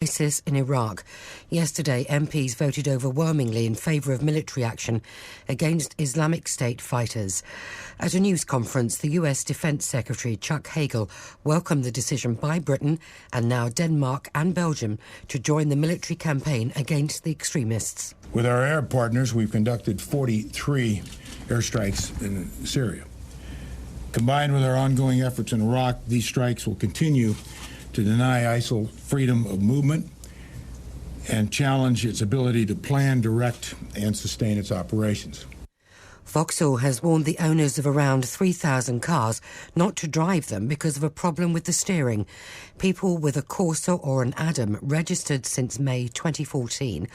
crisis in Iraq. Yesterday, MPs voted overwhelmingly in favour of military action against Islamic State fighters. At a news conference, the US Defence Secretary Chuck Hagel welcomed the decision by Britain and now Denmark and Belgium to join the military campaign against the extremists. With our Arab partners, we've conducted 43 airstrikes in Syria. Combined with our ongoing efforts in Iraq, these strikes will continue to deny ISIL freedom of movement and challenge its ability to plan, direct, and sustain its operations. Vauxhall has warned the owners of around 3,000 cars not to drive them because of a problem with the steering. People with a Corsa or an Adam registered since May 2014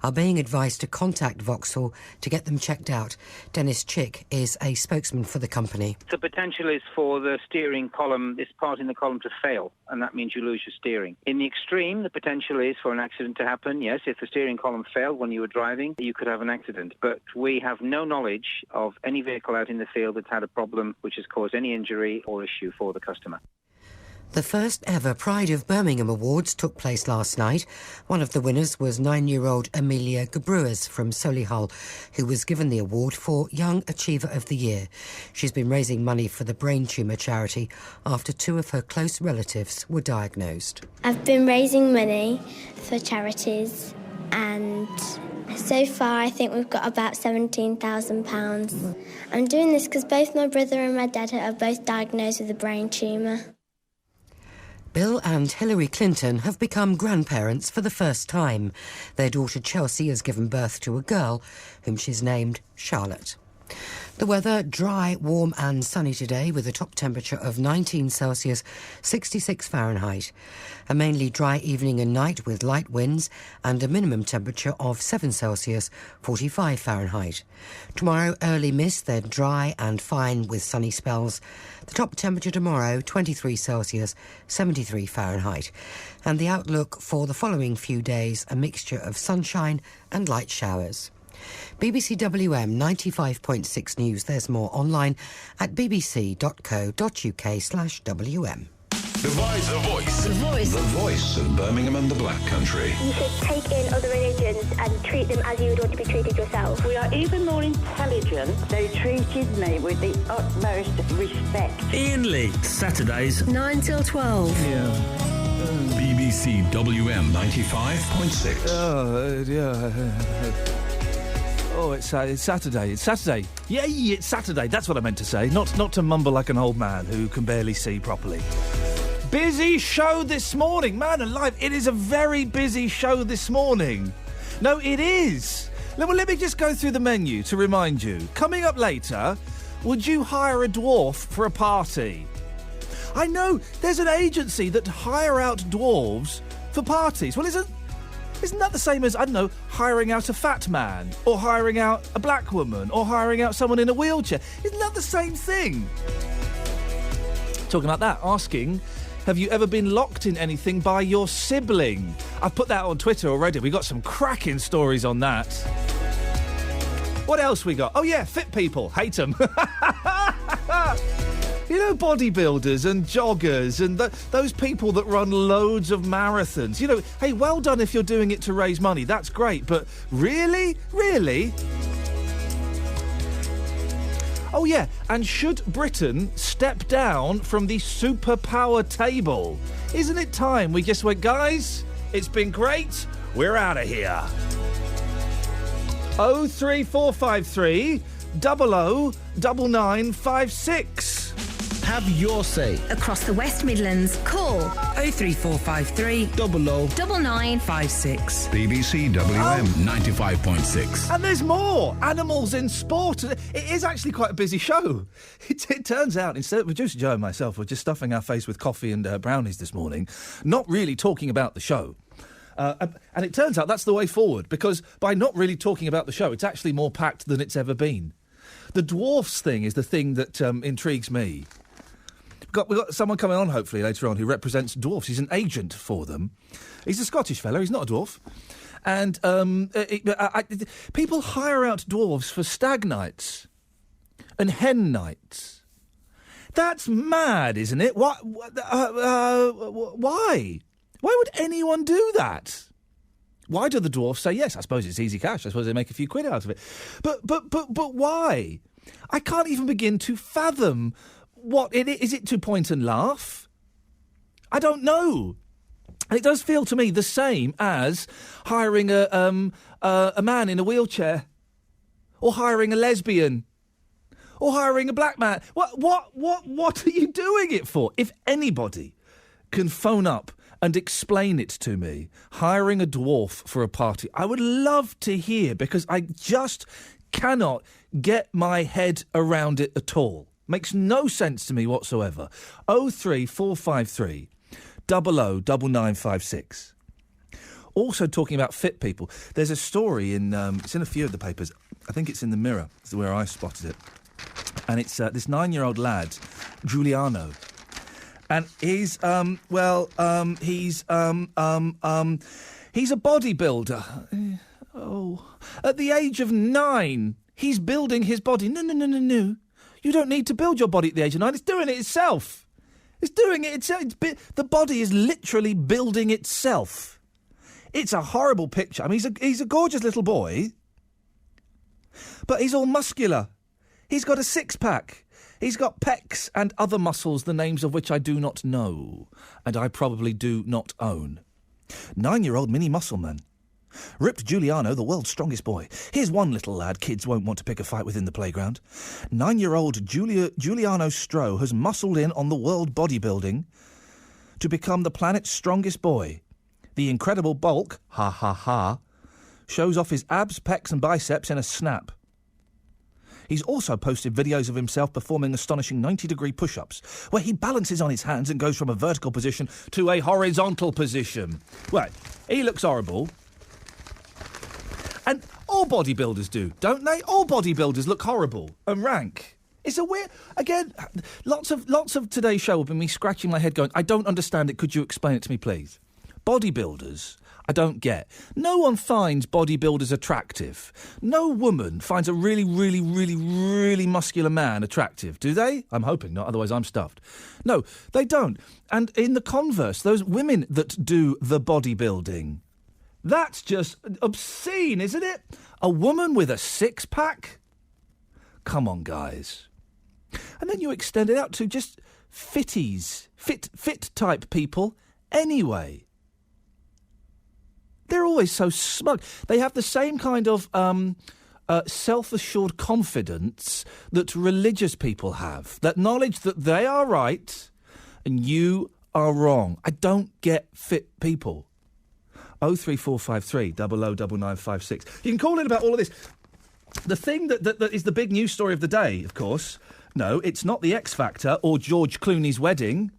are being advised to contact Vauxhall to get them checked out. Dennis Chick is a spokesman for the company. The potential is for the steering column, this part in the column, to fail, and that means you lose your steering. In the extreme, the potential is for an accident to happen. Yes, if the steering column failed when you were driving, you could have an accident. But we have no knowledge of any vehicle out in the field that's had a problem which has caused any injury or issue for the customer. The first ever Pride of Birmingham Awards took place last night. One of the winners was 9-year-old Amelia Gabruas from Solihull, who was given the award for Young Achiever of the Year. She's been raising money for the brain tumour charity after 2 of her close relatives were diagnosed. I've been raising money for charities, and so far I think we've got about £17,000. I'm doing this because both my brother and my dad are both diagnosed with a brain tumour. Bill and Hillary Clinton have become grandparents for the first time. Their daughter Chelsea has given birth to a girl whom she's named Charlotte. The weather, dry, warm and sunny today with a top temperature of 19 Celsius, 66 Fahrenheit. A mainly dry evening and night with light winds and a minimum temperature of 7 Celsius, 45 Fahrenheit. Tomorrow, early mist, then dry and fine with sunny spells. The top temperature tomorrow, 23 Celsius, 73 Fahrenheit. And the outlook for the following few days, a mixture of sunshine and light showers. BBC WM 95.6 News. There's more online at bbc.co.uk/WM. The Voice. The Voice. The Voice. The Voice of Birmingham and the Black Country. You should take in other religions and treat them as you would want to be treated yourself. We are even more intelligent. They treated me with the utmost respect. Iain Lee, Saturdays 9 till 12. Yeah. BBC WM 95.6. It's Saturday. It's Saturday. Yay, it's Saturday. That's what I meant to say. Not to mumble like an old man who can barely see properly. Busy show this morning. Man alive, it is a very busy show this morning. No, it is. Well, let me just go through the menu to remind you. Coming up later, would you hire a dwarf for a party? I know, there's an agency that hire out dwarves for parties. Well, isn't that the same as, I don't know, hiring out a fat man, or hiring out a black woman, or hiring out someone in a wheelchair? Isn't that the same thing? Talking like that, asking, have you ever been locked in anything by your sibling? I've put that on Twitter already. We got some cracking stories on that. What else we got? Oh yeah, fit people. Hate them. You know, bodybuilders and joggers and those people that run loads of marathons. You know, hey, well done if you're doing it to raise money. That's great. But really? Really? Oh, yeah. And should Britain step down from the superpower table? Isn't it time we just went, guys, it's been great. We're out of here. 03453 00 9956. Have your say. Across the West Midlands, call 03453 00 9956. BBC WM 95.6. And there's more. Animals in sport. It is actually quite a busy show. It turns out, instead of producer Joe and myself were just stuffing our face with coffee and brownies this morning, not really talking about the show. And it turns out that's the way forward, because by not really talking about the show, it's actually more packed than it's ever been. The dwarfs thing is the thing that intrigues me. We've got someone coming on, hopefully, later on, who represents dwarfs. He's an agent for them. He's a Scottish fellow. He's not a dwarf. And people hire out dwarves for stag nights and hen nights. That's mad, isn't it? Why? Why would anyone do that? Why do the dwarfs say yes? I suppose it's easy cash. I suppose they make a few quid out of it. But why? I can't even begin to fathom what it is. Is it to point and laugh? I don't know. And it does feel to me the same as hiring a man in a wheelchair, or hiring a lesbian, or hiring a black man. What are you doing it for? If anybody can phone up and explain it to me, hiring a dwarf for a party, I would love to hear, because I just cannot get my head around it at all. Makes no sense to me whatsoever. 03453 009956. Also talking about fit people, there's a story in it's in a few of the papers. I think it's in the Mirror. It's where I spotted it, and it's this 9-year-old lad, Giuliano, and he's he's a bodybuilder. Oh, at the age of 9, he's building his body. No. You don't need to build your body at the age of 9. It's doing it itself. It's doing it itself. The body is literally building itself. It's a horrible picture. I mean, he's a gorgeous little boy, but he's all muscular. He's got a six-pack. He's got pecs and other muscles, the names of which I do not know, and I probably do not own. 9-year-old mini muscle man. Ripped Giuliano, the world's strongest boy. Here's one little lad kids won't want to pick a fight with in the playground. 9-year-old Giuliano Stroh has muscled in on the world bodybuilding to become the planet's strongest boy. The incredible bulk, ha ha ha, shows off his abs, pecs and biceps in a snap. He's also posted videos of himself performing astonishing 90-degree push-ups, where he balances on his hands and goes from a vertical position to a horizontal position. Well, he looks horrible. And all bodybuilders do, don't they? All bodybuilders look horrible and rank. It's a weird... Again, lots of today's show will be me scratching my head going, I don't understand it, could you explain it to me, please? Bodybuilders, I don't get. No one finds bodybuilders attractive. No woman finds a really, really, really, really muscular man attractive, do they? I'm hoping not, otherwise I'm stuffed. No, they don't. And in the converse, those women that do the bodybuilding... That's just obscene, isn't it? A woman with a six-pack? Come on, guys. And then you extend it out to just fitties, fit type people anyway. They're always so smug. They have the same kind of self-assured confidence that religious people have. That knowledge that they are right and you are wrong. I don't get fit people. 03453 009956. You can call in about all of this. The thing that is the big news story of the day, of course. No, it's not the X Factor or George Clooney's wedding.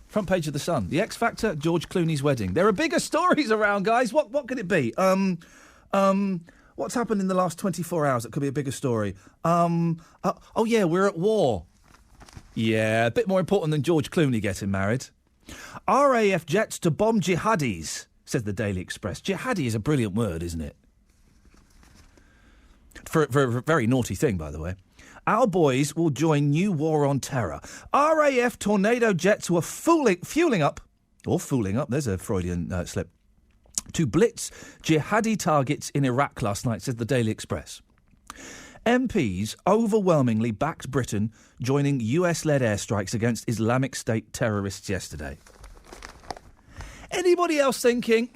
Front page of the Sun. The X Factor, George Clooney's wedding. There are bigger stories around, guys. What could it be? What's happened in the last 24 hours that could be a bigger story? Oh yeah, we're at war. Yeah, a bit more important than George Clooney getting married. RAF jets to bomb jihadis, says the Daily Express. Jihadi is a brilliant word, isn't it? For a very naughty thing, by the way. Our boys will join new war on terror. RAF Tornado jets were fueling up, there's a Freudian slip, to blitz jihadi targets in Iraq last night, says the Daily Express. MPs overwhelmingly backed Britain joining US-led airstrikes against Islamic State terrorists yesterday. Anybody else thinking,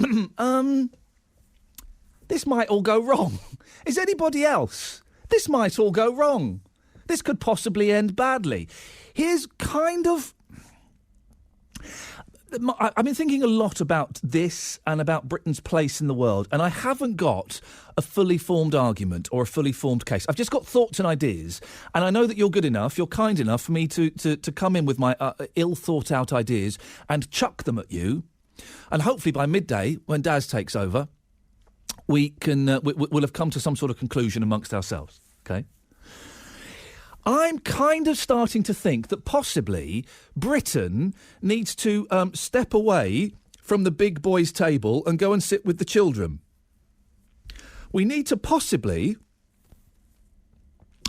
this might all go wrong? Is anybody else? This might all go wrong. This could possibly end badly. Here's kind of... I've been thinking a lot about this and about Britain's place in the world, and I haven't got a fully formed argument or a fully formed case. I've just got thoughts and ideas, and I know that you're good enough, you're kind enough for me to come in with my ill-thought-out ideas and chuck them at you, and hopefully by midday, when Daz takes over, we'll have come to some sort of conclusion amongst ourselves, OK? I'm kind of starting to think that possibly Britain needs to step away from the big boys' table and go and sit with the children. We need to possibly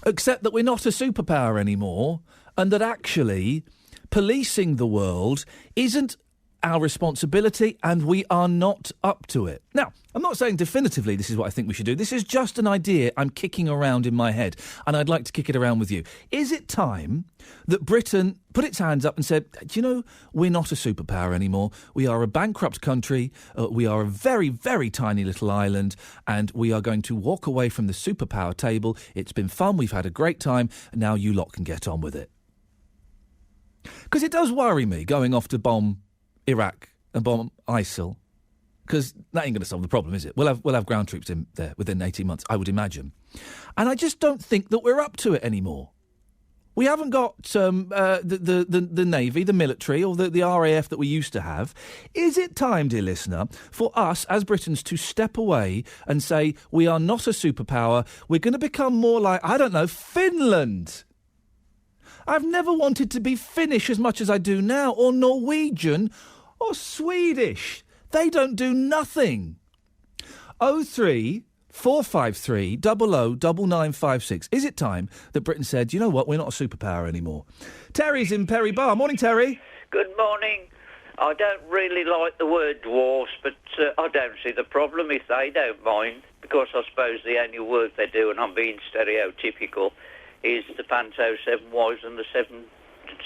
accept that we're not a superpower anymore and that actually policing the world isn't our responsibility, and we are not up to it. Now, I'm not saying definitively this is what I think we should do. This is just an idea I'm kicking around in my head, and I'd like to kick it around with you. Is it time that Britain put its hands up and said, do you know, we're not a superpower anymore. We are a bankrupt country. We are a very, very tiny little island, and we are going to walk away from the superpower table. It's been fun. We've had a great time. And now you lot can get on with it. Because it does worry me going off to bomb Iraq and bomb ISIL, because that ain't going to solve the problem, is it? We'll have ground troops in there within 18 months, I would imagine. And I just don't think that we're up to it anymore. We haven't got the Navy, the military, or the RAF that we used to have. Is it time, dear listener, for us as Britons to step away and say, we are not a superpower, we're going to become more like, I don't know, Finland? I've never wanted to be Finnish as much as I do now, or Norwegian, or Swedish. They don't do nothing. 03 453 009956. Is it time that Britain said, you know what, we're not a superpower anymore? Terry's in Perry Bar. Morning, Terry. Good morning. I don't really like the word dwarfs, but I don't see the problem if they don't mind, because I suppose the only work they do, and I'm being stereotypical, is the Panto Seven Wives and the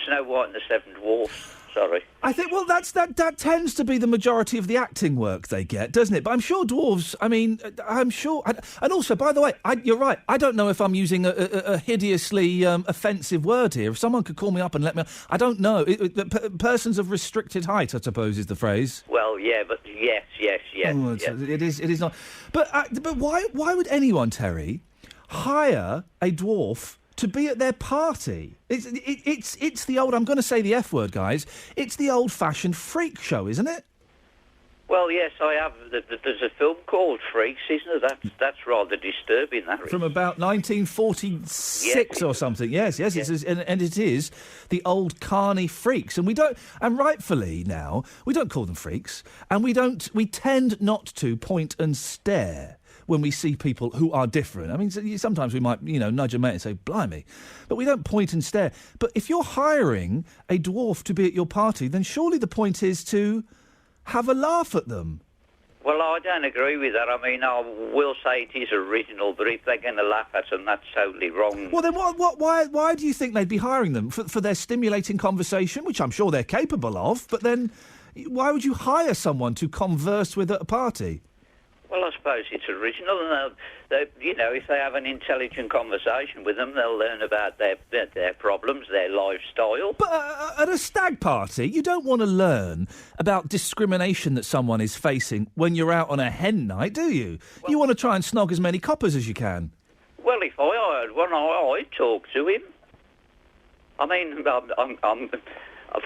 Snow White and the Seven Dwarfs. Sorry. I think, well, that tends to be the majority of the acting work they get, doesn't it? But I'm sure dwarves, I'm sure... And also, by the way, you're right, I don't know if I'm using a hideously offensive word here. If someone could call me up and let me... I don't know. Persons of restricted height, I suppose, is the phrase. Well, yeah, but yes. Oh, yes. It is not... But why would anyone, Terry, hire a dwarf to be at their party? It's the old, I'm going to say the F word, guys, it's the old-fashioned freak show, isn't it? Well, yes, I have. There's a film called Freaks, isn't there? That's rather disturbing, that is. From about 1946 or something. Yes. And it is the old carny freaks. And we don't, and rightfully now, we don't call them freaks, and we tend not to point and stare when we see people who are different. I mean, sometimes we might, nudge a mate and say, blimey. But we don't point and stare. But if you're hiring a dwarf to be at your party, then surely the point is to have a laugh at them. Well, I don't agree with that. I mean, I will say it is original, but if they're going to laugh at them, that's totally wrong. Well, then why do you think they'd be hiring them? For their stimulating conversation, which I'm sure they're capable of, but then why would you hire someone to converse with at a party? Well, I suppose it's original, and if they have an intelligent conversation with them, they'll learn about their problems, their lifestyle. But at a stag party, you don't want to learn about discrimination that someone is facing when you're out on a hen night, do you? Well, you want to try and snog as many coppers as you can. Well, if I hired one, I'd talk to him. I mean, I'm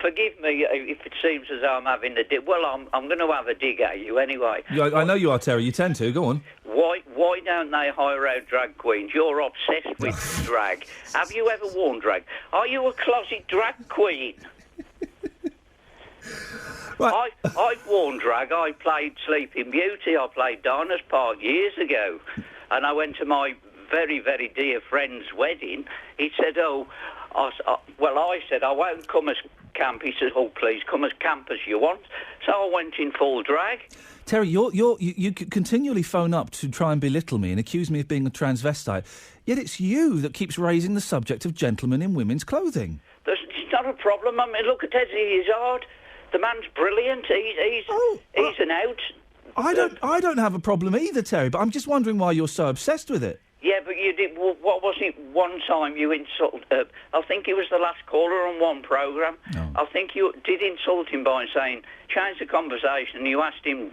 forgive me if it seems as though I'm having a dig. Well, I'm going to have a dig at you anyway. I know you are, Terry. You tend to. Go on. Why don't they hire out drag queens? You're obsessed with drag. Have you ever worn drag? Are you a closet drag queen? Right. I've worn drag. I played Sleeping Beauty. I played Dinah's Park years ago. And I went to my very, very dear friend's wedding. He said, I said, I won't come as camp. He said, oh, please, come as camp as you want. So I went in full drag. Terry, you continually phone up to try and belittle me and accuse me of being a transvestite, yet it's you that keeps raising the subject of gentlemen in women's clothing. It's not a problem. I mean, look at Eddie Izzard. The man's brilliant. He's an out. I don't have a problem either, Terry, but I'm just wondering why you're so obsessed with it. Yeah, but you did. What was it? One time you insulted. I think it was the last caller on one programme. No. I think you did insult him by saying, change the conversation. You asked him,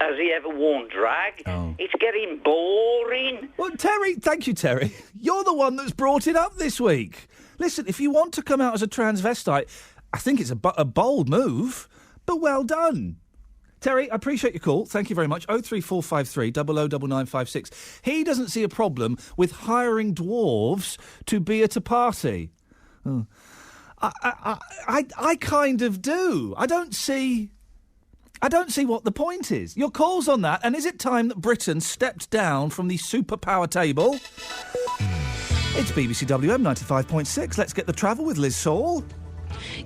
has he ever worn drag? Oh. It's getting boring. Well, Terry, thank you, Terry. You're the one that's brought it up this week. Listen, if you want to come out as a transvestite, I think it's a bold move, but well done. Terry, I appreciate your call. Thank you very much. 03453 009956. He doesn't see a problem with hiring dwarves to be at a party. Oh. I kind of do. I don't see what the point is. Your call's on that, and is it time that Britain stepped down from the superpower table? It's BBC WM 95.6. Let's get the travel with Liz Saul.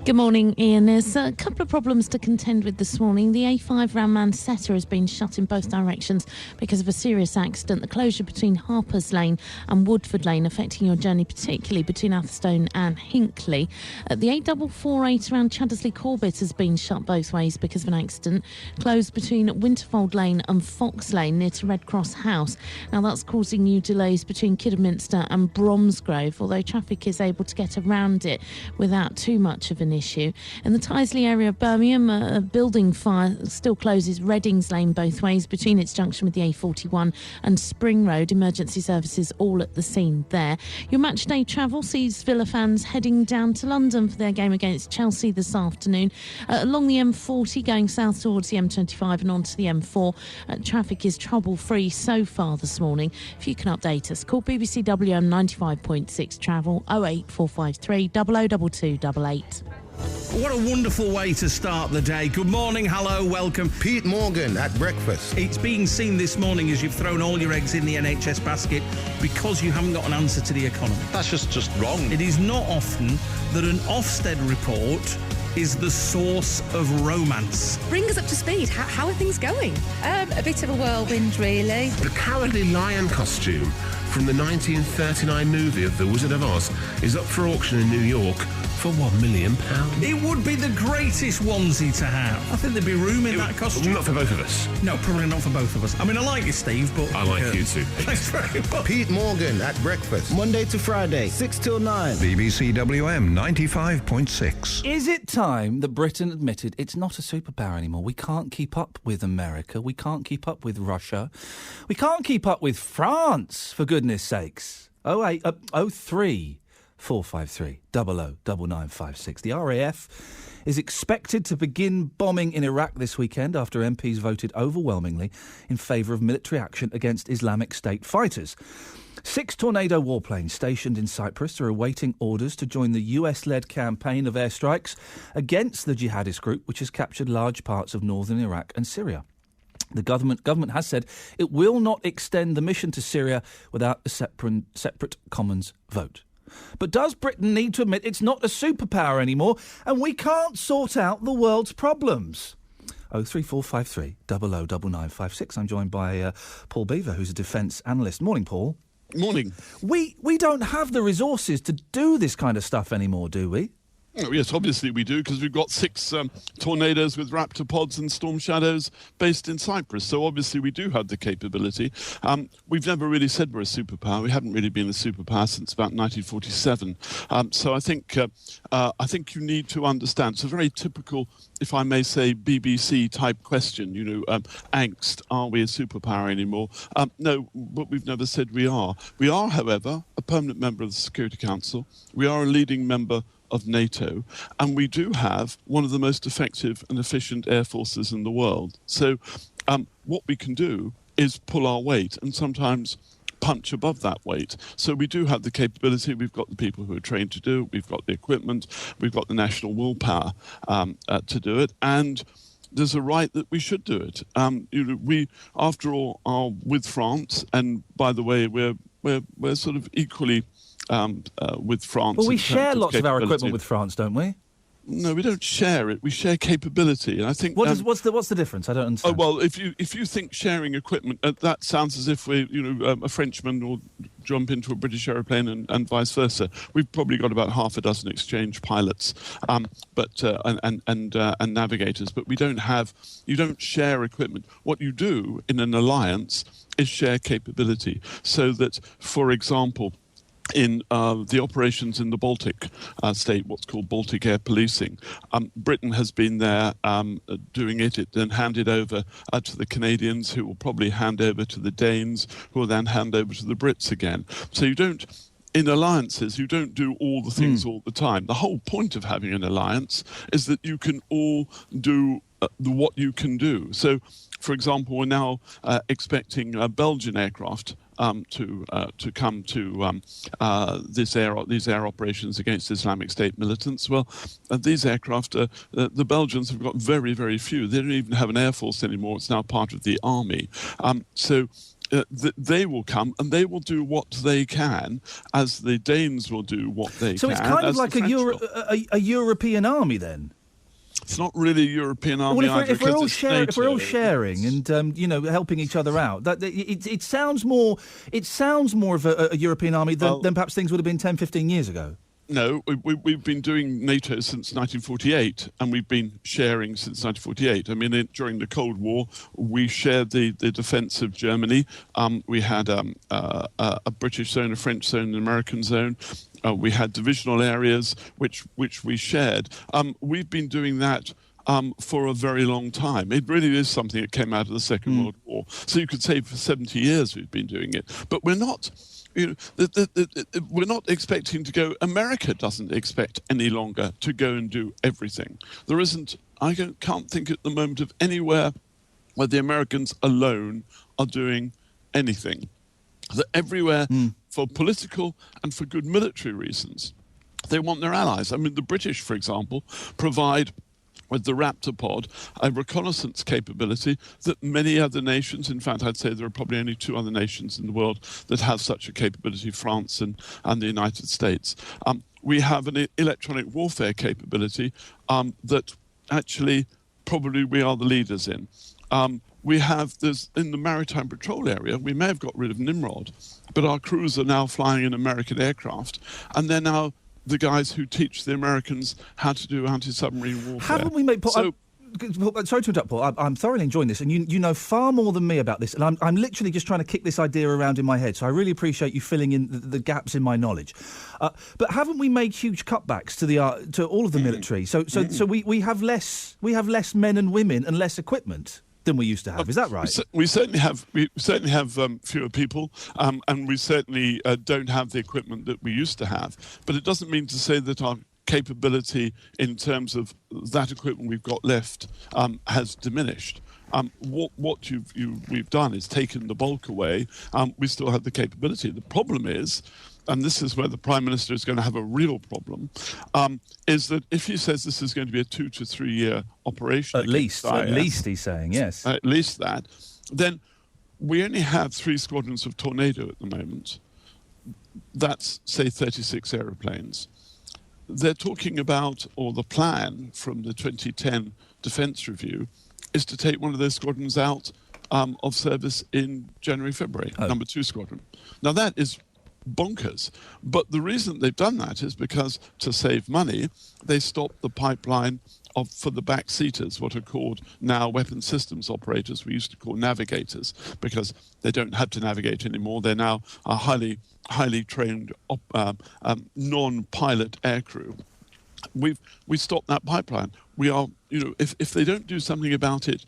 Good morning, Ian. There's a couple of problems to contend with this morning. The A5 round Manchester has been shut in both directions because of a serious accident. The closure between Harper's Lane and Woodford Lane affecting your journey, particularly between Atherstone and Hinckley. The A448 around Chaddesley Corbett has been shut both ways because of an accident. Closed between Winterfold Lane and Fox Lane near to Red Cross House. Now that's causing you delays between Kidderminster and Bromsgrove, although traffic is able to get around it without too much of an issue. In the Tyseley area of Birmingham, a building fire still closes Reddings Lane both ways between its junction with the A41 and Spring Road. Emergency services all at the scene there. Your match day travel sees Villa fans heading down to London for their game against Chelsea this afternoon. Along the M40 going south towards the M25 and onto the M4, traffic is trouble-free so far this morning. If you can update us, call BBC WM 95.6 travel 08453 002288. What a wonderful way to start the day. Good morning, hello, welcome. Pete Morgan at breakfast. It's being seen this morning as you've thrown all your eggs in the NHS basket because you haven't got an answer to the economy. That's just wrong. It is not often that an Ofsted report is the source of romance. Bring us up to speed. How are things going? A bit of a whirlwind, really. The Cowardly Lion costume from the 1939 movie of The Wizard of Oz is up for auction in New York for £1 million. It would be the greatest onesie to have. I think there'd be room in that costume. Not for both of us. No, probably not for both of us. I mean, I like you, Steve, but... I like you too. Thanks very much. Pete Morgan at breakfast. Monday to Friday, 6 till 9. BBC WM 95.6. Is it time that Britain admitted it's not a superpower anymore? We can't keep up with America. We can't keep up with Russia. We can't keep up with France, for goodness sakes. 03 453 009956. The RAF is expected to begin bombing in Iraq this weekend after MPs voted overwhelmingly in favour of military action against Islamic State fighters. 6 Tornado warplanes stationed in Cyprus are awaiting orders to join the US-led campaign of airstrikes against the jihadist group, which has captured large parts of northern Iraq and Syria. The government has said it will not extend the mission to Syria without a separate Commons vote. But does Britain need to admit it's not a superpower anymore and we can't sort out the world's problems? 03453 009956. I'm joined by Paul Beaver, who's a defence analyst. Morning, Paul. Morning. We don't have the resources to do this kind of stuff anymore, do we? Oh, yes, obviously we do, because we've got 6 tornadoes with raptor pods and storm shadows based in Cyprus. So obviously we do have the capability. We've never really said we're a superpower. We haven't really been a superpower since about 1947. So I think you need to understand. It's a very typical, if I may say, BBC type question. Angst. Are we a superpower anymore? No, but we've never said we are. We are, however, a permanent member of the Security Council. We are a leading member of NATO, and we do have one of the most effective and efficient air forces in the world. So what we can do is pull our weight and sometimes punch above that weight. So we do have the capability. We've got the people who are trained to do it. We've got the equipment. We've got the national willpower to do it. And there's a right that we should do it. We, after all, are with France. And by the way, we're sort of equally with France. Well, we share lots of our equipment with France, don't we? No, we don't share it. We share capability, and I think what's the difference? I don't understand. Oh, well, if you think sharing equipment, that sounds as if we, a Frenchman will jump into a British aeroplane and vice versa. We've probably got about half a dozen exchange pilots, and navigators, but we don't have. You don't share equipment. What you do in an alliance is share capability, so that, for example, in the operations in the Baltic state, what's called Baltic Air Policing. Britain has been there doing it. It then handed over to the Canadians, who will probably hand over to the Danes, who will then hand over to the Brits again. So you don't, in alliances, you don't do all the things all the time. The whole point of having an alliance is that you can all do what you can do. So, for example, we're now expecting Belgian aircraft to come to these air operations against Islamic State militants. Well, these aircraft, the Belgians have got very, very few. They don't even have an air force anymore. It's now part of the army. So they will come and they will do what they can, as the Danes will do what they can. So it's kind of like a European army then? It's not really a European army either. If we're all sharing and helping each other out, it sounds more of a European army than perhaps things would have been 10, 15 years ago. No, we've been doing NATO since 1948, and we've been sharing since 1948. I mean, during the Cold War, we shared the defence of Germany. We had a British zone, a French zone, an American zone. We had divisional areas which we shared. We've been doing that for a very long time. It really is something that came out of the Second World War. So you could say for 70 years we've been doing it. But we're not... we're not expecting to go. America doesn't expect any longer to go and do everything. There isn't. I can't think at the moment of anywhere where the Americans alone are doing anything. That everywhere, for political and for good military reasons, they want their allies. I mean, the British, for example, provide, with the Raptor pod, a reconnaissance capability that many other nations, in fact, I'd say there are probably only 2 other nations in the world that have such a capability, France and the United States. We have an electronic warfare capability that actually probably we are the leaders in. We have this in the maritime patrol area. We may have got rid of Nimrod, but our crews are now flying in American aircraft, and they're now the guys who teach the Americans how to do anti-submarine warfare. Haven't we made... sorry to interrupt, Paul. I'm thoroughly enjoying this, and you know far more than me about this, and I'm literally just trying to kick this idea around in my head, so I really appreciate you filling in the gaps in my knowledge. But haven't we made huge cutbacks to all of the military? So we have less men and women and less equipment than we used to have. Is that right? We certainly have fewer people, and we certainly don't have the equipment that we used to have. But it doesn't mean to say that our capability in terms of that equipment we've got left has diminished. What we've done is taken the bulk away. We still have the capability. The problem is, and this is where the Prime Minister is going to have a real problem, is that if he says this is going to be a 2 to 3 year operation... At least he's saying, yes. At least that. Then we only have 3 squadrons of Tornado at the moment. That's, say, 36 aeroplanes. They're talking about, or the plan from the 2010 Defence Review, is to take one of those squadrons out of service in January, February, number 2 squadron. Now, that is bonkers. But the reason they've done that is because, to save money, they stopped the pipeline for the backseaters, what are called now weapon systems operators. We used to call navigators, because they don't have to navigate anymore. They're now a highly trained non-pilot aircrew. We stopped that pipeline. We are, if they don't do something about it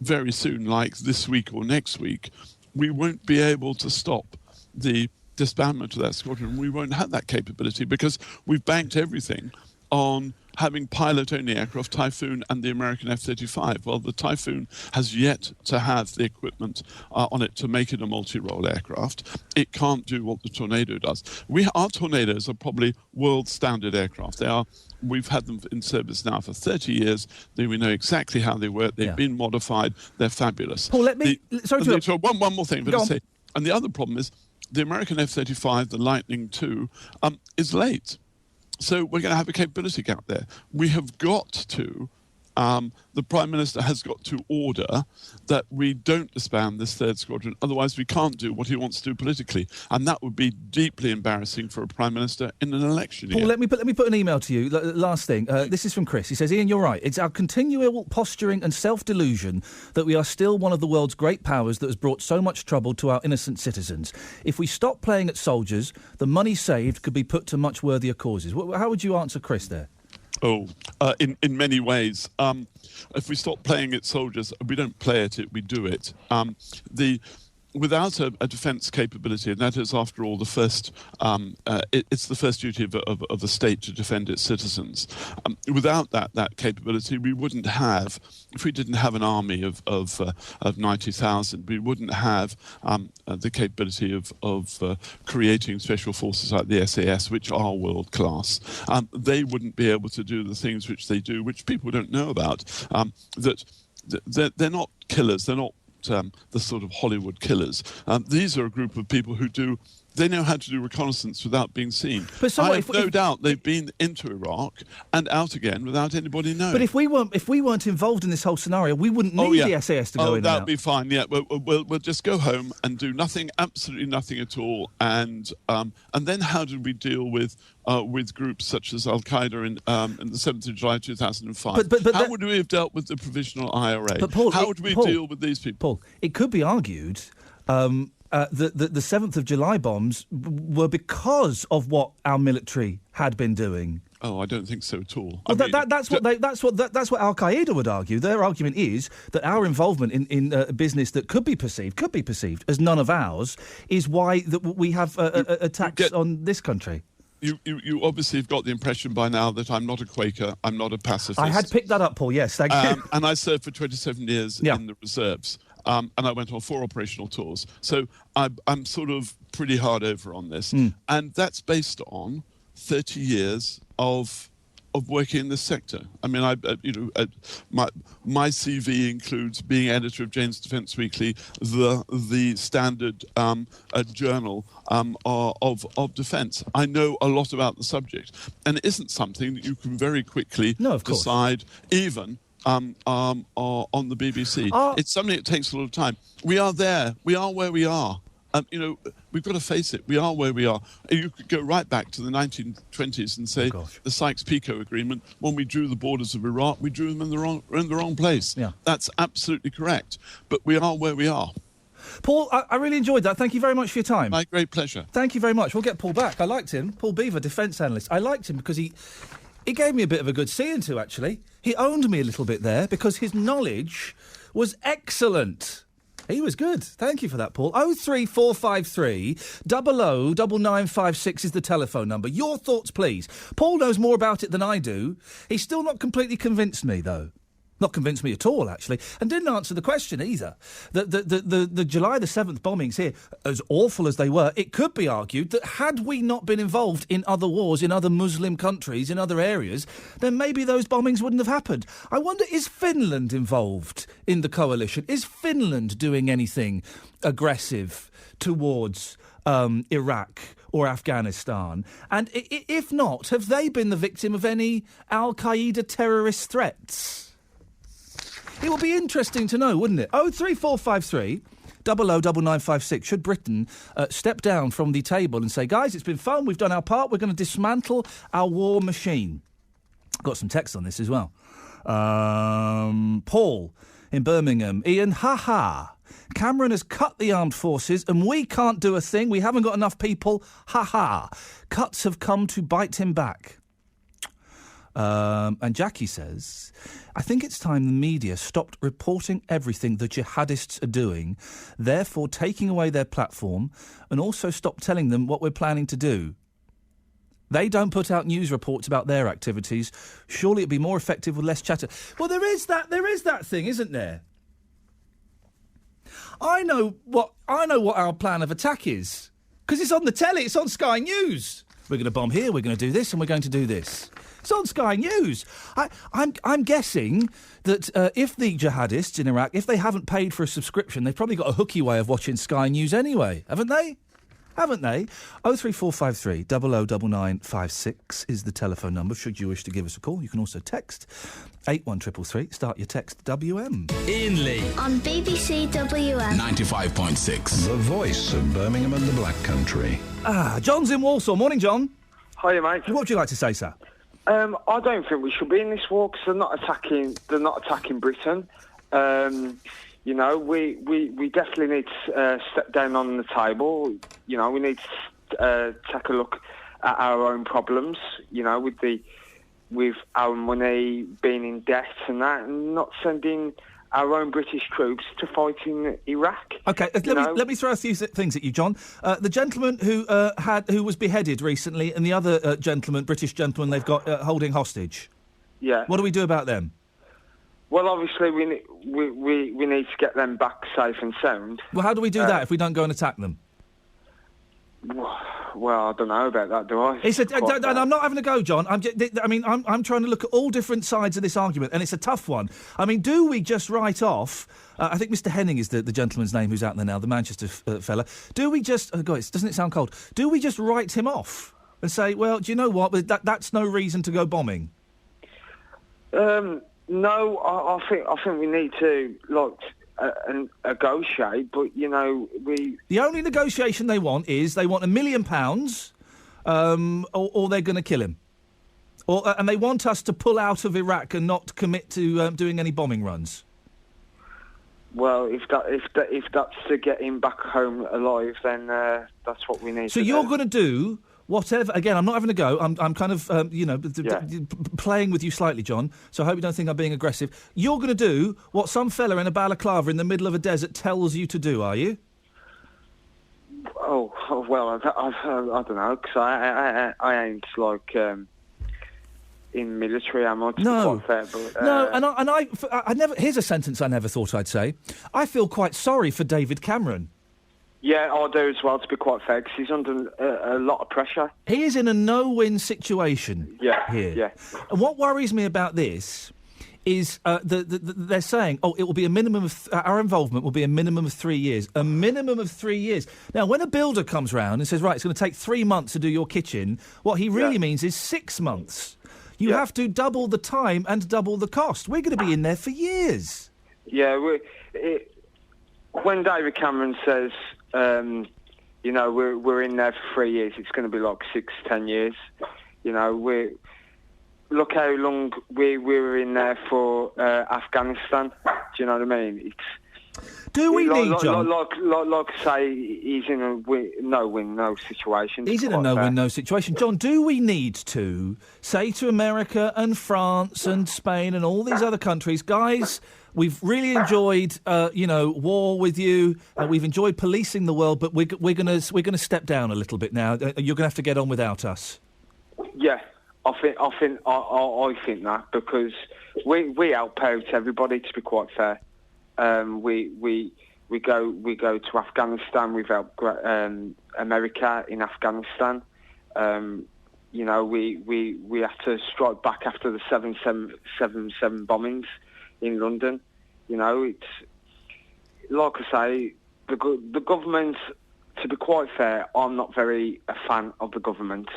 very soon, like this week or next week, we won't be able to stop the disbandment of that squadron. We won't have that capability because we've banked everything on having pilot-only aircraft, Typhoon and the American F-35. Well, the Typhoon has yet to have the equipment on it to make it a multi-role aircraft. It can't do what the Tornado does. Our Tornadoes are probably world-standard aircraft. We've had them in service now for 30 years. We know exactly how they work. They've been modified. They're fabulous. Paul, one more thing. And the other problem is the American F-35, the Lightning II, is late. So we're going to have a capability gap there. We have got to, the Prime Minister has got to order that we don't disband this 3rd squadron. Otherwise, we can't do what he wants to do politically. And that would be deeply embarrassing for a Prime Minister in an election year. Paul, let me put an email to you. Last thing. This is from Chris. He says, Iain, you're right. It's our continual posturing and self-delusion that we are still one of the world's great powers that has brought so much trouble to our innocent citizens. If we stop playing at soldiers, the money saved could be put to much worthier causes. How would you answer Chris there? In many ways. If we stop playing at soldiers, we don't play at it, we do it. Without a defence capability, and that is, after all, the first, it's the first duty of a state to defend its citizens. Without that capability, we wouldn't have, if we didn't have an army of 90,000, we wouldn't have the capability of creating special forces like the SAS, which are world class. They wouldn't be able to do the things which they do, which people don't know about. That they're not killers, they're not the sort of Hollywood killers. These are a group of people who they know how to do reconnaissance without being seen. But so I have no doubt they've been into Iraq and out again without anybody knowing. But if we weren't involved in this whole scenario, we wouldn't need the SAS to go in. That'd be fine. Yeah, we'll just go home and do nothing, absolutely nothing at all. And then how did we deal with groups such as Al Qaeda in the 7th of July 2005? But how would we have dealt with the Provisional IRA? But Paul, how would we deal with these people? Paul, it could be argued. The 7th of July bombs were because of what our military had been doing. Oh, I don't think so at all. Well, that's what Al Qaeda would argue. Their argument is that our involvement in business that could be perceived as none of ours is why that we have attacks on this country. You obviously have got the impression by now that I'm not a Quaker, I'm not a pacifist. I had picked that up, Paul, yes, thank you. And I served for 27 years in the reserves. And I went on 4 operational tours. So I'm sort of pretty hard over on this. And that's based on 30 years of working in this sector. I mean, my CV includes being editor of Jane's Defence Weekly, the standard journal of defence. I know a lot about the subject, and it isn't something that you can very quickly decide, even on the BBC. It's something that takes a lot of time. We are there. We are where we are. We've got to face it. We are where we are. You could go right back to the 1920s and say the Sykes-Picot Agreement. When we drew the borders of Iraq, we drew them in the wrong place. Yeah. That's absolutely correct. But we are where we are. Paul, I really enjoyed that. Thank you very much for your time. My great pleasure. Thank you very much. We'll get Paul back. I liked him. Paul Beaver, defence analyst. I liked him because he gave me a bit of a good see into, actually. He owned me a little bit there because his knowledge was excellent. He was good. Thank you for that, Paul. 03453 00 9956 is the telephone number. Your thoughts, please. Paul knows more about it than I do. He's still not completely convinced me, though. Not convinced me at all, actually, and didn't answer the question either. The July the 7th bombings here, as awful as they were, it could be argued that had we not been involved in other wars, in other Muslim countries, in other areas, then maybe those bombings wouldn't have happened. I wonder, is Finland involved in the coalition? Is Finland doing anything aggressive towards Iraq or Afghanistan? And if not, have they been the victim of any Al-Qaeda terrorist threats? It would be interesting to know, wouldn't it? 03453 00 9956. Should Britain step down from the table and say, guys, it's been fun, we've done our part, we're going to dismantle our war machine? Got some text on this as well. Paul in Birmingham. Iain, ha-ha. Cameron has cut the armed forces and we can't do a thing. We haven't got enough people. Ha-ha. Cuts have come to bite him back. And Jackie says, I think it's time the media stopped reporting everything the jihadists are doing, therefore taking away their platform, and also stop telling them what we're planning to do. They don't put out news reports about their activities. Surely it'd be more effective with less chatter. Well, there is that thing, isn't there? I know what our plan of attack is, because it's on the telly, it's on Sky News. We're going to bomb here, we're going to do this, and we're going to do this. It's on Sky News. I'm guessing that if the jihadists in Iraq, if they haven't paid for a subscription, they've probably got a hooky way of watching Sky News anyway, haven't they? 03453 00 9956 is the telephone number should you wish to give us a call. You can also text 81333. Start your text WM. Iain Lee on BBC WM 95.6. The voice of Birmingham and the Black Country. John's in Walsall. Morning, John. Hiya, mate. What would you like to say, sir? I don't think we should be in this war because they're not attacking Britain. We definitely need to step down on the table. We need to take a look at our own problems, with our money being in debt and that, and not sending our own British troops to fight in Iraq. OK, let me throw a few things at you, John. The gentleman who was beheaded recently and the other British gentleman they've got holding hostage. Yeah. What do we do about them? Well, obviously, we need to get them back safe and sound. Well, how do we do that if we don't go and attack them? Well, I don't know about that, do I? And I'm not having a go, John. I'm trying to look at all different sides of this argument, and it's a tough one. I mean, do we just write off... I think Mr. Henning is the gentleman's name who's out there now, the Manchester fella. Do we just... Oh, God, doesn't it sound cold? Do we just write him off and say, well, do you know what? That's no reason to go bombing. No, I think we need to, negotiate, but, The only negotiation they want is they want £1 million, or they're going to kill him. And they want us to pull out of Iraq and not commit to doing any bombing runs. Well, if that's to get him back home alive, then that's what we need. So you're going to do whatever. Again, I'm not having a go. I'm kind of playing with you slightly, John. So I hope you don't think I'm being aggressive. You're going to do what some fella in a balaclava in the middle of a desert tells you to do, are you? Oh well, I don't know, because I ain't in military ammo. No, fair, but, no, and I never. Here's a sentence I never thought I'd say. I feel quite sorry for David Cameron. Yeah, I do as well, to be quite fair, because he's under a lot of pressure. He is in a no-win situation here. Yeah. And what worries me about this is they're saying, it will be a minimum of... our involvement will be a minimum of 3 years. A minimum of 3 years. Now, when a builder comes round and says, right, it's going to take 3 months to do your kitchen, what he really means is 6 months. You have to double the time and double the cost. We're going to be in there for years. Yeah, when David Cameron says, we're in there for 3 years, it's going to be like 6-10 years. Look how long we were in there for Afghanistan. Do you know what I mean? Do we need, John? Like say, he's in a no-win, situation. He's in a no-win, no situation. John, do we need to say to America and France and Spain and all these other countries, guys, we've really enjoyed, war with you. We've enjoyed policing the world, but we're going to step down a little bit now. You're going to have to get on without us. Yeah, I think that, because we help out everybody, to be quite fair. We go to Afghanistan. We've helped America in Afghanistan. We have to strike back after the 7/7 bombings in London. It's like I say, the government. To be quite fair, I'm not very a fan of the government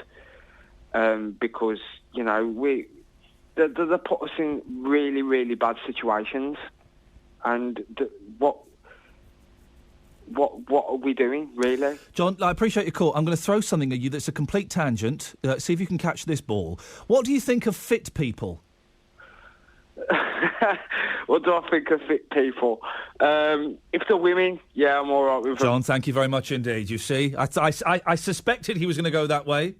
because they put us in really, really bad situations. And what are we doing, really? John, I appreciate your call. I'm going to throw something at you that's a complete tangent. See if you can catch this ball. What do you think of fit people? What do I think of fit people? If they're women, yeah, I'm all right with them. John, thank you very much indeed. You see, I suspected he was going to go that way.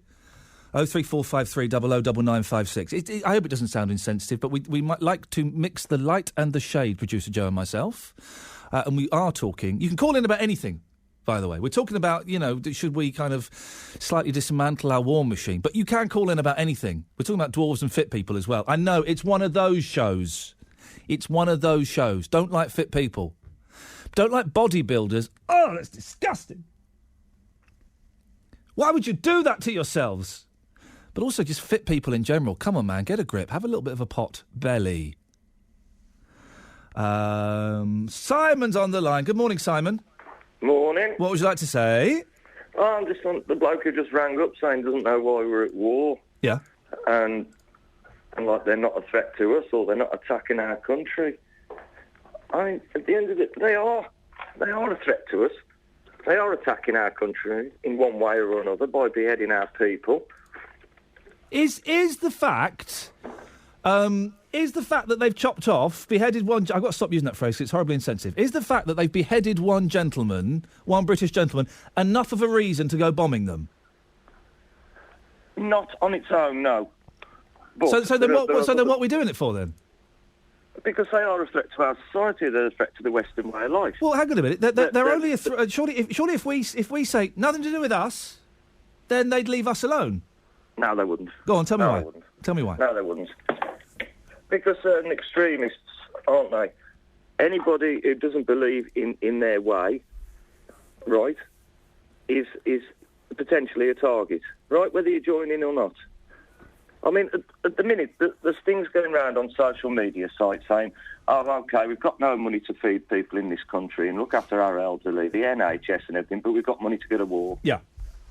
03453 009956. I hope it doesn't sound insensitive, but we might like to mix the light and the shade, producer Joe and myself. And we are talking... You can call in about anything, by the way. We're talking about, should we kind of slightly dismantle our war machine? But you can call in about anything. We're talking about dwarves and fit people as well. I know, it's one of those shows. It's one of those shows. Don't like fit people. Don't like bodybuilders. Oh, that's disgusting. Why would you do that to yourselves? But also just fit people in general. Come on, man, get a grip. Have a little bit of a pot belly. Simon's on the line. Good morning, Simon. Morning. What would you like to say? I'm just on the bloke who just rang up saying doesn't know why we're at war. Yeah. And like they're not a threat to us or they're not attacking our country. I mean, at the end of it, they are a threat to us. They are attacking our country in one way or another by beheading our people. Is the fact that they've chopped off, beheaded one... I've got to stop using that phrase, 'cause it's horribly insensitive. Is the fact that they've beheaded one British gentleman, enough of a reason to go bombing them? Not on its own, no. But so then what are we doing it for, then? Because they are a threat to our society, they're a threat to the Western way of life. Well, hang on a minute. They're only a threat... Surely if we say, nothing to do with us, then they'd leave us alone. No, they wouldn't. Go on, tell me why. They wouldn't. Tell me why. No, they wouldn't. Because certain extremists, aren't they? Anybody who doesn't believe in their way, right, is potentially a target, right? Whether you join in or not. I mean, at the minute, there's things going around on social media sites saying, oh, OK, we've got no money to feed people in this country and look after our elderly, the NHS and everything, but we've got money to go to war. Yeah.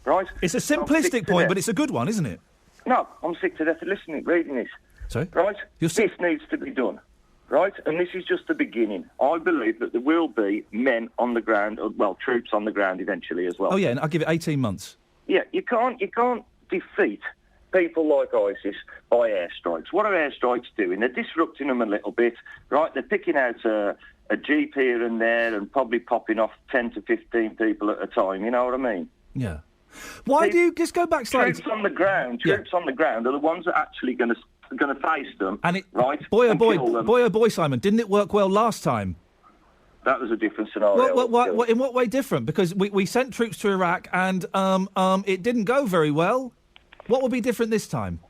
Right? It's a simplistic point, but it's a good one, isn't it? No, I'm sick to death of reading this. Sorry? Right? This needs to be done. Right? And this is just the beginning. I believe that there will be men on the ground, troops on the ground eventually as well. Oh, yeah, and I'll give it 18 months. Yeah, you can't defeat people like ISIS by airstrikes. What are airstrikes doing? They're disrupting them a little bit, right? They're picking out a jeep here and there and probably popping off 10 to 15 people at a time, you know what I mean? Yeah. Why do you just go back slightly? Troops on the ground are the ones that are actually going to face them, right? Boy oh and boy, Simon, didn't it work well last time? That was a different scenario. Well, in what way different? Because we sent troops to Iraq and it didn't go very well. What will be different this time?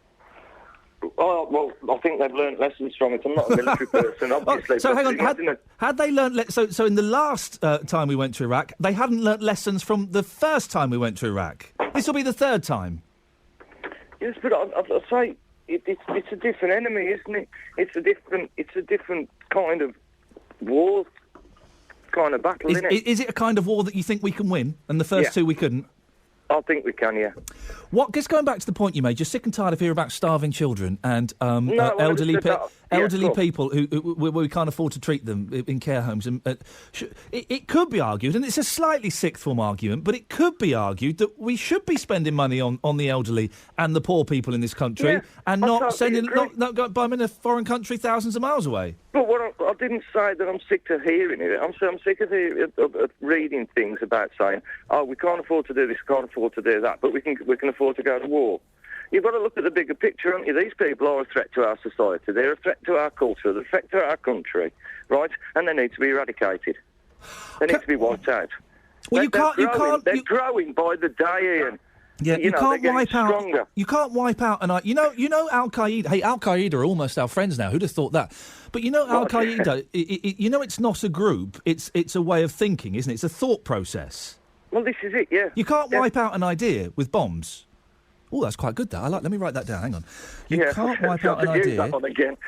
Oh, well, I think they've learned lessons from it. I'm not a military person, obviously. So hang on, had they learned... So in the last time we went to Iraq, they hadn't learnt lessons from the first time we went to Iraq. This will be the third time. Yes, but I'll say it's a different enemy, isn't it? It's a different kind of war, kind of battle, isn't it? Is it a kind of war that you think we can win, and the first two we couldn't? I think we can, yeah. Just going back to the point you made, you're sick and tired of hearing about starving children and elderly people who we can't afford to treat them in care homes. And it could be argued, and it's a slightly sixth form argument, but it could be argued that we should be spending money on the elderly and the poor people in this country, and not sending not buy them in a foreign country thousands of miles away. But I didn't say that I'm sick of hearing it. I'm sick of reading things about saying, oh, we can't afford to do this, can't afford to do that, but we can afford to go to war. You've got to look at the bigger picture, haven't you? These people are a threat to our society. They're a threat to our culture. They're a threat to our country, right? And they need to be eradicated. They need to be wiped out. Well, They're growing by the day, Ian. Yeah, you can't wipe out. Stronger. You can't wipe out you know Al Qaeda. Hey, Al Qaeda are almost our friends now. Who'd have thought that? But you know Al Qaeda. It's not a group. It's a way of thinking, isn't it? It's a thought process. Well, this is it. Yeah. You can't wipe out an idea with bombs. Oh, that's quite good. That let me write that down. Hang on. You can't wipe out an idea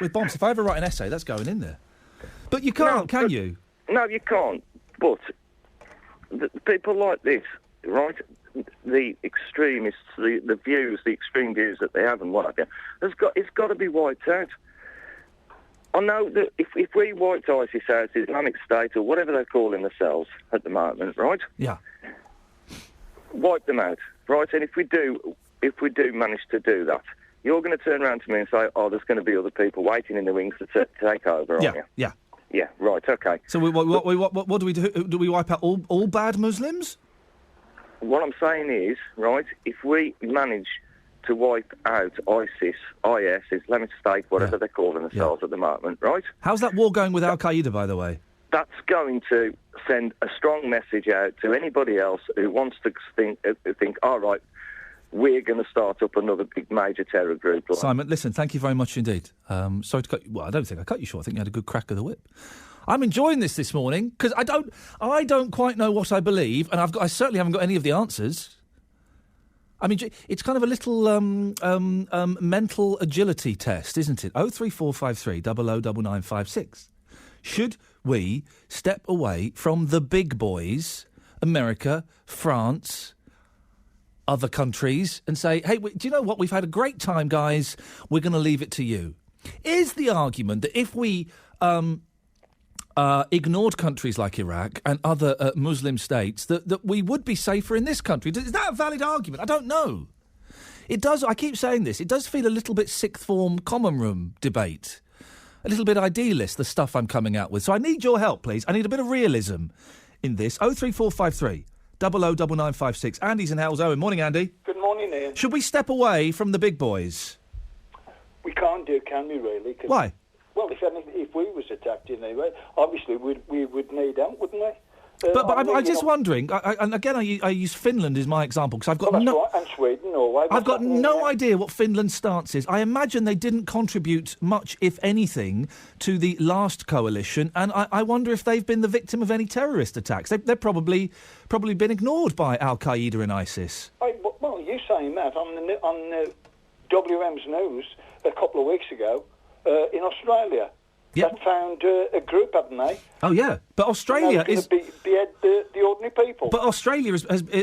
with bombs. If I ever write an essay, that's going in there. But you can't, can you? No, you can't. But people like this, right? The extremists, the views, the extreme views that they have and what have you, it's got to be wiped out. I know that if we wiped ISIS out, Islamic State or whatever they're calling themselves at the moment, right? Yeah. Wipe them out, right? And if we do manage to do that, you're going to turn around to me and say, oh, there's going to be other people waiting in the wings to take over, aren't you? Yeah. Yeah, right, OK. So what do we do? Do we wipe out all bad Muslims? What I'm saying is, right, if we manage to wipe out ISIS, Islamic State, whatever they're calling themselves at the moment, right? How's that war going with Al Qaeda, by the way? That's going to send a strong message out to anybody else who wants to think, all right, we're going to start up another big major terror group. Simon, listen, thank you very much indeed. Sorry to cut you. Well, I don't think I cut you short. I think you had a good crack of the whip. I'm enjoying this morning because I don't quite know what I believe, and I certainly haven't got any of the answers. I mean, it's kind of a little mental agility test, isn't it? 03453 009956. Should we step away from the big boys, America, France, other countries, and say, hey, do you know what? We've had a great time, guys. We're going to leave it to you. Is the argument that if we ignored countries like Iraq and other Muslim states, that we would be safer in this country? Is that a valid argument? I don't know. It does. I keep saying this. It does feel a little bit sixth form common room debate. A little bit idealist, the stuff I'm coming out with. So I need your help, please. I need a bit of realism in this. 03453 009956. Andy's in Hales Owen. Morning, Andy. Good morning, Ian. Should we step away from the big boys? We can't do, can we, really? Why? Well, if we was attacked in any way, obviously we would need help, wouldn't we? But I'm just wondering, and again, I use Finland as my example, because I've got right. And Sweden, Norway. I've got no idea what Finland's stance is. I imagine they didn't contribute much, if anything, to the last coalition, and I wonder if they've been the victim of any terrorist attacks. They've probably been ignored by Al-Qaeda and ISIS. Well, you saying that on WM's news a couple of weeks ago in Australia. Yep. That found a group, haven't they? Oh, yeah. But Australia is... behead the ordinary people. But Australia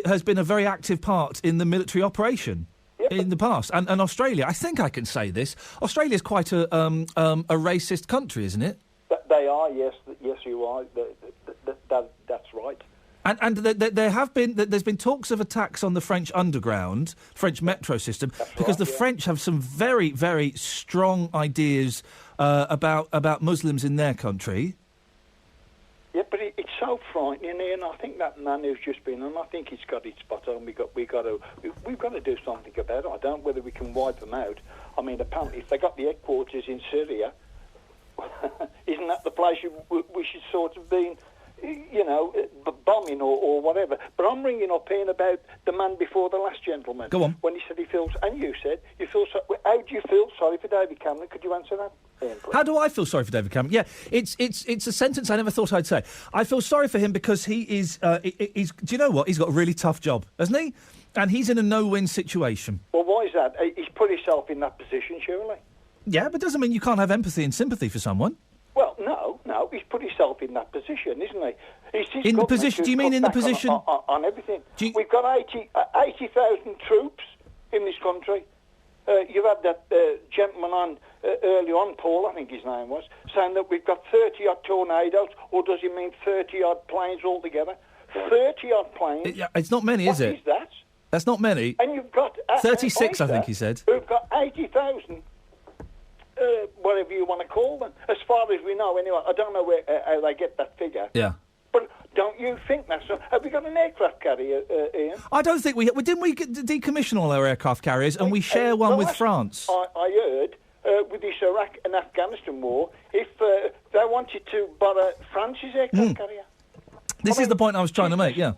has been a very active part in the military operation in the past. And Australia, I think I can say this, Australia is quite a racist country, isn't it? They are, yes. Yes, you are. That's right. And there's been talks of attacks on the French underground, French metro system, because the French have some very, very strong ideas about Muslims in their country. Yeah, but it's so frightening, Ian. I think that man who's just been on, I think he's got it spot on. We've got to do something about it. I don't know whether we can wipe them out. I mean, apparently, if they got the headquarters in Syria, isn't that the place we should sort of be? Bombing or whatever. But I'm ringing up Ian about the man before the last gentleman. Go on. When he said he feels, and you said, how do you feel sorry for David Cameron? Could you answer that, Ian, please? How do I feel sorry for David Cameron? Yeah, it's a sentence I never thought I'd say. I feel sorry for him because he is, do you know what? He's got a really tough job, hasn't he? And he's in a no-win situation. Well, why is that? He's put himself in that position, surely. Yeah, but doesn't mean you can't have empathy and sympathy for someone. Well, no, he's put himself in that position, isn't he? In the position? Do you mean in the position? On everything. We've got 80,000 troops in this country. You've had that gentleman on early on, Paul, I think his name was, saying that we've got 30-odd tornadoes, or does he mean 30-odd planes altogether? 30-odd planes? It's not many, is it? What is that? That's not many. And you've got... 36, I think he said. Who've got 80,000... whatever you want to call them. As far as we know, anyway. I don't know how they get that figure. Yeah. But don't you think that's... Have we got an aircraft carrier, Ian? I don't think we... Didn't we decommission all our aircraft carriers and we share one with France? I heard, with this Iraq and Afghanistan war, if they wanted to borrow France's aircraft carrier... This is the point I was trying to make, yeah.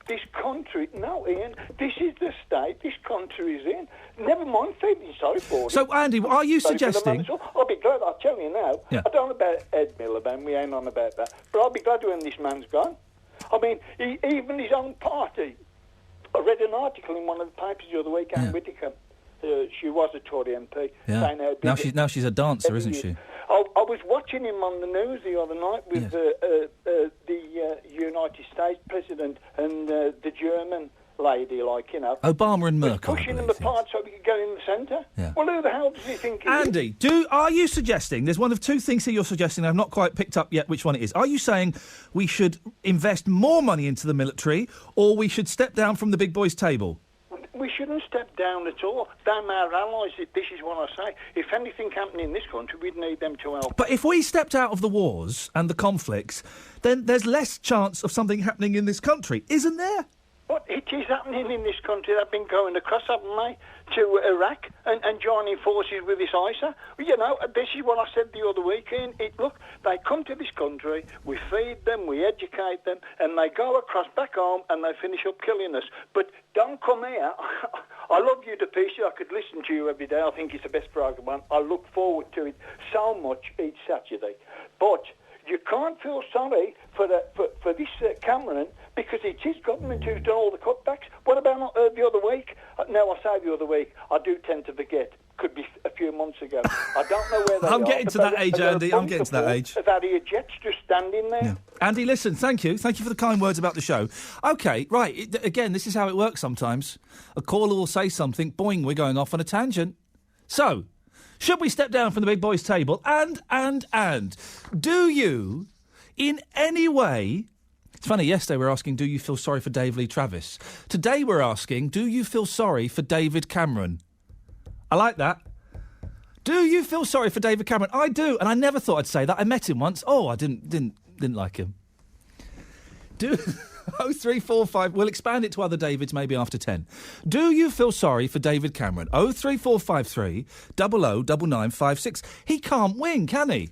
This country... No, Ian, this is the state this country is in. Never mind feeling sorry for it. So, Andy, are you suggesting... I'll be glad, I'll tell you now. Yeah. I don't know about Ed Miliband, we ain't on about that. But I'll be glad when this man's gone. I mean, even his own party. I read an article in one of the papers the other week, Anne Whittaker. She was a Tory MP. Yeah. Saying how now she's a dancer, isn't she? I was watching him on the news the other night with the United States President and the German lady, Obama and Merkel. Pushing them apart so we could go in the centre. Yeah. Well, who the hell does he think he Andy, is? are you suggesting, there's one of two things here you're suggesting, I've not quite picked up yet which one it is. Are you saying we should invest more money into the military, or we should step down from the big boys' table? We shouldn't step down at all. They're our allies. This is what I say. If anything happened in this country, we'd need them to help. But if we stepped out of the wars and the conflicts, then there's less chance of something happening in this country, isn't there? But it is happening in this country. They've been going across, haven't they, to Iraq and joining forces with this ISA. You know, this is what I said the other week, Ian. Look, they come to this country, we feed them, we educate them, and they go across back home and they finish up killing us. But don't come here. I love you to pieces. I could listen to you every day. I think it's the best programme. I look forward to it so much each Saturday. But you can't feel sorry for this Cameron, because it's his government who's done all the cutbacks. What about the other week? Now, I say the other week, I do tend to forget. Could be a few months ago. I don't know where they are. I'm getting to that age, Andy. I'm getting to that age. That jets just standing there. Yeah. Andy, listen, thank you. Thank you for the kind words about the show. OK, right, again, this is how it works sometimes. A caller will say something, boing, we're going off on a tangent. So, should we step down from the big boys' table? And, do you, in any way... It's funny, yesterday we were asking, do you feel sorry for Dave Lee Travis? Today we're asking, do you feel sorry for David Cameron? I like that. Do you feel sorry for David Cameron? I do, and I never thought I'd say that. I met him once. Oh, I didn't like him. 0345. We'll expand it to other Davids maybe after 10. Do you feel sorry for David Cameron? 03453 009956. He can't win, can he?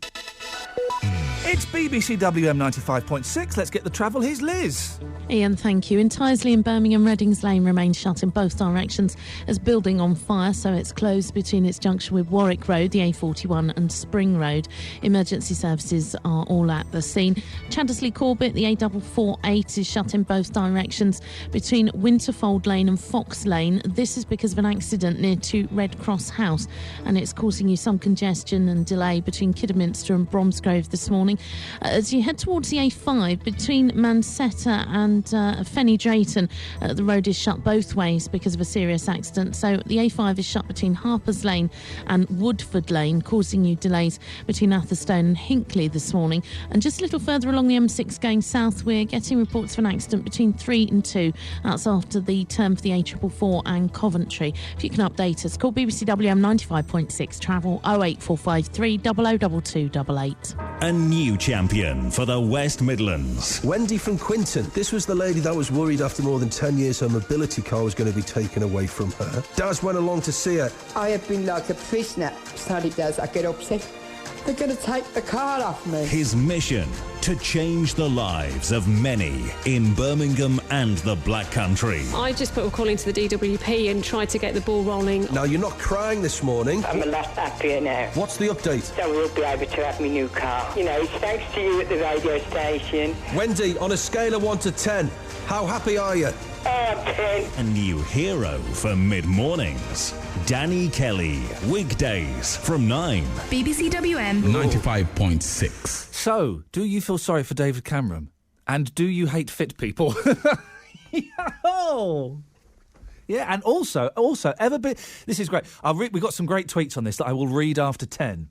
It's BBC WM 95.6. Let's get the travel. Here's Liz. Iain, thank you. In Tyseley and Birmingham, Readings Lane remains shut in both directions as building on fire, so it's closed between its junction with Warwick Road, the A41 and Spring Road. Emergency services are all at the scene. Chaddesley Corbett, the A448 is shut in both directions between Winterfold Lane and Fox Lane. This is because of an accident near to Red Cross House, and it's causing you some congestion and delay between Kidderminster and Bromsgrove this morning. As you head towards the A5 between Mansetta and Fenny Drayton, the road is shut both ways because of a serious accident. So the A5 is shut between Harper's Lane and Woodford Lane, causing you delays between Atherstone and Hinckley this morning. And just a little further along the M6 going south, we're getting reports of an accident between 3 and 2. That's after the turn for the A444 and Coventry. If you can update us, call BBC WM 95.6 travel 08453 002288. A new champion for the West Midlands. Wendy from Quinton. This was the lady that was worried after more than 10 years her mobility car was going to be taken away from her. Daz went along to see her. I have been like a prisoner. Sorry, Daz, I get upset. They're going to take the car off me. His mission, to change the lives of many in Birmingham and the Black Country. I just put a call into the DWP and tried to get the ball rolling. Now, you're not crying this morning. I'm a lot happier now. What's the update? So we'll be able to have my new car. You know, it's thanks to you at the radio station. Wendy, on a scale of 1 to 10, how happy are you? 10. A new hero for mid-mornings. Danny Kelly. Weekdays from 9. BBC WM 95.6. So, do you feel sorry for David Cameron? And do you hate fit people? Oh! Yeah, and also, ever been... This is great. We've got some great tweets on this that I will read after 10.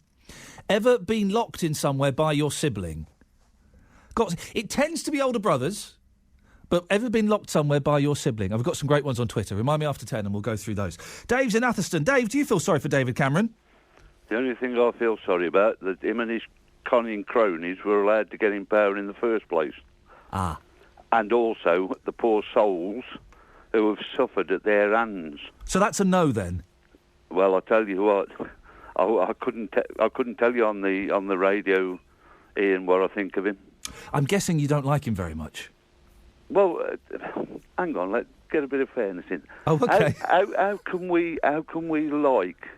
Ever been locked in somewhere by your sibling? It tends to be older brothers... But ever been locked somewhere by your sibling? I've got some great ones on Twitter. Remind me after 10 and we'll go through those. Dave's in Atherstone. Dave, do you feel sorry for David Cameron? The only thing I feel sorry about that him and his conning cronies were allowed to get in power in the first place. Ah. And also the poor souls who have suffered at their hands. So that's a no then? Well, I tell you what, I couldn't tell you on the radio, Iain, what I think of him. I'm guessing you don't like him very much. Well, hang on. Let's get a bit of fairness in. Oh, okay. How can we like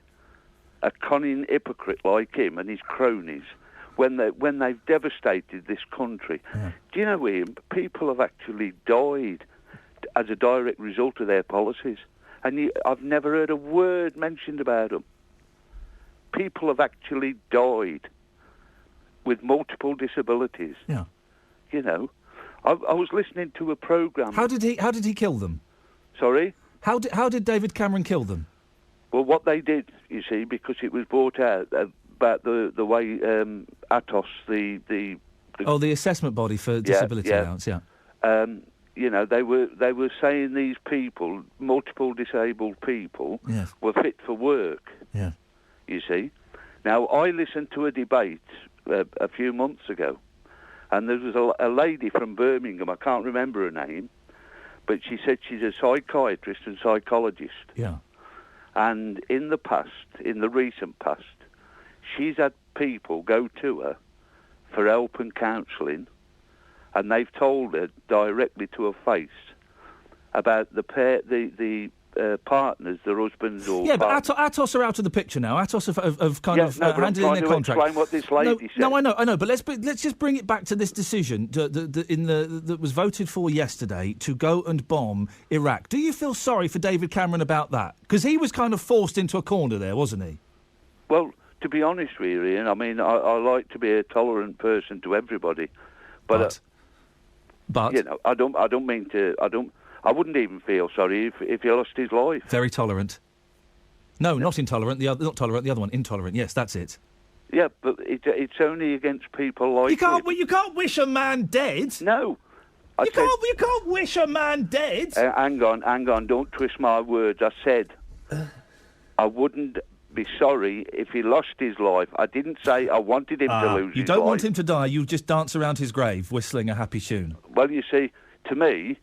a conning hypocrite like him and his cronies when they've devastated this country? Yeah. Do you know, Iain, people have actually died as a direct result of their policies, and I've never heard a word mentioned about them. People have actually died with multiple disabilities. Yeah. You know. I was listening to a programme. How did he kill them? Sorry? How did David Cameron kill them? Well, what they did, you see, because it was brought out about the way Atos, the assessment body for disability allowance, yeah. You know, they were saying these people, multiple disabled people, yes, were fit for work. Yeah. You see. Now, I listened to a debate a few months ago. And there was a lady from Birmingham, I can't remember her name, but she said she's a psychiatrist and psychologist. Yeah. And in the recent past, she's had people go to her for help and counselling, and they've told her directly to her face about the partners, their husbands or yeah, partners. but Atos are out of the picture now. Atos have kind of handed in their contract. Explain what this lady said. No, I know. But let's just bring it back to this decision that was voted for yesterday to go and bomb Iraq. Do you feel sorry for David Cameron about that? Because he was kind of forced into a corner there, wasn't he? Well, to be honest with you, Iain, I mean, I like to be a tolerant person to everybody, but you know, I wouldn't even feel sorry if he lost his life. Very tolerant. No, not intolerant. Not tolerant. The other one, intolerant. Yes, that's it. Yeah, but it's only against people like you can't wish a man dead. No, you can't wish a man dead. Hang on! Don't twist my words. I said I wouldn't be sorry if he lost his life. I didn't say I wanted him to lose his life. You don't want him to die. You just dance around his grave, whistling a happy tune. Well, you see, to me.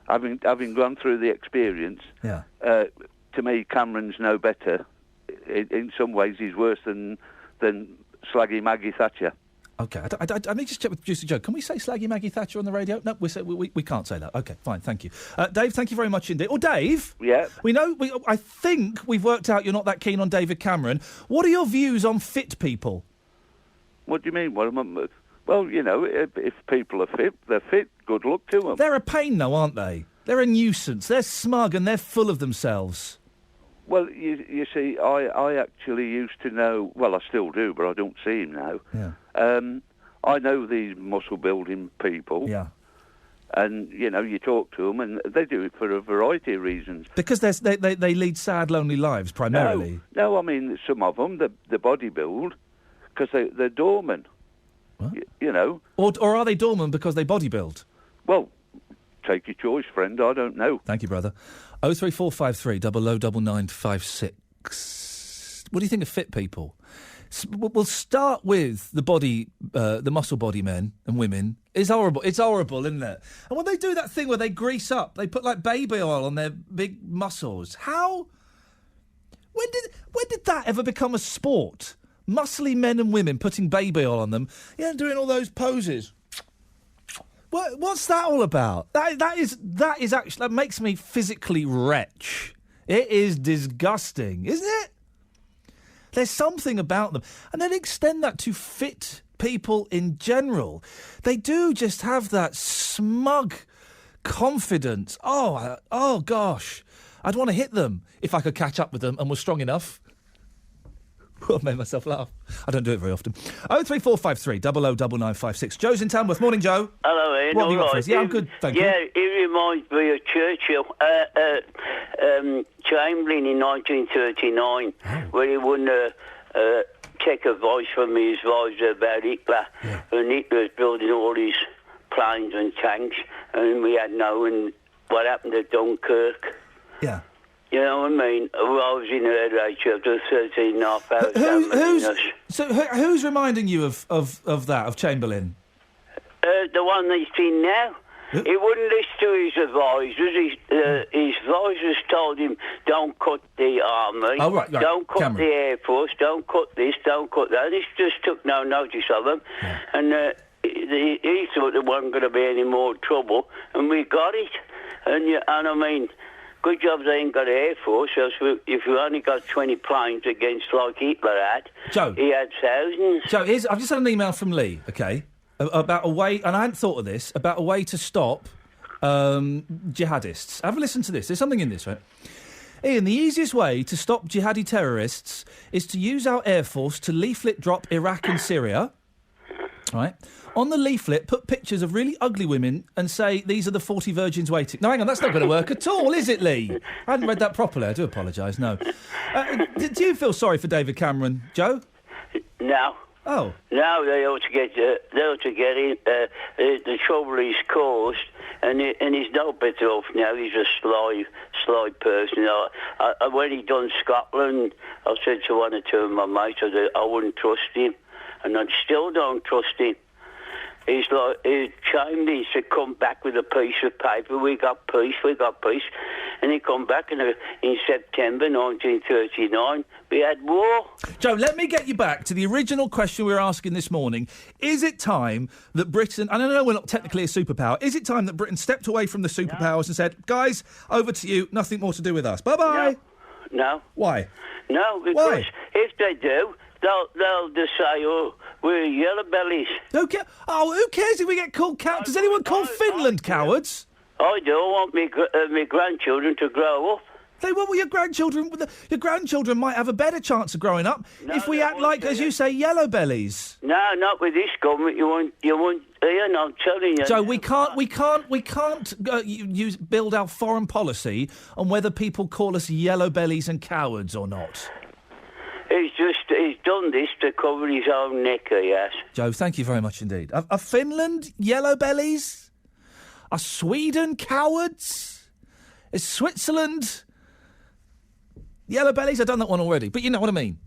Having gone through the experience, to me, Cameron's no better. In some ways, he's worse than Slaggy Maggie Thatcher. OK, I need to check with producer Joe. Can we say slaggy Maggie Thatcher on the radio? No, we can't say that. OK, fine, thank you. Dave, thank you very much indeed. Oh, Dave? Yeah? I think we've worked out you're not that keen on David Cameron. What are your views on fit people? What do you mean? Well, you know, if people are fit, they're fit. Good luck to them. They're a pain, though, aren't they? They're a nuisance. They're smug and they're full of themselves. Well, you see, I actually used to know, well, I still do, but I don't see him now. Yeah. I know these muscle-building people. Yeah. And, you know, you talk to them, and they do it for a variety of reasons. Because they lead sad, lonely lives, primarily. No, I mean, some of them, the body build, because they're dormant. You know. Or are they dormant because they body build? Well, take your choice, friend. I don't know. Thank you, brother. 03453 009956. What do you think of fit people? We'll start with the muscle body men and women. It's horrible. It's horrible, isn't it? And when they do that thing where they grease up, they put like baby oil on their big muscles. How? When did that ever become a sport? Muscly men and women putting baby oil on them, doing all those poses. What's that all about? That is actually, that makes me physically retch. It is disgusting, isn't it? There's something about them. And then extend that to fit people in general. They do just have that smug confidence. Oh gosh. I'd want to hit them if I could catch up with them and was strong enough. I made myself laugh. I don't do it very often. 03453 009956. Joe's in Tamworth. Morning, Joe. Hello, Ian. What have you got All for right. us? Yeah, I'm good, thank you. Yeah, it reminds me of Churchill. Chamberlain in 1939, where he wouldn't take advice from his advisor about Hitler. And Hitler was building all these planes and tanks, and we had known what happened to Dunkirk. Yeah. You know what I mean? I was in her age after 13 and a half hours. Who's reminding you of that, of Chamberlain? The one that's in now. He wouldn't listen to his advisors. His advisors told him, don't cut the army, don't cut the Air Force, don't cut this, don't cut that. He just took no notice of them. Yeah. And he thought there wasn't going to be any more trouble, and we got it. And I mean, good job they ain't got an Air Force, else if you only got 20 planes against like Hitler had, Joe, he had thousands. Joe, I've just had an email from Lee, OK, about a way, and I hadn't thought of this, about a way to stop jihadists. Have a listen to this. There's something in this, right? Ian, the easiest way to stop jihadi terrorists is to use our Air Force to leaflet drop Iraq and Syria, right? On the leaflet, put pictures of really ugly women and say, these are the 40 virgins waiting. No, hang on, that's not going to work at all, is it, Lee? I hadn't read that properly. I do apologise, no. Do you feel sorry for David Cameron, Joe? No. Oh. No, they ought to get in. The trouble he's caused, and he's no better off now. He's a sly person. When he done Scotland, I said to one or two of my mates, I wouldn't trust him, and I still don't trust him. He's like, Chamberlain to come back with a piece of paper. We got peace. And he come back in September 1939. We had war. Joe, let me get you back to the original question we were asking this morning. Is it time that Britain, and I know we're not technically a superpower, is it time that Britain stepped away from the superpowers and said, guys, over to you, nothing more to do with us. Bye-bye. No. Why? No, because if they do, they'll just say, we're yellow bellies. Who cares if we get called cowards? Does anyone call Finland cowards? I do. I want my grandchildren to grow up. Your grandchildren might have a better chance of growing up if we act like, as you say, yellow bellies. No, not with this government. You won't. Ian, I'm telling you. Joe, we can't build our foreign policy on whether people call us yellow bellies and cowards or not. He's done this to cover his own neck, yes. Joe, thank you very much indeed. Are Finland yellow bellies? Are Sweden cowards? Is Switzerland yellow bellies? I've done that one already, but you know what I mean.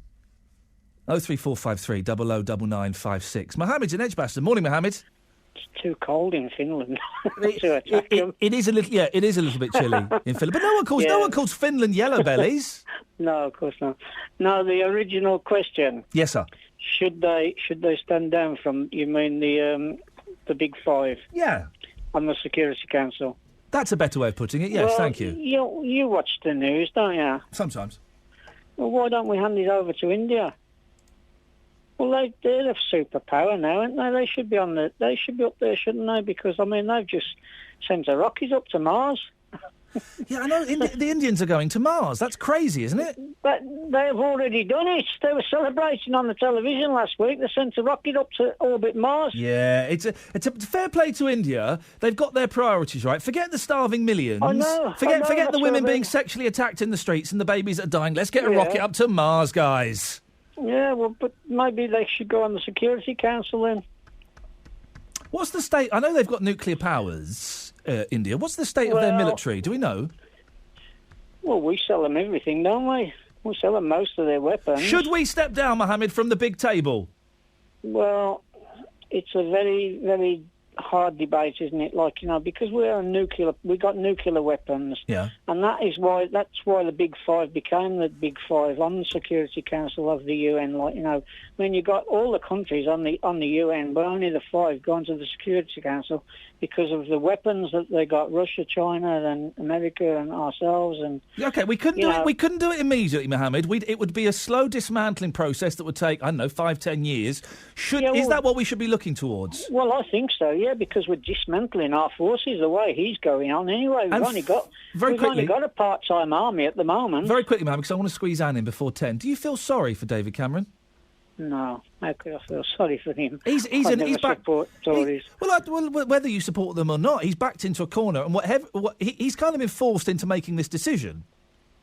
03453 009956. Mohammed's in Edgbaston. Morning, Mohammed. It's too cold in Finland. It is a little bit chilly in Finland, but no one calls Finland yellow bellies. No, of course not. No, the original question. Yes, sir. Should they stand down from? You mean the Big Five? Yeah. On the Security Council. That's a better way of putting it. Yes, Well, thank you. You watch the news, don't you? Sometimes. Well, why don't we hand it over to India? Well, they're a superpower now, aren't they? They should be They should be up there, shouldn't they? Because I mean, they've just sent a rocket up to Mars. Yeah, I know. The Indians are going to Mars. That's crazy, isn't it? But they've already done it. They were celebrating on the television last week. They sent a rocket up to orbit Mars. Yeah, it's a fair play to India. They've got their priorities right. Forget the starving millions. I know. Forget the women being sexually attacked in the streets and the babies that are dying. Let's get a rocket up to Mars, guys. Yeah, well, but maybe they should go on the Security Council then. What's the state? I know they've got nuclear powers, India. What's the state of their military? Do we know? Well, we sell them everything, don't we? We sell them most of their weapons. Should we step down, Mohammed, from the big table? Well, it's a very, very hard debate, isn't it? Like, you know, because we got nuclear weapons. Yeah. And that's why the Big Five became the Big Five on the Security Council of the UN. Like, you know, I mean, you got all the countries on the UN, but only the five gone to the Security Council because of the weapons that they got: Russia, China, and America, and ourselves. And okay, we couldn't do it. We couldn't do it immediately, Mohammed. It would be a slow dismantling process that would take, I don't know, 5-10 years. Is that what we should be looking towards? Well, I think so. Yeah, because we're dismantling our forces the way he's going on. Anyway, we've only got a part-time army at the moment. Very quickly, Mohammed, because I want to squeeze Anne in before 10. Do you feel sorry for David Cameron? No, how could I feel sorry for him? He's back. Tories. Well, whether you support them or not, he's backed into a corner, and he's kind of been forced into making this decision.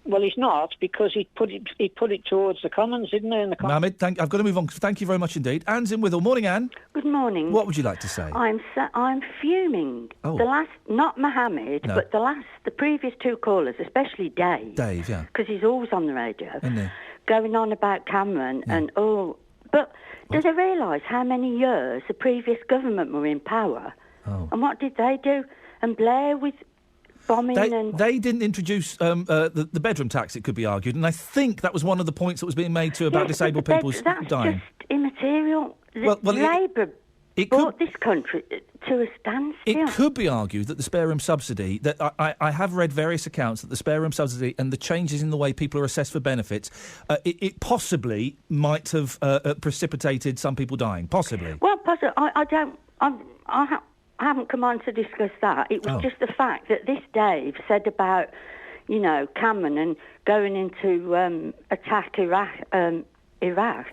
Well, he's not, because he put it towards the Commons, didn't he? Mohammed, I've got to move on. Thank you very much indeed. Anne's in Withall. Morning, Anne. Good morning. What would you like to say? I'm fuming. Oh. The last, not Mohammed, No. but the previous two callers, especially Dave. Dave, yeah. Because he's always on the radio, Isn't he? going on about Cameron and But do they realise how many years the previous government were in power? Oh. And what did they do? And Blair with bombing They didn't introduce the bedroom tax, it could be argued, and I think that was one of the points that was being made too about disabled people that's dying. just immaterial. Well, Labour brought this country to a standstill. It could be argued that the spare room subsidy, that I have read various accounts that the spare room subsidy and the changes in the way people are assessed for benefits, it possibly might have precipitated some people dying. Possibly. Well, I haven't come on to discuss that. It was just the fact that this Dave said about, you know, Cameron and going into attack Iraq.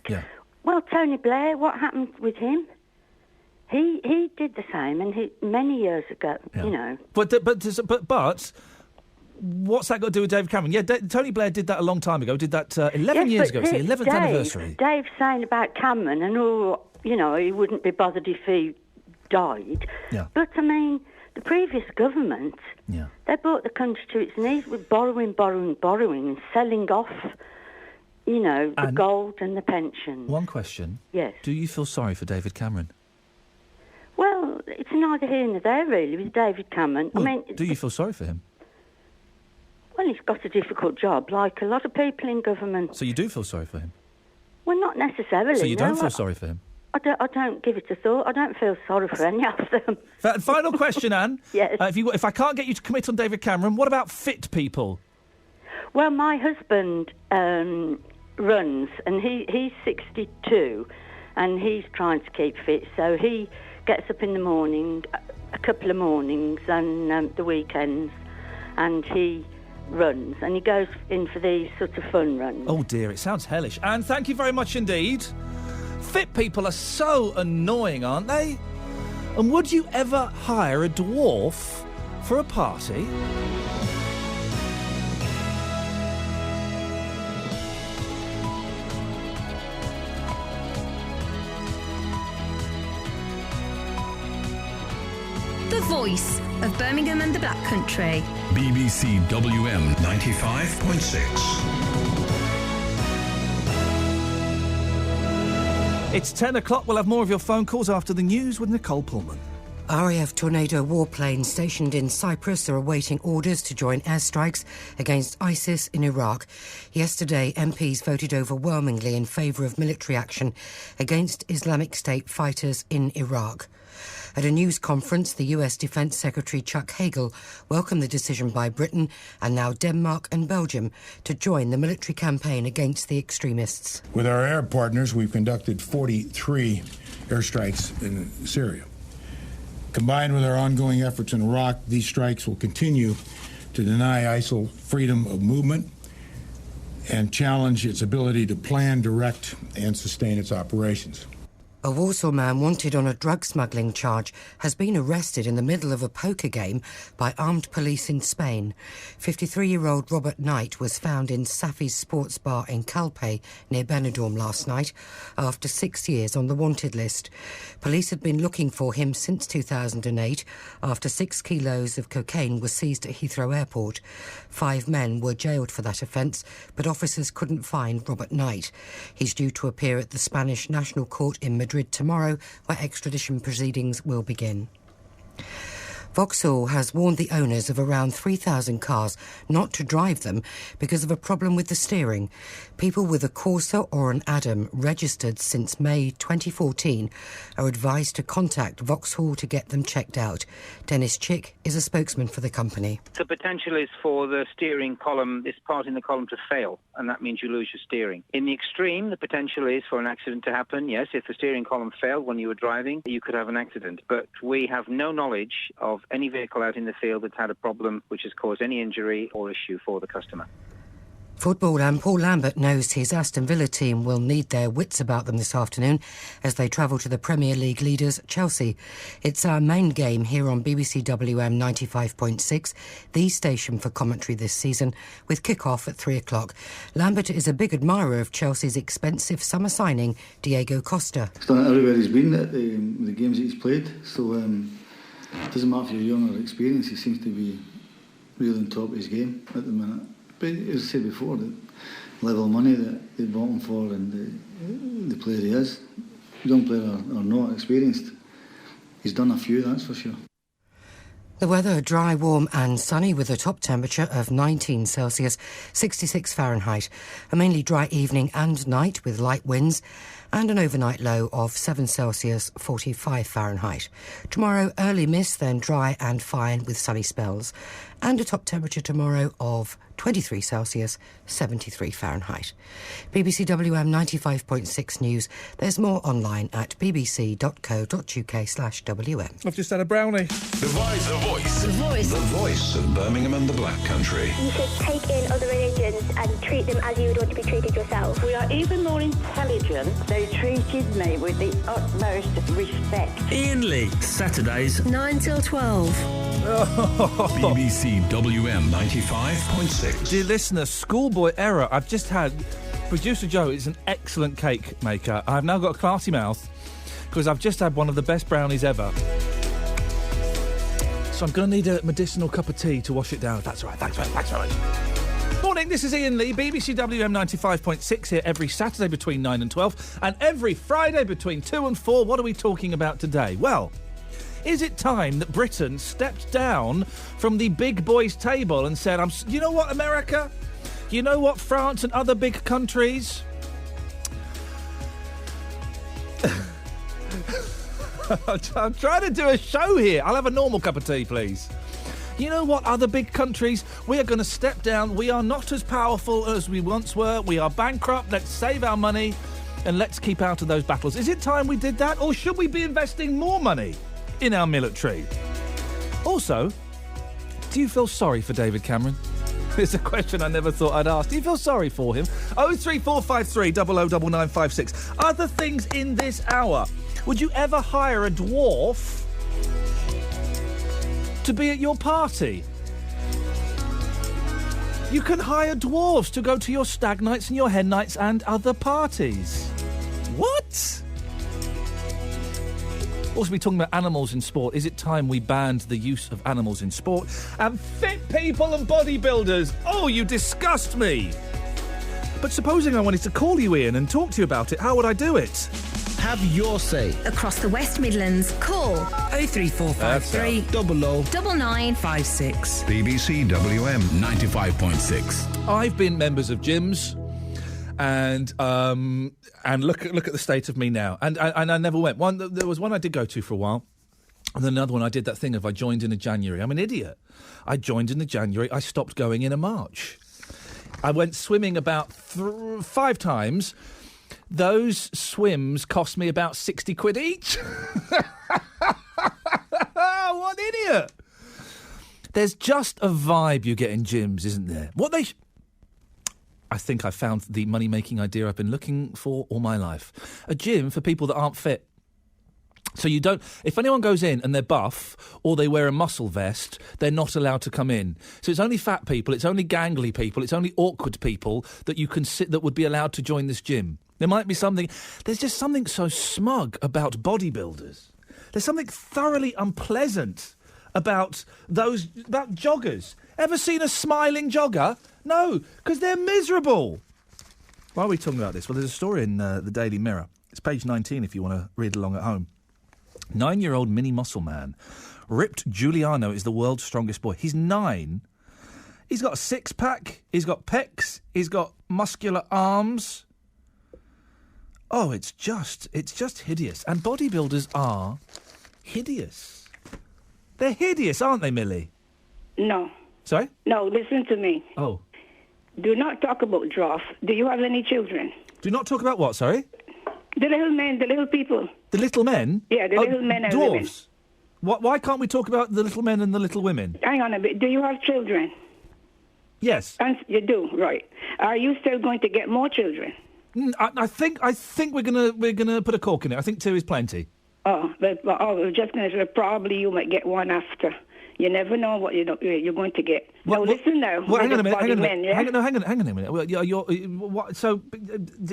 Yeah. Well, Tony Blair, what happened with him? He did the same, and many years ago, you know. But what's that got to do with David Cameron? Yeah, Tony Blair did that a long time ago. Did that 11 years ago. It's the 11th anniversary. Dave's saying about Cameron, and you know, he wouldn't be bothered if he died. Yeah. But I mean, the previous government, they brought the country to its knees with borrowing, and selling off, you know, the gold and the pensions. One question. Yes. Do you feel sorry for David Cameron? Well, it's neither here nor there, really, with David Cameron. Well, I mean, do you feel sorry for him? Well, he's got a difficult job, like a lot of people in government. So you do feel sorry for him? Well, not necessarily. So you don't feel sorry for him? I don't give it a thought. I don't feel sorry for any of them. Final question, Anne. Yes. If I can't get you to commit on David Cameron, what about fit people? Well, my husband runs, and he's 62, and he's trying to keep fit, so he gets up in the morning, a couple of mornings, and the weekends, and he runs, and he goes in for these sort of fun runs. Oh dear, it sounds hellish. Anne, thank you very much indeed. Fit people are so annoying, aren't they? And would you ever hire a dwarf for a party? The voice of Birmingham and the Black Country. BBC WM 95.6. It's 10 o'clock. We'll have more of your phone calls after the news with Nicole Pullman. RAF Tornado warplanes stationed in Cyprus are awaiting orders to join airstrikes against ISIS in Iraq. Yesterday, MPs voted overwhelmingly in favour of military action against Islamic State fighters in Iraq. At a news conference, the US Defence Secretary Chuck Hagel welcomed the decision by Britain and now Denmark and Belgium to join the military campaign against the extremists. With our Arab partners, we've conducted 43 airstrikes in Syria. Combined with our ongoing efforts in Iraq, these strikes will continue to deny ISIL freedom of movement and challenge its ability to plan, direct, and sustain its operations. A Warsaw man wanted on a drug smuggling charge has been arrested in the middle of a poker game by armed police in Spain. 53-year-old Robert Knight was found in Safi's sports bar in Calpe, near Benidorm last night, after 6 years on the wanted list. Police had been looking for him since 2008, after 6 kilos of cocaine was seized at Heathrow Airport. 5 men were jailed for that offence, but officers couldn't find Robert Knight. He's due to appear at the Spanish National Court in Madrid tomorrow, where extradition proceedings will begin. Vauxhall has warned the owners of around 3,000 cars not to drive them because of a problem with the steering. People with a Corsa or an Adam registered since May 2014 are advised to contact Vauxhall to get them checked out. Dennis Chick is a spokesman for the company. The potential is for the steering column, this part in the column, to fail, and that means you lose your steering. In the extreme, the potential is for an accident to happen. Yes, if the steering column failed when you were driving, you could have an accident. But we have no knowledge of any vehicle out in the field that's had a problem which has caused any injury or issue for the customer. Football, and Paul Lambert knows his Aston Villa team will need their wits about them this afternoon as they travel to the Premier League leaders Chelsea. It's our main game here on BBC WM 95.6, the station for commentary this season, with kick-off at 3 o'clock. Lambert is a big admirer of Chelsea's expensive summer signing, Diego Costa. It's done everywhere he's been at the games that he's played, so it doesn't matter if you're young or experienced, he seems to be really on top of his game at the minute. But as I said before, the level of money that they bought him for and the player he is, young player or not experienced, he's done a few, that's for sure. The weather dry, warm and sunny with a top temperature of 19 Celsius, 66 Fahrenheit. A mainly dry evening and night with light winds and an overnight low of 7 Celsius, 45 Fahrenheit. Tomorrow, early mist, then dry and fine with sunny spells. And a top temperature tomorrow of 23 Celsius, 73 Fahrenheit. BBC WM 95.6 News. There's more online at bbc.co.uk/WM. I've just had a brownie. The voice of Birmingham and the Black Country. You should take in other religions and treat them as you would want to be treated yourself. We are even more intelligent. They treated me with the utmost respect. Iain Lee, Saturdays 9 till 12. BBC WM 95.6. Dear listener, schoolboy error. I've just had... Producer Joe is an excellent cake maker. I've now got a classy mouth because I've just had one of the best brownies ever. So I'm going to need a medicinal cup of tea to wash it down, if that's all right. Thanks very much. Morning, this is Iain Lee, BBC WM 95.6 here every Saturday between 9 and 12 and every Friday between 2 and 4. What are we talking about today? Well, is it time that Britain stepped down from the big boys table and said, you know what, America? You know what, France and other big countries? I'm trying to do a show here. I'll have a normal cup of tea, please. You know what, other big countries? We are going to step down. We are not as powerful as we once were. We are bankrupt. Let's save our money and let's keep out of those battles. Is it time we did that? Or should we be investing more money in our military? Also, do you feel sorry for David Cameron? It's a question I never thought I'd ask. Do you feel sorry for him? 03453 009956. Other things in this hour. Would you ever hire a dwarf to be at your party? You can hire dwarves to go to your stag nights and your hen nights and other parties. What? Also, we're talking about animals in sport. Is it time we banned the use of animals in sport? And fit people and bodybuilders. Oh, you disgust me. But supposing I wanted to call you, Iain, and talk to you about it, how would I do it? Have your say. Across the West Midlands, call 03453 00 9956. BBC WM 95.6. I've been members of gyms, and look at the state of me now. And I never went. There was one I did go to for a while, and then another one I did that thing of I joined in a January. I'm an idiot. I joined in the January. I stopped going in a March. I went swimming about 5 times. Those swims cost me about 60 quid each. What an idiot! There's just a vibe you get in gyms, isn't there? I think I found the money-making idea I've been looking for all my life. A gym for people that aren't fit. So you don't... If anyone goes in and they're buff or they wear a muscle vest, they're not allowed to come in. So it's only fat people, it's only gangly people, it's only awkward people that you can sit that would be allowed to join this gym. There might be something... There's just something so smug about bodybuilders. There's something thoroughly unpleasant about joggers. Ever seen a smiling jogger? No, because they're miserable. Why are we talking about this? Well, there's a story in the Daily Mirror. It's page 19 if you want to read along at home. 9-year-old mini muscle man. Ripped Giuliano is the world's strongest boy. He's 9. He's got a six-pack. He's got pecs. He's got muscular arms. Oh, it's just hideous. And bodybuilders are hideous. They're hideous, aren't they, Millie? No. Sorry? No, listen to me. Oh. Do not talk about draft. Do you have any children? Do not talk about what, sorry? The little men, the little people. The little men? Yeah, the little men and women. Dwarves? Why can't we talk about the little men and the little women? Hang on a bit. Do you have children? Yes. And you do, right. Are you still going to get more children? I think we're gonna put a cork in it. I think 2 is plenty. I was just going to say probably you might get one after. You never know what you're going to get. Listen now. Hang on a minute. Hang on a minute. Well, so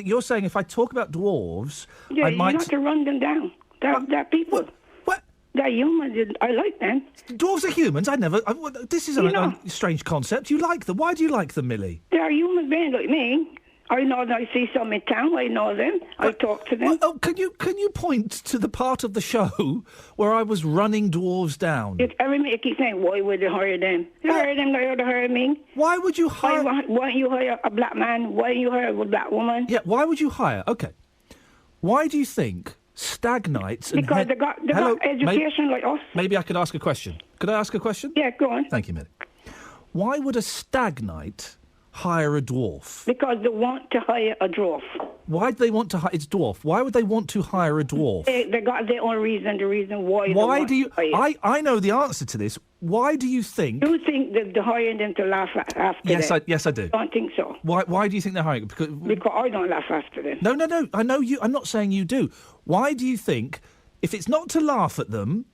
you're saying if I talk about dwarves, I might... you have to run them down. They're people. What? They're humans. I like them. Dwarves are humans? This is a strange concept. You like them. Why do you like them, Millie? They're human beings like me. I know them. I see some in town. I know them. I talk to them. Can you point to the part of the show where I was running dwarves down? Every minute you keep saying, why would you hire them? You hire them like you hire me. Why would you hire... Why you hire a black man? Why you hire a black woman? Yeah, why would you hire... OK. Why do you think stag nights... Because they got education like us. Maybe I could ask a question. Could I ask a question? Yeah, go on. Thank you, Millie. Why would a stag night... hire a dwarf? Because they want to hire a dwarf. Why do they want to hire... It's dwarf. Why would they want to hire a dwarf? They got their own reason, the reason why Why do you... I know the answer to this. Why do you think... You think that they're hiring them to laugh after them? Yes, I do. I don't think so. Why do you think they're hiring... Because I don't laugh after them. No. I know you... I'm not saying you do. Why do you think... If it's not to laugh at them...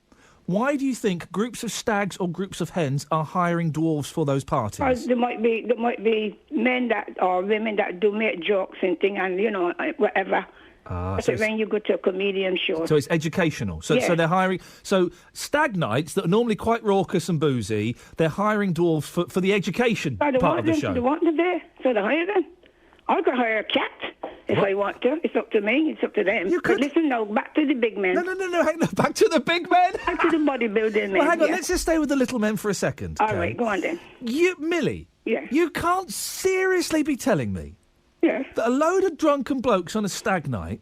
Why do you think groups of stags or groups of hens are hiring dwarves for those parties? There might be men that or women that do make jokes and things and, whatever. So when you go to a comedian show. So it's educational. So they're hiring... So stag nights that are normally quite raucous and boozy, they're hiring dwarves for the education part of the show. They want them there, so they hire them. I could hire a cat if I want to. It's up to me. It's up to them. But listen now, back to the big men. No. Hang on. Back to the big men? Back to the bodybuilding men. Well, hang on. Let's just stay with the little men for a second. All right, go on then. Millie. Yeah. You can't seriously be telling me that a load of drunken blokes on a stag night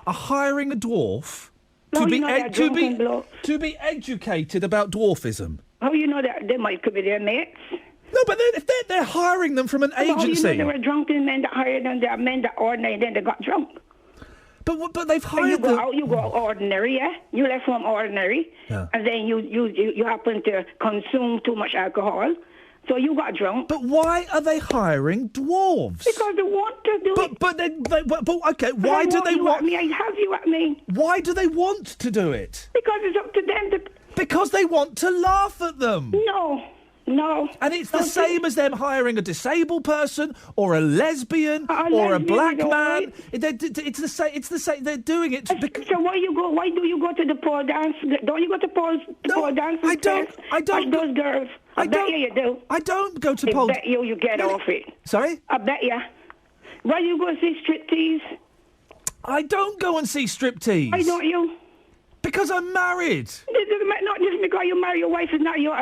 are hiring a dwarf to be educated about dwarfism. How you know that? They could be their mates. No, but they're hiring them from an agency. How you know there were drunken men that hired them? There are men that ordinary, then they got drunk. But they've hired them. You go ordinary, yeah? You left from ordinary, and then you happen to consume too much alcohol, so you got drunk. But why are they hiring dwarves? Because they want to do it. But okay, why do they want... I have you at me. Why do they want to do it? Because it's up to them. Because they want to laugh at them. No. And it's the same as them hiring a disabled person or a lesbian or a black man. Right. It's the same. They're doing it. So why do you go to the pole dance? Don't you go to pole dance? I don't. Those girls. I bet you do. I don't go to pole. I bet you get off it. Sorry? I bet you. Why you go see striptease? I don't go and see striptease. Why don't you? Because I'm married. Not just because you marry your wife is not your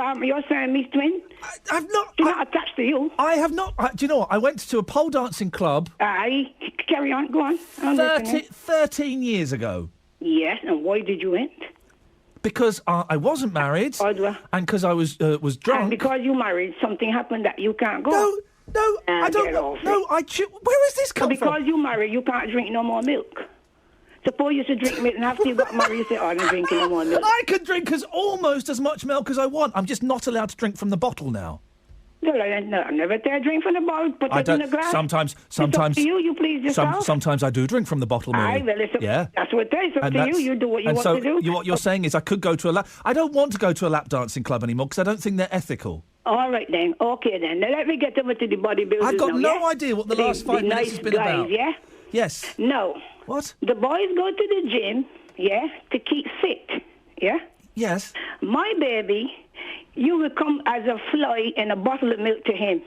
Siamese twin. I've not. She's not attached to you. I have not. Do you know what? I went to a pole dancing club. Aye, carry on, go on. 13 years ago. Yes, and why did you went? Because I wasn't married, and because I was drunk. And because you married, something happened that you can't go. No, I don't. No, where is this come from? Because you married, you can't drink no more milk. Suppose you should drink milk, and after you got married, you say, I'm not drinking no more milk. I can drink almost as much milk as I want. I'm just not allowed to drink from the bottle now. No, I never dare drink from the bottle. Put it in a glass. Sometimes. It's up to you. You please yourself. Sometimes I do drink from the bottle, Mary. Aye, well, that's what it is. It's up to you. You do what you want to do. What you're saying is I could go to a lap... I don't want to go to a lap dancing club anymore because I don't think they're ethical. All right, then. Okay, then. Now, let me get over to the bodybuilders. I've got no idea what the last 5 minutes has been guys, about. Yeah? Yes. No. What? The boys go to the gym, yeah, to keep fit, yeah? Yes. My baby, you will come as a fly in a bottle of milk to him.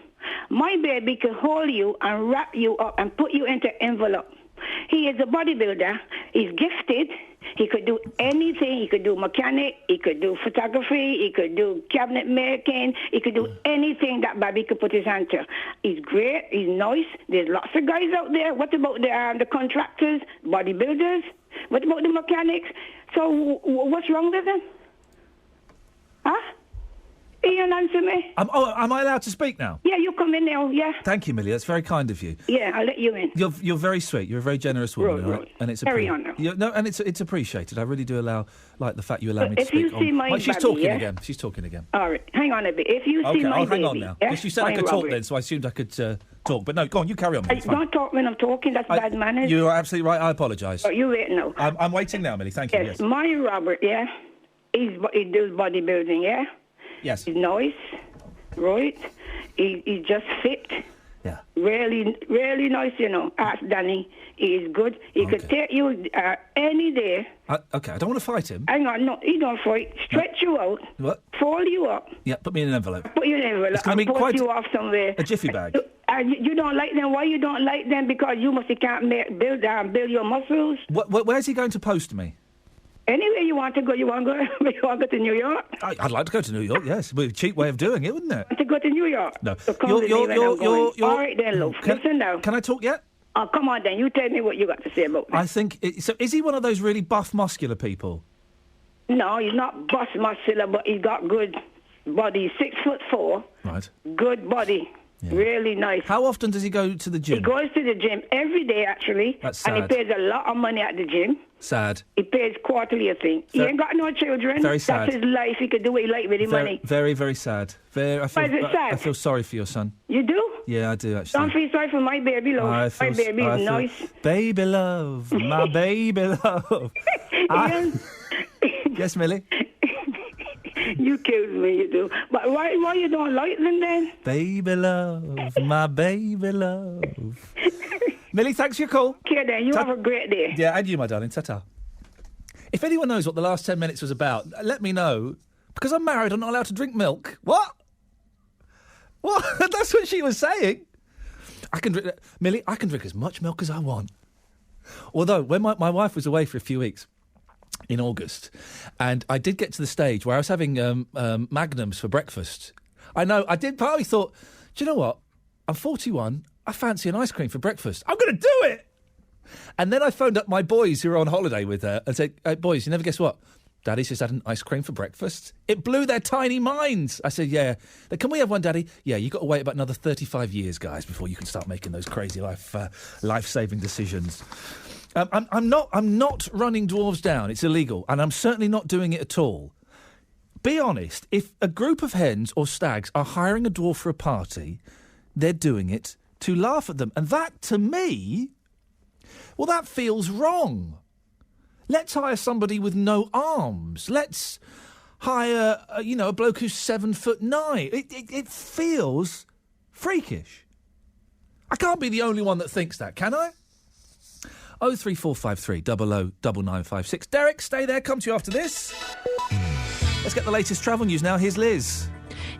My baby can hold you and wrap you up and put you into envelope. He is a bodybuilder. He's gifted. He could do anything. He could do mechanic. He could do photography. He could do cabinet making. He could do anything that baby could put his hand to. He's great. He's nice. There's lots of guys out there. What about the contractors, bodybuilders? What about the mechanics? So what's wrong with them? Huh? Iain, answer me. Am I allowed to speak now? Yeah, you come in now, yeah. Thank you, Millie. That's very kind of you. Yeah, I'll let you in. You're very sweet. You're a very generous woman, Right. And it's Carry on now. and it's appreciated. I really do allow, like, the fact you allow me to if speak. you see my she's baby, talking yeah? again. She's talking again. All right, hang on a bit. If you see Okay, my I'll baby, hang on now. yeah? Because you said I could talk then, so I assumed I could talk. But no, go on. You carry on. Millie, it's fine. Don't talk when I'm talking. That's bad manners. You are absolutely right. I apologise. Oh, you wait now. I'm waiting now, Millie. Thank you. Yes, my Robert, yeah, he does bodybuilding, yeah. Yes. He's nice, right? He's just fit. Yeah. Really, really nice, you know. Ask Danny. He is good. He could take you any day. Okay, I don't want to fight him. Hang on, no, he don't fight. Stretch you out. What? Fold you up. Yeah, put me in an envelope. Put you in an envelope. It's going to be put quite you off somewhere. a jiffy bag. You don't like them. Why you don't like them? Because you can't build your muscles. Where's he going to post me? Anywhere you want to go, you want to go to New York? I'd like to go to New York, yes. It would be a cheap way of doing it, wouldn't it? Want to go to New York? No. So come with me when I'm going. All right then, love. Listen now. Can I talk yet? Oh, come on then. You tell me what you got to say about that. I think... So is he one of those really buff, muscular people? No, he's not buff muscular, but he's got good body. 6'4". Right. Good body. Yeah. Really nice. How often does he go to the gym? He goes to the gym every day, actually. That's sad. And he pays a lot of money at the gym. Sad. He pays quarterly, I think. He ain't got no children. Very sad. That's his life. He could do what he like with his money. Very, very sad. Why is it sad? I feel sorry for your son. You do? Yeah, I do, actually. Don't feel sorry for my baby, love. My baby is nice. Baby love. My baby love. Yes, Millie? You killed me, you do. But why you don't like them then? Baby love, my baby love. Millie, thanks for your call. Okay then, you have a great day. Yeah, and you, my darling. Ta-ta. If anyone knows what the last 10 minutes was about, let me know. Because I'm married, I'm not allowed to drink milk. What? That's what she was saying. I can drink... Millie, I can drink as much milk as I want. Although, when my wife was away for a few weeks... in August, and I did get to the stage where I was having Magnums for breakfast. I know, I did partly thought, do you know what? I'm 41, I fancy an ice cream for breakfast. I'm going to do it! And then I phoned up my boys who were on holiday with her and said, hey, boys, you never guess what? Daddy's just had an ice cream for breakfast. It blew their tiny minds. I said, yeah. Can we have one, Daddy? Yeah, you've got to wait about another 35 years, guys, before you can start making those crazy life-saving decisions. I'm not running dwarves down. It's illegal, and I'm certainly not doing it at all. Be honest. If a group of hens or stags are hiring a dwarf for a party, they're doing it to laugh at them, and that, to me, well, that feels wrong. Let's hire somebody with no arms. Let's hire, a bloke who's 7'9". It feels freakish. I can't be the only one that thinks that, can I? 03453 00 9956. Derek, stay there. Come to you after this. Let's get the latest travel news now. Here's Liz.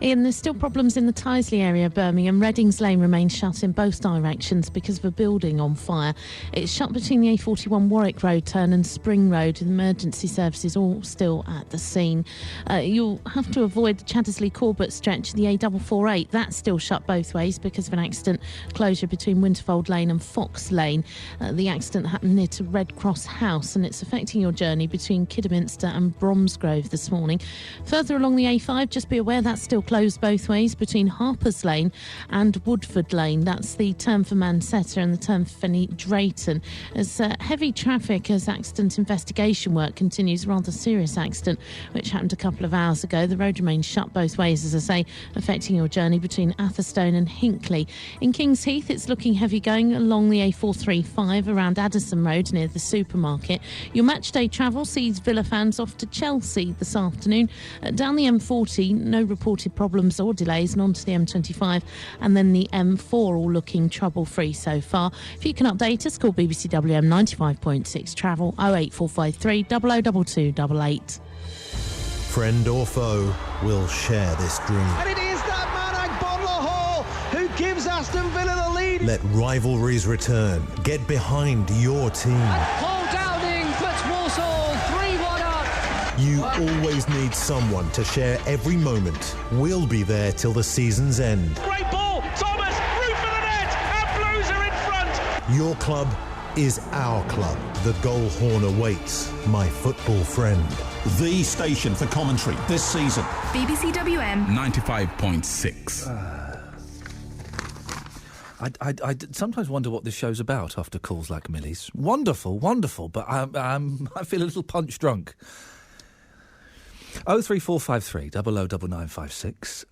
Iain, there's still problems in the Tyseley area of Birmingham. Readings Lane remains shut in both directions because of a building on fire. It's shut between the A41 Warwick Road turn and Spring Road, with emergency services all still at the scene. You'll have to avoid the Chaddesley Corbett stretch, the A448. That's still shut both ways because of an accident. Closure between Winterfold Lane and Fox Lane. The accident happened near to Red Cross House, and it's affecting your journey between Kidderminster and Bromsgrove this morning. Further along the A5, just be aware that's still closed both ways between Harpers Lane and Woodford Lane. That's the turn for Mansetta and the turn for Fenny Drayton. As heavy traffic as accident investigation work continues, rather serious accident which happened a couple of hours ago. The road remains shut both ways, as I say, affecting your journey between Atherstone and Hinckley. In Kings Heath, it's looking heavy going along the A435 around Addison Road near the supermarket. Your match day travel sees Villa fans off to Chelsea this afternoon. Down the M40, no reported problems or delays, and onto the M25 and then the M4, all looking trouble-free so far. If you can update us, call BBC WM 95.6 Travel 08453 002288. Friend or foe will share this dream. And it is that man, Agbonlahor, Hall, who gives Aston Villa the lead. Let rivalries return. Get behind your team. Paul Downing puts Walsall 3-1 up. You always need someone to share every moment. We'll be there till the season's end. Great ball, Thomas, root for the net, and Blues are in front. Your club is our club. The goal horn awaits, my football friend. The station for commentary this season. BBC WM 95.6. I sometimes wonder what this show's about after calls like Millie's. Wonderful, but I feel a little punch drunk. 03453 009956.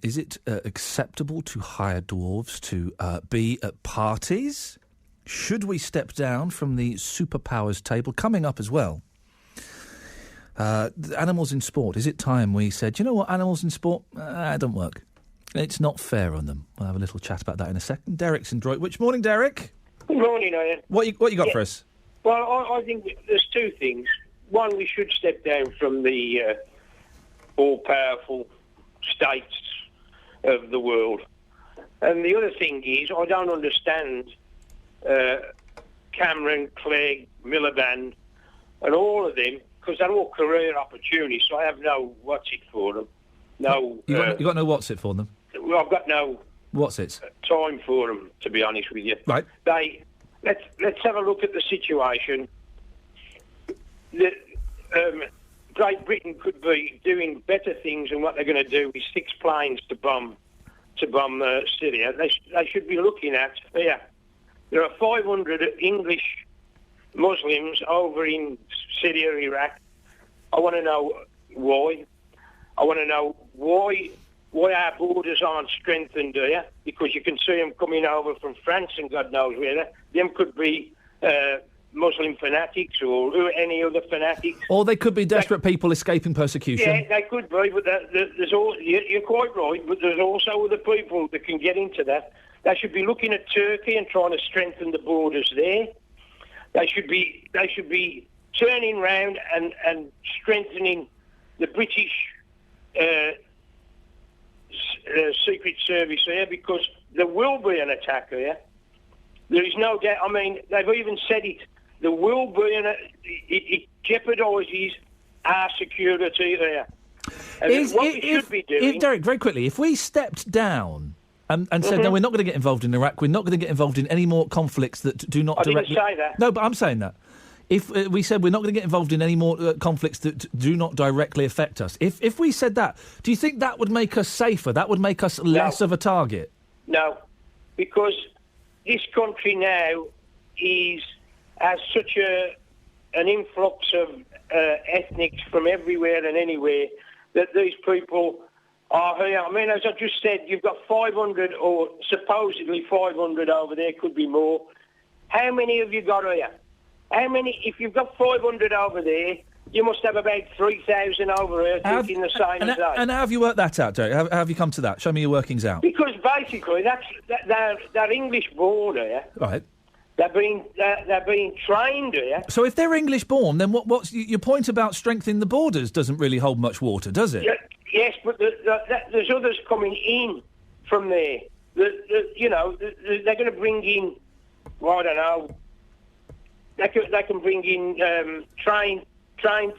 Is it acceptable to hire dwarves to be at parties? Should we step down from the superpowers table? Coming up as well. Animals in sport. Is it time we said, you know what, animals in sport, don't work. It's not fair on them. We'll have a little chat about that in a second. Derek's in Droitwich. Morning, Derek. Good morning, Ian. What you got for us? Well, I think there's two things. One, we should step down from the all-powerful states of the world. And the other thing is, I don't understand Cameron, Clegg, Miliband, and all of them, because they're all career opportunities, so I have no what's-it for them. No. You got no what's-it for them? Well, I've got no... What's-it? Time for them, to be honest with you. Right. Let's have a look at the situation. Great Britain could be doing better things than what they're going to do with 6 planes to bomb Syria. They should be looking at... Yeah, there are 500 English Muslims over in Syria, Iraq. I want to know why. I want to know why our borders aren't strengthened here, because you can see them coming over from France and God knows where. Them could be Muslim fanatics or any other fanatics. Or they could be desperate people escaping persecution. Yeah, they could be, but you're quite right, but there's also other people that can get into that. They should be looking at Turkey and trying to strengthen the borders there. They should be turning round and strengthening the British Secret Service here, because there will be an attack here. There is no doubt. I mean, they've even said it. There will be it jeopardises our security there. And what we should be doing... Derek, very quickly, if we stepped down and said, no, we're not going to get involved in Iraq, we're not going to get involved in any more conflicts that do not directly... I didn't say that. No, but I'm saying that. If we said we're not going to get involved in any more conflicts that do not directly affect us, if we said that, do you think that would make us safer? That would make us less of a target? No, because this country now has such an influx of ethnics from everywhere and anywhere that these people are here. I mean, as I just said, you've got 500 or supposedly 500 over there, could be more. How many have you got here? How many? If you've got 500 over there, you must have about 3,000 over here thinking the same as us. And how have you worked that out, Derek? How have you come to that? Show me your workings out. Because basically, they're English born here. Right. They're being trained here. So if they're English born, then what's your point about strengthening the borders doesn't really hold much water, does it? Yes, but there's others coming in from there. They're going to bring in, well, I don't know, they can bring in train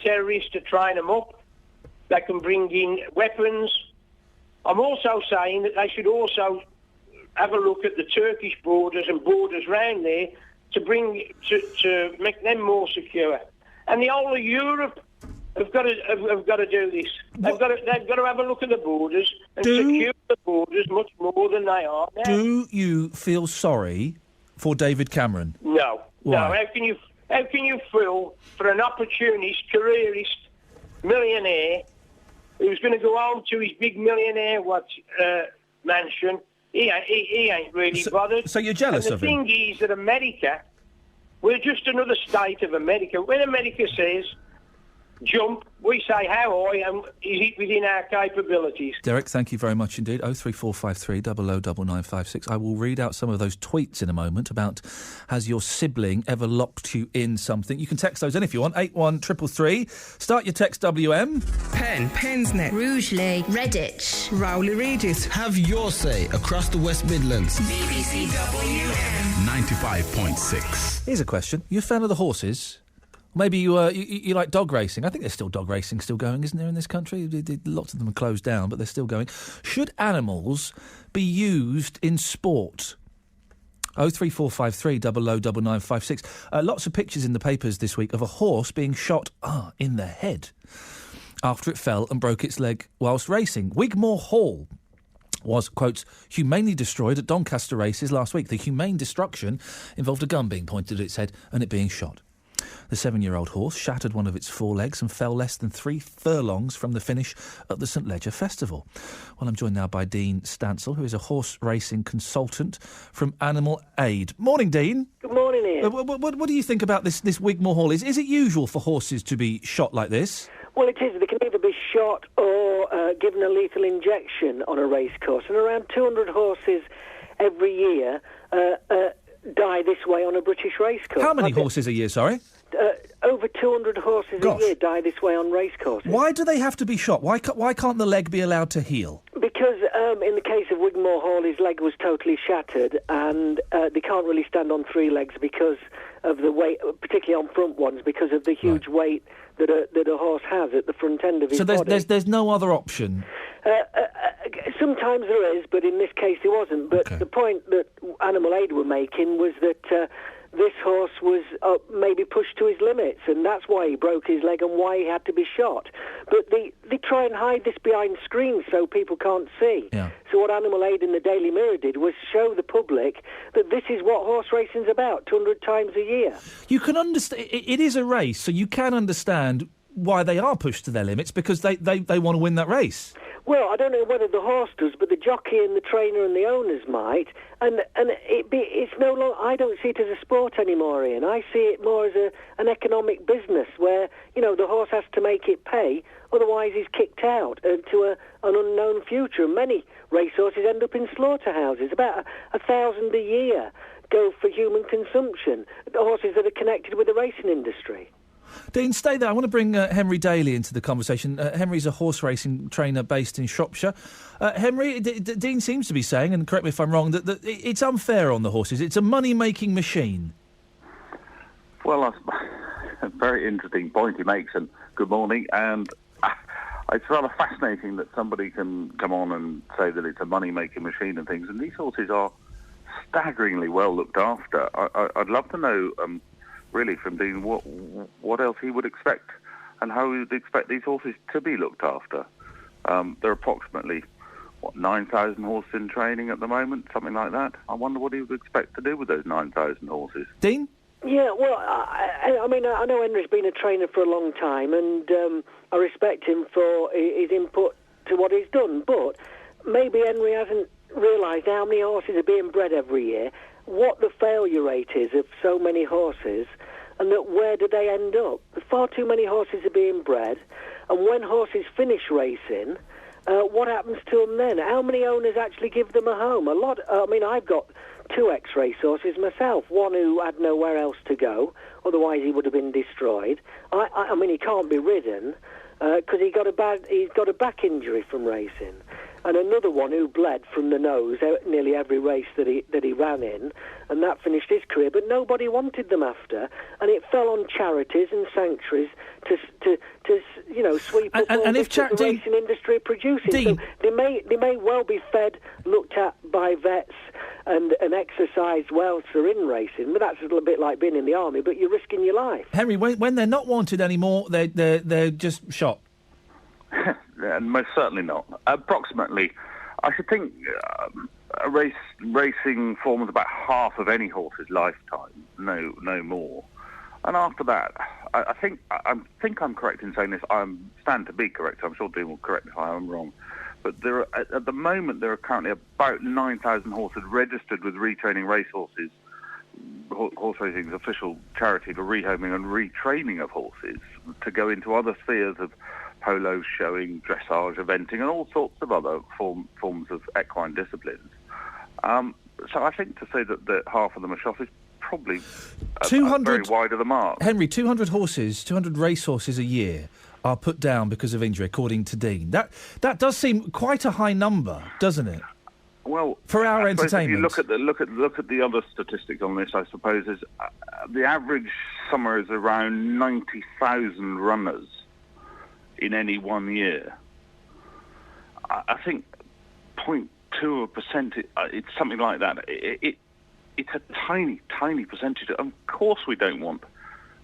terrorists to train them up. They can bring in weapons. I'm also saying that they should also have a look at the Turkish borders and borders round there to make them more secure. And the whole of Europe have got to do this. They've got to have a look at the borders and secure the borders much more than they are now. Do you feel sorry for David Cameron? No. Why? No. How can you feel for an opportunist, careerist, millionaire who's going to go home to his big millionaire mansion? He ain't really bothered. So you're jealous of him? And the thing is that America, we're just another state of America. When America says jump, we say how high, and is it within our capabilities? Derek, thank you very much indeed. 03453 009956. I will read out some of those tweets in a moment about has your sibling ever locked you in something. You can text those in if you want. 81333. Start your text WM. Penn, Pensnet, Rugeley, Redditch, Rowley Regis. Have your say across the West Midlands. BBC WM 95.6. Here's a question. You a fan of the horses? Maybe you like dog racing. I think there's still dog racing still going, isn't there, in this country? Lots of them are closed down, but they're still going. Should animals be used in sport? 03453 009956. Lots of pictures in the papers this week of a horse being shot in the head after it fell and broke its leg whilst racing. Wigmore Hall was, quote, humanely destroyed at Doncaster races last week. The humane destruction involved a gun being pointed at its head and it being shot. The 7-year-old horse shattered one of its forelegs and fell less than 3 furlongs from the finish at the St Leger Festival. Well, I'm joined now by Dean Stansell, who is a horse racing consultant from Animal Aid. Morning, Dean. Good morning, Ian. What do you think about this Wigmore Hall? Is it usual for horses to be shot like this? Well, it is. They can either be shot or given a lethal injection on a race course. And around 200 horses every year die this way on a British race course. How many horses a year, sorry? Over 200 horses a year die this way on race courses. Why do they have to be shot? Why can't the leg be allowed to heal? Because in the case of Wigmore Hall, his leg was totally shattered, and they can't really stand on 3 legs because of the weight, particularly on front ones, because of the huge weight that a horse has at the front end of his body. So there's no other option? Sometimes there is, but in this case there wasn't. But the point that Animal Aid were making was that this horse was maybe pushed to his limits, and that's why he broke his leg and why he had to be shot. But they try and hide this behind screens so people can't see. Yeah. So what Animal Aid and the Daily Mirror did was show the public that this is what horse racing's about 200 times a year. You can understand, it is a race, so you can understand why they are pushed to their limits, because they want to win that race. Well, I don't know whether the horse does, but the jockey and the trainer and the owners might. And it's no longer. I don't see it as a sport anymore, Ian. I see it more as an economic business where the horse has to make it pay, otherwise he's kicked out to an unknown future. And many racehorses end up in slaughterhouses. About 1,000 a year go for human consumption. The horses that are connected with the racing industry. Dean, stay there. I want to bring Henry Daly into the conversation. Henry's a horse racing trainer based in Shropshire. Henry, Dean seems to be saying, and correct me if I'm wrong, that it's unfair on the horses. It's a money-making machine. Well, that's a very interesting point he makes, and good morning. And it's rather fascinating that somebody can come on and say that it's a money-making machine and things, and these horses are staggeringly well looked after. I'd love to know... really, from Dean, what else he would expect and how he would expect these horses to be looked after. There are approximately, 9,000 horses in training at the moment, something like that. I wonder what he would expect to do with those 9,000 horses. Dean? Yeah, well, I mean, I know Henry's been a trainer for a long time, and I respect him for his input to what he's done, but maybe Henry hasn't realised how many horses are being bred every year, what the failure rate is of so many horses, and that where do they end up? Far too many horses are being bred, and when horses finish racing, what happens to them then? How many owners actually give them a home? A lot. I mean, I've got 2 ex-race horses myself, one who had nowhere else to go, otherwise he would have been destroyed. I mean, he can't be ridden. because he's got a back injury from racing. And another one who bled from the nose nearly every race that he ran in, and that finished his career. But nobody wanted them after, and it fell on charities and sanctuaries to sweep up all this that the racing industry are producing. So they may well be fed, looked at by vets, and exercised whilst they're in racing. But that's a little bit like being in the army, but you're risking your life. Henry, when they're not wanted anymore, they're just shot. Most certainly not. Approximately, I should think racing forms about half of any horse's lifetime, no more. And after that, I think I'm correct in saying this. I stand to be correct. I'm sure Dean will correct me if I am wrong. But at the moment there are currently about 9,000 horses registered with retraining racehorses. Horse racing's official charity for rehoming and retraining of horses to go into other spheres of polo, showing, dressage, eventing, and all sorts of other forms of equine disciplines. So I think to say that half of them are shot is probably 200, very wide of the mark. Henry, 200 racehorses a year are put down because of injury, according to Dean. That does seem quite a high number, doesn't it? Well, for our entertainment. If you look at the other statistics on this, I suppose is the average somewhere is around 90,000 runners in any 1 year. I think 0.2%, it's something like that. It's a tiny, tiny percentage. Of course we don't want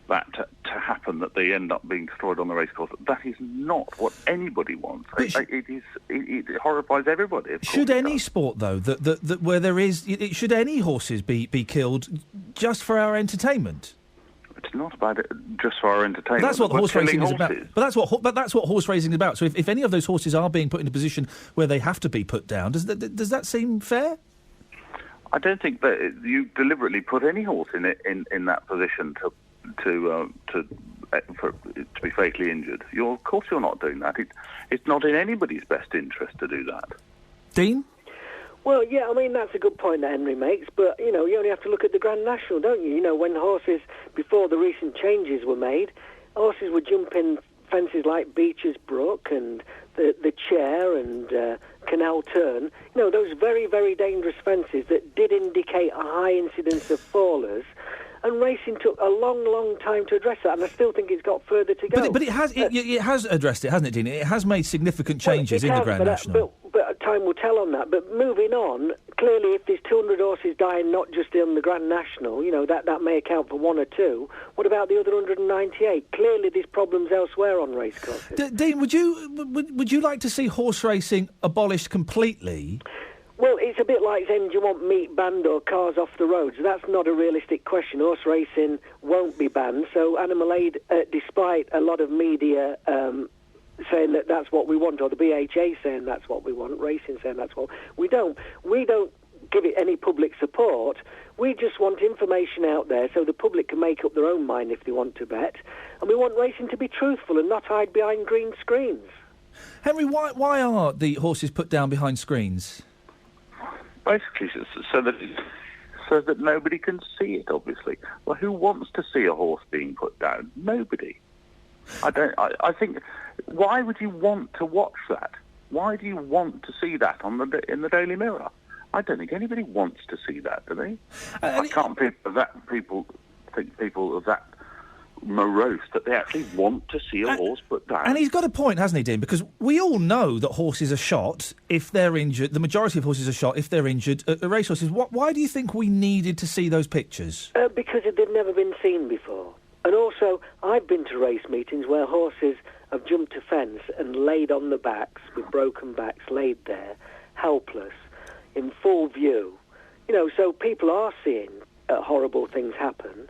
that to happen, that they end up being destroyed on the racecourse. That is not what anybody wants. It horrifies everybody. Should any sport, though, that where there is... should any horses be killed just for our entertainment? It's not about it just for our entertainment. That's what horse racing is about. But that's what horse racing is about. So if any of those horses are being put in a position where they have to be put down, does that seem fair? I don't think that you deliberately put any horse in that position to be fatally injured. Of course you're not doing that. It's not in anybody's best interest to do that. Dean? Well, yeah, I mean, that's a good point that Henry makes, but, you only have to look at the Grand National, don't you? When horses, before the recent changes were made, horses would jump in fences like Beecher's Brook and the Chair and Canal Turn, those very, very dangerous fences that did indicate a high incidence of fallers. And racing took a long, long time to address that, and I still think it's got further to go. But it has addressed it, hasn't it, Dean? It has made significant changes in the Grand National. But time will tell on that. But moving on, clearly if there's 200 horses dying not just in the Grand National, that may account for one or two. What about the other 198? Clearly there's problems elsewhere on racecourses. Dean, would you like to see horse racing abolished completely? Well, it's a bit like saying, do you want meat banned or cars off the roads? That's not a realistic question. Horse racing won't be banned. So Animal Aid, despite a lot of media saying that that's what we want, or the BHA saying that's what we want, racing saying that's what we don't give it any public support. We just want information out there so the public can make up their own mind if they want to bet. And we want racing to be truthful and not hide behind green screens. Henry, why are the horses put down behind screens? Basically, so that nobody can see it, obviously. Well, who wants to see a horse being put down? Nobody. I think, why would you want to watch that? Why do you want to see that in the Daily Mirror? I don't think anybody wants to see that, do they? I can't think of that people of that morose that they actually want to see a horse put down. And he's got a point, hasn't he, Dean? Because we all know that horses are shot if they're injured. The majority of horses are shot if they're injured at racehorses. Why do you think we needed to see those pictures? Because they've never been seen before. And also, I've been to race meetings where horses have jumped a fence and laid on the backs, with broken backs, laid there, helpless, in full view. So people are seeing horrible things happen.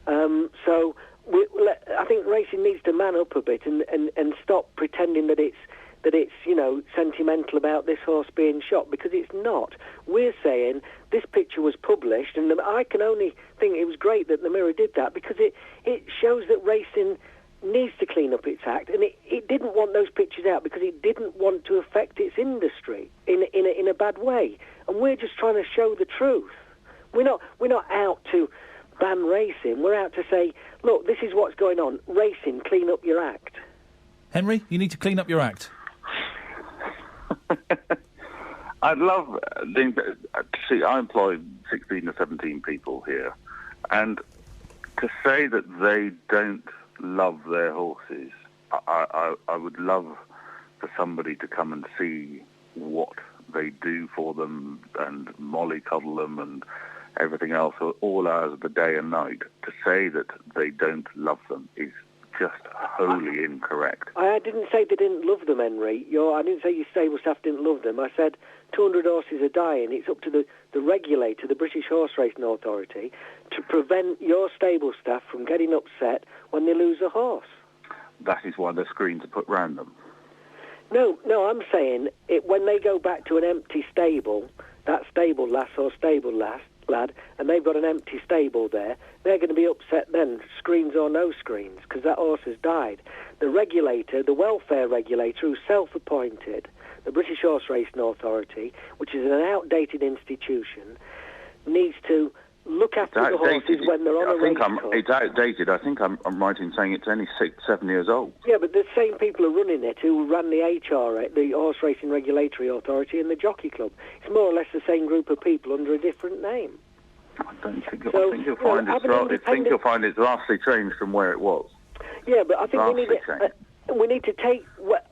I think racing needs to man up a bit and stop pretending that it's sentimental about this horse being shot, because it's not. We're saying this picture was published, and I can only think it was great that the Mirror did that, because it shows that racing needs to clean up its act, and it didn't want those pictures out because it didn't want to affect its industry in a bad way. And we're just trying to show the truth. We're not out to ban racing. We're out to say, look, this is what's going on. Racing, clean up your act. Henry, you need to clean up your act. I'd love to see. I employ 16 or 17 people here, and to say that they don't love their horses, I would love for somebody to come and see what they do for them and mollycoddle them and everything else at all hours of the day and night. To say that they don't love them is just wholly incorrect. I didn't say they didn't love them, Henry. I didn't say your stable staff didn't love them. I said 200 horses are dying. It's up to the regulator, the British Horse Racing Authority, to prevent your stable staff from getting upset when they lose a horse. That is why the screens are put round them. No, I'm saying when they go back to an empty stable, that stable lass or stable lad, and they've got an empty stable there, they're going to be upset then, screens or no screens, because that horse has died. The regulator, the welfare regulator, who's self-appointed, the British Horse Racing Authority, which is an outdated institution, needs to look after the horses when they're on a race course. It's outdated. I think I'm right in saying it's only 7 years old. Yeah, but the same people are running it who ran the HRA, the Horse Racing Regulatory Authority, and the Jockey Club. It's more or less the same group of people under a different name. I think you'll find it's vastly changed from where it was. Yeah, but I think we need to take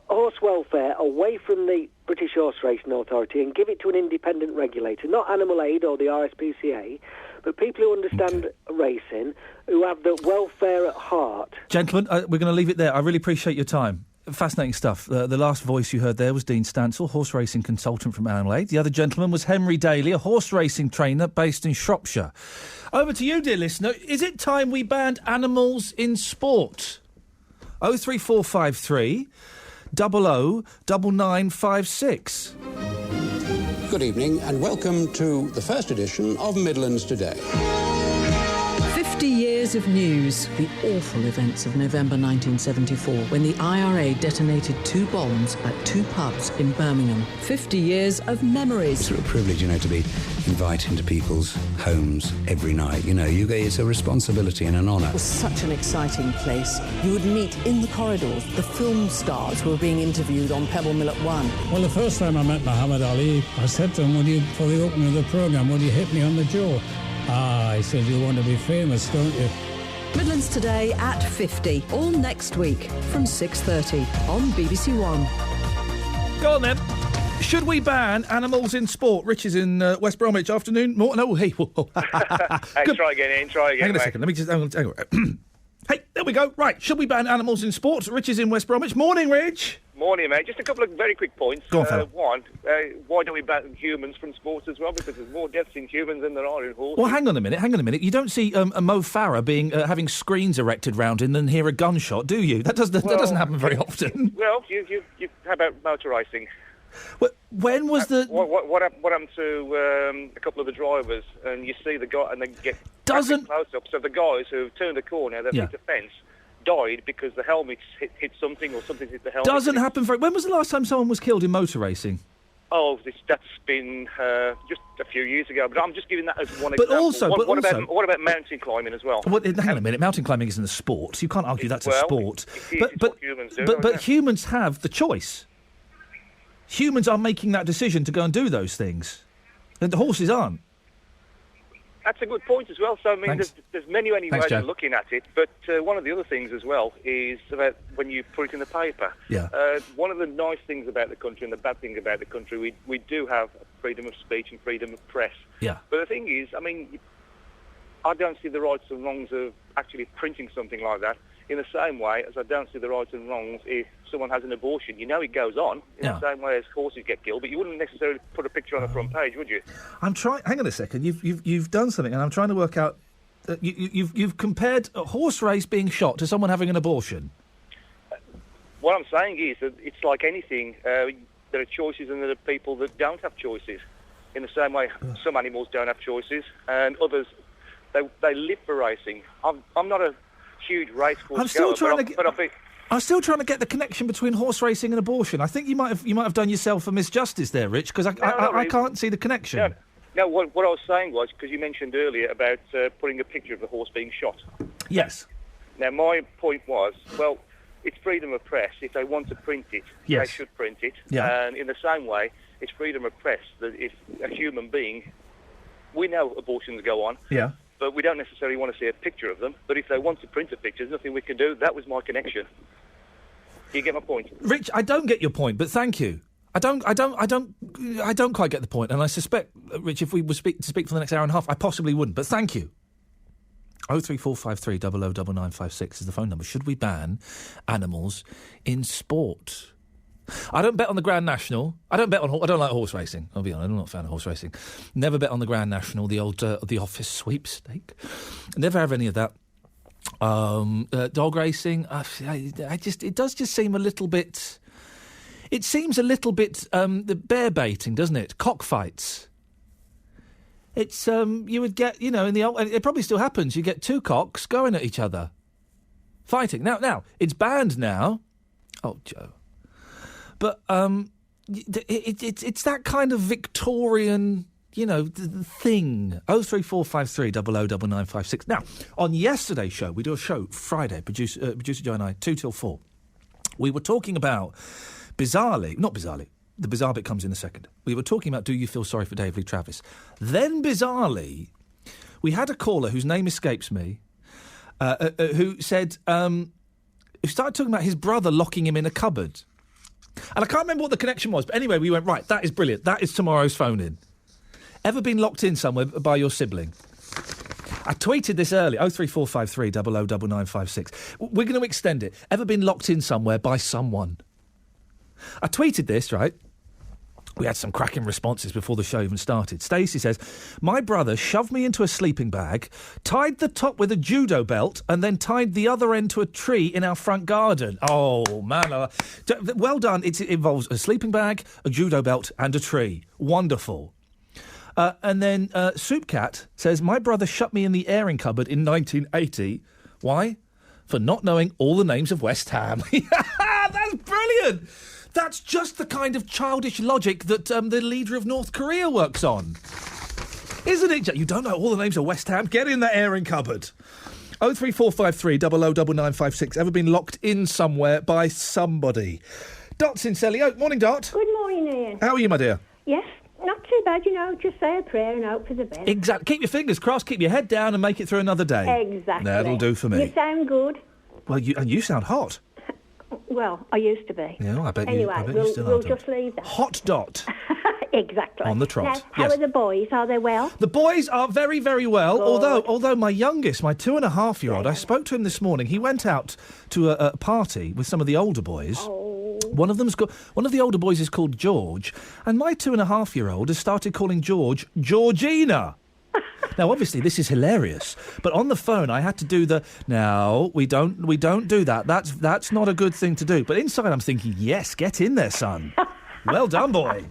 horse welfare away from the British Horse Racing Authority and give it to an independent regulator, not Animal Aid or the RSPCA, but people who understand racing, who have the welfare at heart. Gentlemen, we're going to leave it there. I really appreciate your time. Fascinating stuff. The last voice you heard there was Dean Stansell, horse racing consultant from Animal Aid. The other gentleman was Henry Daly, a horse racing trainer based in Shropshire. Over to you, dear listener. Is it time we banned animals in sport? 03453 00 9956. Good evening and welcome to the first edition of Midlands Today. 50 years of news. The awful events of November 1974, when the IRA detonated 2 bombs at 2 pubs in Birmingham. 50 years of memories. It's a privilege, to be invited into people's homes every night. It's a responsibility and an honour. It was such an exciting place. You would meet in the corridors the film stars who were being interviewed on Pebble Mill at 1. Well, the first time I met Muhammad Ali, I said to him, for the opening of the programme, would you hit me on the jaw? I said, you want to be famous, don't you? Midlands Today at 50, all next week from 6:30 on BBC One. Go on then. Should we ban animals in sport? Rich is in West Bromwich. Afternoon. No, hey. Hey, try again, Iain. Hang on a second. Let me just... Hang on. Hey, there we go. Right. Should we ban animals in sport? Rich is in West Bromwich. Morning, Rich. Morning, mate. Just a couple of very quick points. Go on, fella. One, why don't we ban humans from sports as well? Because there's more deaths in humans than there are in horses. Well, hang on a minute. You don't see a Mo Farah having screens erected round him and hear a gunshot, do you? That doesn't happen very often. Well, how about motor racing? Well, when was the... What happened to a couple of the drivers? And you see the guy and they get close up. So the guys who turned the corner, they've hit the fence, died because the helmets hit something or something hit the helmet. Doesn't happen very... When was the last time someone was killed in motor racing? Oh, that's been just a few years ago. But I'm just giving that as one example. What about mountain climbing as well? Well, hang on a minute. Mountain climbing isn't a sport. So you can't argue that's a sport. It's what humans do. But humans have the choice. Humans are making that decision to go and do those things. And the horses aren't. That's a good point as well. So, I mean, there's many ways of looking at it. But one of the other things as well is about when you put it in the paper. Yeah. One of the nice things about the country and the bad thing about the country, we do have freedom of speech and freedom of press. Yeah. But the thing is, I mean, I don't see the rights and wrongs of actually printing something like that in the same way as I don't see the rights and wrongs if someone has an abortion. It goes on in the same way as horses get killed, but you wouldn't necessarily put a picture on the front page, would you? I'm trying... Hang on a second. You've done something, and I'm trying to work out... You've compared a horse race being shot to someone having an abortion. What I'm saying is that it's like anything. There are choices and there are people that don't have choices. In the same way, some animals don't have choices, and others, they live for racing. I'm not a huge race course I'm still trying to get the connection between horse racing and abortion. I think you might have done yourself a misjustice there, Rich, because I can't see the connection. No, what I was saying was, because you mentioned earlier about putting a picture of the horse being shot. Yes. Now, my point was, well, it's freedom of press. If they want to print it, Yes. they should print it. Yeah. And in the same way, it's freedom of press that if a human being, we know abortions go on, Yeah. but we don't necessarily want to see a picture of them. But if they want to print a picture, there's nothing we can do. That was my connection. Do you get my point? Rich, I don't get your point, but thank you. I don't quite get the point, and I suspect, Rich, if we were to speak for the next hour and a half, I possibly wouldn't. But thank you. 03453 009956 is the phone number. Should we ban animals in sport? I don't bet on the Grand National. I don't like horse racing. I'll be honest, I'm not a fan of horse racing. Never bet on the Grand National, the old the office sweepstake. Never have any of that. Dog racing. It does just seem a little bit. It seems a little bit the bear baiting, doesn't it? Cockfights. It's you would get, in the old. It probably still happens. You get two cocks going at each other, fighting. Now it's banned now. Oh, Joe. But it's that kind of Victorian, thing. 03453 009956. Now, on yesterday's show, we do a show Friday. Producer Joe and I, 2 till 4. We were talking about. Not bizarrely, the bizarre bit comes in a second. We were talking about, do you feel sorry for Dave Lee Travis? Then, bizarrely, we had a caller whose name escapes me, who said, who started talking about his brother locking him in a cupboard. And I can't remember what the connection was, but anyway, we went, right, that is brilliant. That is tomorrow's phone-in. Ever been locked in somewhere by your sibling? I tweeted this earlier, 03453 009956. We're going to extend it. Ever been locked in somewhere by someone? I tweeted this, right? We had some cracking responses before the show even started. Stacey says, my brother shoved me into a sleeping bag, tied the top with a judo belt, and then tied the other end to a tree in our front garden. Oh, man. Well done. It involves a sleeping bag, a judo belt, and a tree. Wonderful. And then Soup Cat says, my brother shut me in the airing cupboard in 1980. Why? For not knowing all the names of West Ham. That's brilliant. That's just the kind of childish logic that the leader of North Korea works on. Isn't it? You don't know all the names of West Ham? Get in the airing cupboard. 03453 009956. Ever been locked in somewhere by somebody? Dot's in Selly Oak. Morning, Dot. Good morning, Ian. How are you, my dear? Yes, not too bad, just say a prayer and hope for the best. Exactly. Keep your fingers crossed, keep your head down and make it through another day. Exactly. That'll do for me. You sound good. Well, you sound hot. Well, I used to be. Yeah, I bet anyway, you still we'll are. just leave that. Hot Dot. Exactly. On the trot. Now, how are the boys? Are they well? The boys are very, very well. Although my youngest, my 2.5-year-old, I spoke to him this morning. He went out to a party with some of the older boys. Oh. One of the older boys is called George, and my 2.5-year-old has started calling George Georgina. Now, obviously, this is hilarious, but on the phone, I had to do no, we don't do that. That's not a good thing to do. But inside, I'm thinking, yes, get in there, son. Well done, boy.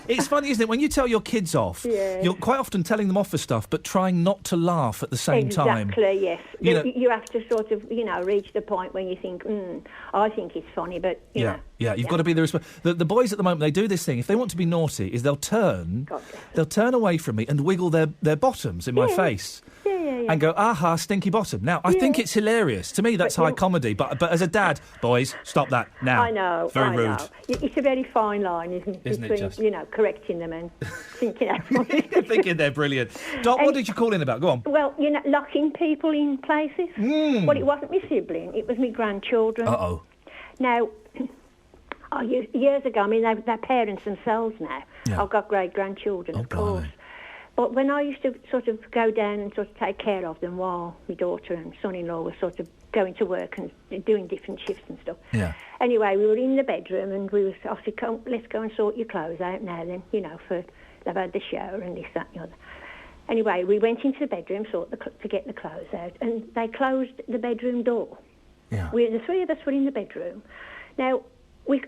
It's funny, isn't it? When you tell your kids off, you're quite often telling them off for stuff, but trying not to laugh at the same time. Exactly, yes. You have to sort of, reach the point when you think, I think it's funny, but, Yeah, you've got to be the boys at the moment, they do this thing. If they want to be naughty, is they'll turn away from me and wiggle their bottoms in my face. And go, aha, stinky bottom. Now, I think it's hilarious. To me, that's high comedy. But as a dad, boys, stop that now. I know. Very rude. It's a very fine line, isn't it? Between, correcting them and thinking thinking they're brilliant. Dot, what did you call in about? Go on. Well, locking people in places. Well, it wasn't my sibling. It was my grandchildren. Uh-oh. Now, years ago, they're parents themselves now. Yeah. I've got great-grandchildren, of course. But when I used to sort of go down and sort of take care of them while my daughter and son-in-law were sort of going to work and doing different shifts and stuff. Yeah. Anyway, we were in the bedroom and we were obviously, let's go and sort your clothes out now then, for they've had the shower and this, that and the other. Anyway, we went into the bedroom to get the clothes out and they closed the bedroom door. Yeah. The three of us were in the bedroom. Now,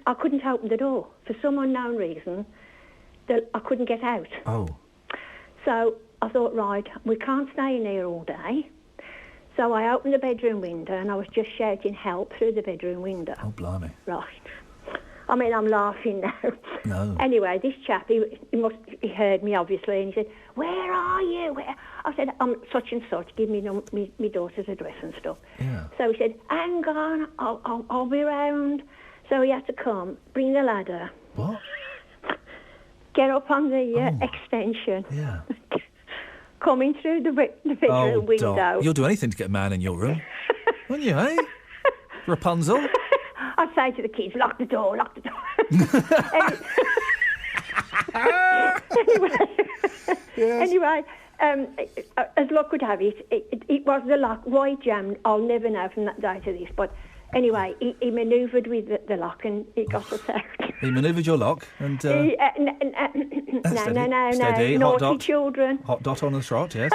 I couldn't open the door. For some unknown reason, I couldn't get out. Oh. So I thought, right, we can't stay in here all day. So I opened the bedroom window and I was just shouting help through the bedroom window. Oh, blimey. Right. I mean, I'm laughing now. No. Anyway, this chap, he heard me, obviously, and he said, where are you? I said, I'm such and such, give me my daughter's address and stuff. Yeah. So he said, hang on, I'll be round. So he had to come, bring the ladder. What? Get up on the extension. Yeah. Coming through the bedroom window. Dot. You'll do anything to get a man in your room. Wouldn't you, eh? Rapunzel? I'd say to the kids, lock the door, lock the door. Anyway, as luck would have it, it was the lock. Why jammed? I'll never know from that day to this. But anyway, he manoeuvred with the lock and it got us out. He manoeuvred your lock and... no, Steady. naughty Hot dot. children. Hot dot on the trot, yes.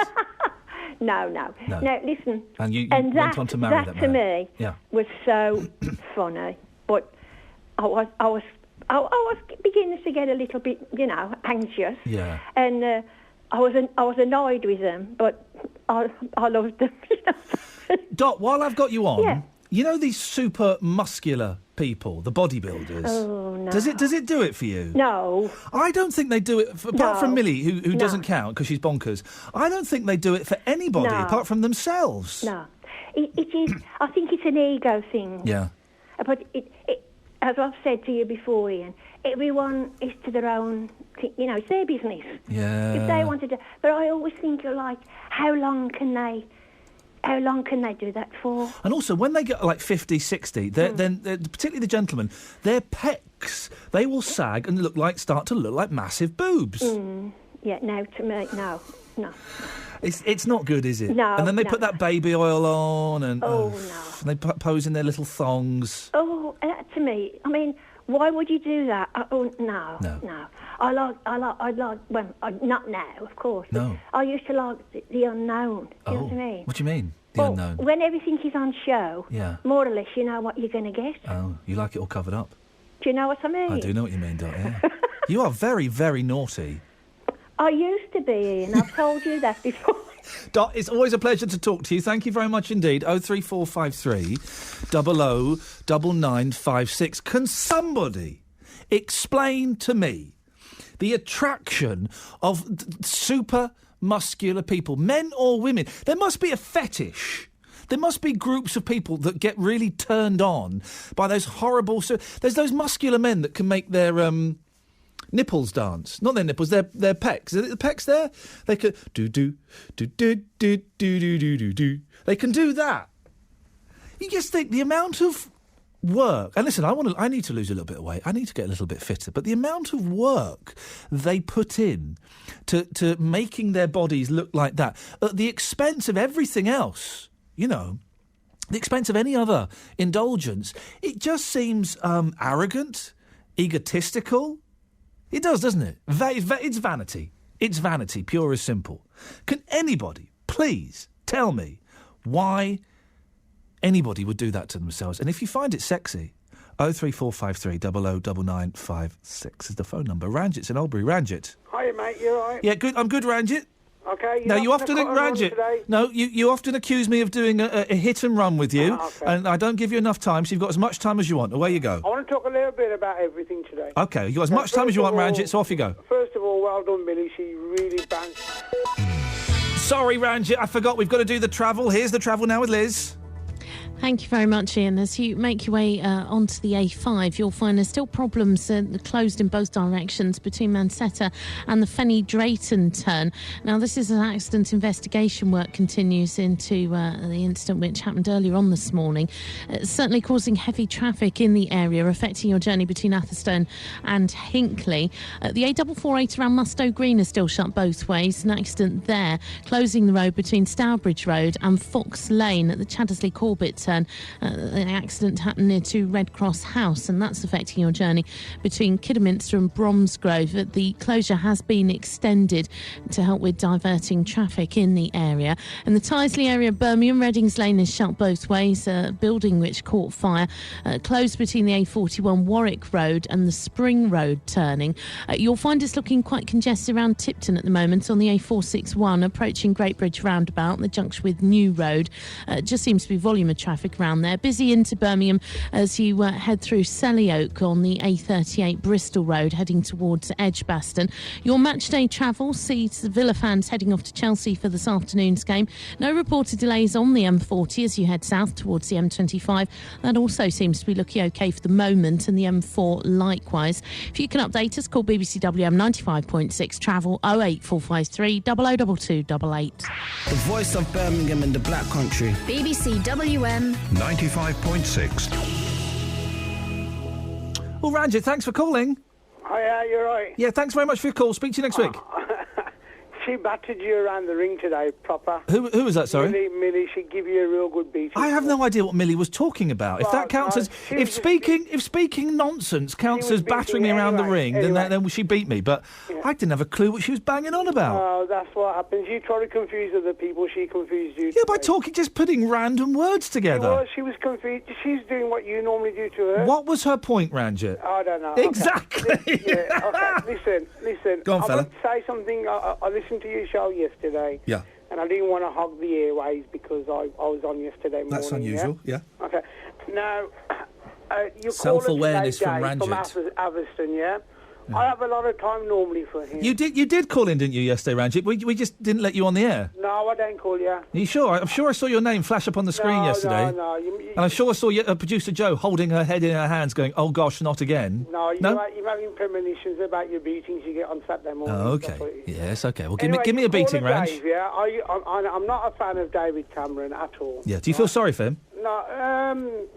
No. Now, listen. And you and went on to marry that to man. me was so funny. But I was beginning to get a little bit, anxious. Yeah. And I was annoyed with them, but I loved them. Dot, while I've got you on, you know these super muscular people, the bodybuilders? Oh, no. Does it do it for you? No. I don't think they do it, apart from Millie, who doesn't count because she's bonkers. I don't think they do it for anybody apart from themselves. No. It is, I think it's an ego thing. Yeah. But it, as I've said to you before, Ian, everyone is to their own, it's their business. Yeah. If they wanted to, but I always think, how long can they do that for? And also, when they get like 50, 60, then particularly the gentlemen, their pecs, they will sag and start to look like massive boobs. Yeah, no, to me, no. It's not good, is it? No. And then they put that baby oil on and... no. And they pose in their little thongs. Oh, to me, I mean, why would you do that? No. I like, well, not now, of course. No. I used to like the unknown. Do you know what I mean? What do you mean, the unknown? When everything is on show, more or less you know what you're going to get. Oh, you like it all covered up? Do you know what I mean? I do know what you mean, Dot, yeah. You are very, very naughty. I used to be, Ian. I've told you that before. Dot, it's always a pleasure to talk to you. Thank you very much indeed. 03453 00 9956. Can somebody explain to me the attraction of super muscular people, men or women? There must be a fetish. There must be groups of people that get really turned on by those horrible... there's those muscular men that can make their... nipples dance. Not their nipples, their pecs. Are the pecs there? They can do. They can do that. You just think the amount of work, and listen, I need to lose a little bit of weight. I need to get a little bit fitter. But the amount of work they put in to making their bodies look like that, at the expense of everything else, the expense of any other indulgence, it just seems arrogant, egotistical. It does, doesn't it? It's vanity. It's vanity, pure as simple. Can anybody please tell me why anybody would do that to themselves? And if you find it sexy, 03453 00 9956 is the phone number. Ranjit's in Albury. Ranjit. Hiya, mate. You all right? Yeah, good. I'm good, Ranjit. Okay. No, you often Ranjit. No, you often accuse me of doing a hit and run with you, and I don't give you enough time. So you've got as much time as you want. Away you go. I want to talk a little bit about everything today. Okay, you've got as much time as you want, Ranjit. So off you go. First of all, well done, Millie. She really bounced. Sorry, Ranjit. I forgot. We've got to do the travel. Here's the travel now with Liz. Thank you very much, Ian. As you make your way onto the A5, you'll find there's still problems closed in both directions between Mansetta and the Fenny Drayton turn. Now, this is an accident investigation work continues into the incident which happened earlier on this morning. Certainly causing heavy traffic in the area, affecting your journey between Atherstone and Hinckley. The A448 around Mustow Green is still shut both ways. An accident there, closing the road between Stourbridge Road and Fox Lane at the Chaddesley Corbett turn. The accident happened near to Red Cross House, and that's affecting your journey between Kidderminster and Bromsgrove. The closure has been extended to help with diverting traffic in the area. In the Tyseley area, Birmingham, Reddings Lane is shut both ways. A building which caught fire, closed between the A41 Warwick Road and the Spring Road turning. You'll find it's looking quite congested around Tipton at the moment on the A461, approaching Great Bridge roundabout, the junction with New Road. Just seems to be volume of traffic traffic around there. Busy into Birmingham as you head through Selly Oak on the A38 Bristol Road, heading towards Edgbaston. Your matchday travel sees the Villa fans heading off to Chelsea for this afternoon's game. No reported delays on the M40 as you head south towards the M25. That also seems to be looking okay for the moment, and the M4 likewise. If you can update us, call BBC WM 95.6 travel 08453 002288. The voice of Birmingham in the Black Country. BBC WM 95.6. Well, Ranjit, thanks for calling. Hi, you're right. Yeah, thanks very much for your call. Speak to you next week. She battered you around the ring today, proper. Who was that, sorry? Millie, she give you a real good beating. I have no idea what Millie was talking about. If that counts as... If speaking nonsense counts as battering me around the ring, then she beat me. But I didn't have a clue what she was banging on about. Oh, that's what happens. You try to confuse other people, she confused you. Yeah, by just putting random words together. She was confused. She's doing what you normally do to her. What was her point, Ranjit? I don't know. Exactly. Okay. Listen. Go on, fella. I want to say something. I listened to your show yesterday. Yeah. And I didn't want to hog the airways because I was on yesterday morning. That's unusual, yeah. Okay. Now, you self-awareness from Ranjit. From Aviston, yeah? I have a lot of time normally for him. You did call in, didn't you, yesterday, Ranjit? We just didn't let you on the air. No, I didn't call you. Are you sure? I'm sure I saw your name flash up on the screen yesterday. No. And I'm sure I saw producer Jo holding her head in her hands going, oh gosh, not again. No, you're having premonitions about your beatings you get on Saturday morning. Oh, okay. Yes, okay. Well, give me a beating, Ranj. Dave, yeah? I'm not a fan of David Cameron at all. Yeah, do you feel sorry for him? No,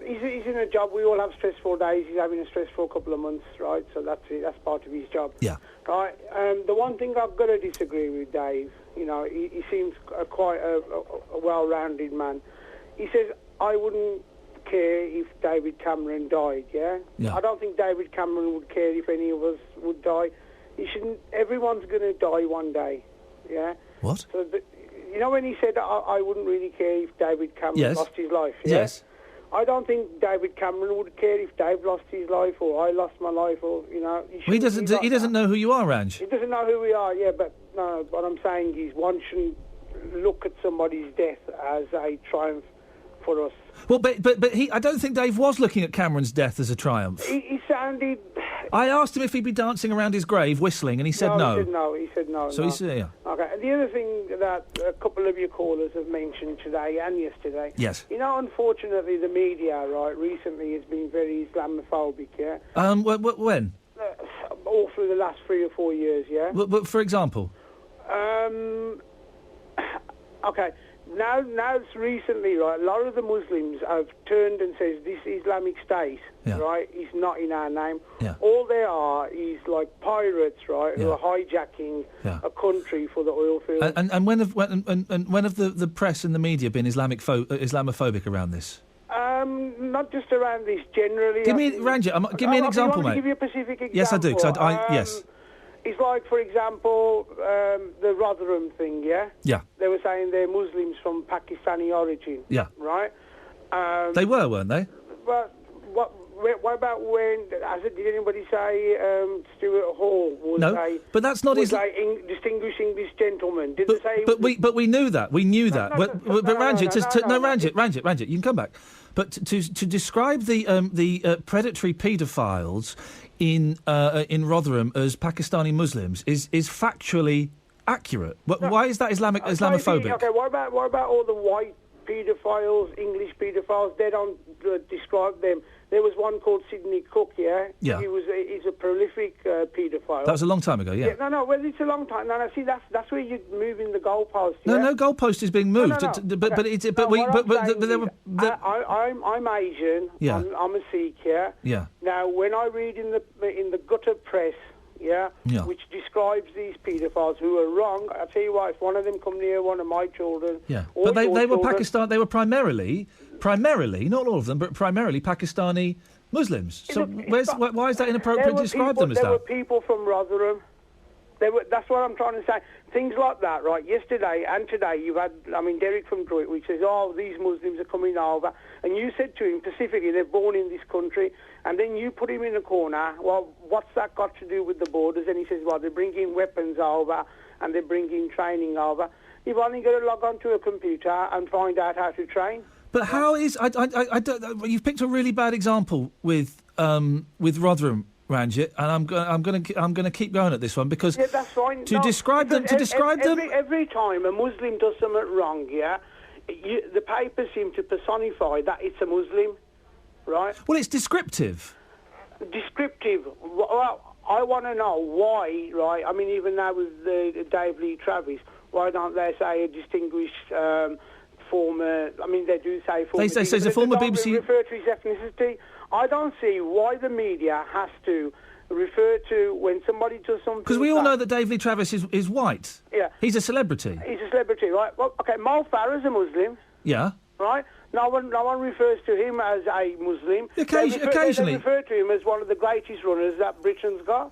he's in a job. We all have stressful days. He's having a stressful couple of months, right? So that's it. That's part of his job. Yeah. Right. The one thing I've got to disagree with Dave, he seems quite a well-rounded man. He says, I wouldn't care if David Cameron died, yeah? I don't think David Cameron would care if any of us would die. He shouldn't. Everyone's going to die one day, yeah? What? So when he said, I wouldn't really care if David Cameron lost his life, yeah? Yes. I don't think David Cameron would care if Dave lost his life or I lost my life or, He doesn't know who you are, Ranj. He doesn't know who we are, yeah, but no, what I'm saying is one shouldn't look at somebody's death as a triumph for us. Well, but I don't think Dave was looking at Cameron's death as a triumph. He sounded... I asked him if he'd be dancing around his grave whistling, and he said no. He said no. So he said, yeah. Okay, and the other thing that a couple of your callers have mentioned today and yesterday... Yes. Unfortunately, the media, right, recently has been very Islamophobic, yeah? When? All through the last 3 or 4 years, yeah? But for example? Okay... Now it's recently, right, a lot of the Muslims have turned and says this Islamic State, right, is not in our name. Yeah. All they are is like pirates, right, who are hijacking a country for the oil fields. And when have the press and the media been Islamophobic around this? Not just around this, generally. Give me an example, mate. Give you a specific example. Yes, I do. Yes. It's like, for example, the Rotherham thing, yeah? Yeah. They were saying they're Muslims from Pakistani origin. Yeah. Right? They were, weren't they? But what about when... Did anybody say Stuart Hall was but that's not his... distinguished English gentleman? Did they say... But we knew that. We knew that. But Ranjit, Ranjit, you can come back. But to describe the predatory paedophiles in Rotherham as Pakistani Muslims is factually accurate. Why is that Islamophobic? Okay, what about all the white paedophiles, English paedophiles? They don't describe them. There was one called Sidney Cook, yeah? Yeah. He's a prolific paedophile. That was a long time ago, yeah. No, well, it's a long time. No, see, that's where you're moving the goalpost. Yeah? No goalpost is being moved. No. I'm Asian. Yeah. I'm a Sikh, yeah? Yeah. Now, when I read in the gutter press, yeah, which describes these paedophiles who are wrong, I tell you what, if one of them come near one of my children... Yeah, but they were Pakistan. They were primarily, not all of them, but primarily Pakistani Muslims. So why is that inappropriate to describe them as that? There were people from Rotherham. That's what I'm trying to say. Things like that, right? Yesterday and today, you've had, Derek from Droitwich says, these Muslims are coming over. And you said to him specifically, they're born in this country. And then you put him in a corner. Well, what's that got to do with the borders? And he says, well, they're bringing weapons over and they're bringing training over. You've only got to log onto a computer and find out how to train. But how is I don't? You've picked a really bad example with Rotherham, Ranjit, and I'm going to keep going at this one because that's fine. Describe them. Every time a Muslim does something wrong, the papers seem to personify that it's a Muslim, right? Well, it's descriptive. Descriptive. Well, I want to know why, right? I mean, even now with Dave Lee Travis, why don't they say a distinguished former? I mean, they do say former. They say a former BBC. Refer to his ethnicity. I don't see why the media has to refer to when somebody does something. Because we all know that Dave Lee Travis is white. Yeah. He's a celebrity. He's a celebrity, right? Well, okay, Mo Farah's a Muslim. Yeah. Right? No one refers to him as a Muslim. Occasionally. They refer to him as one of the greatest runners that Britain's got.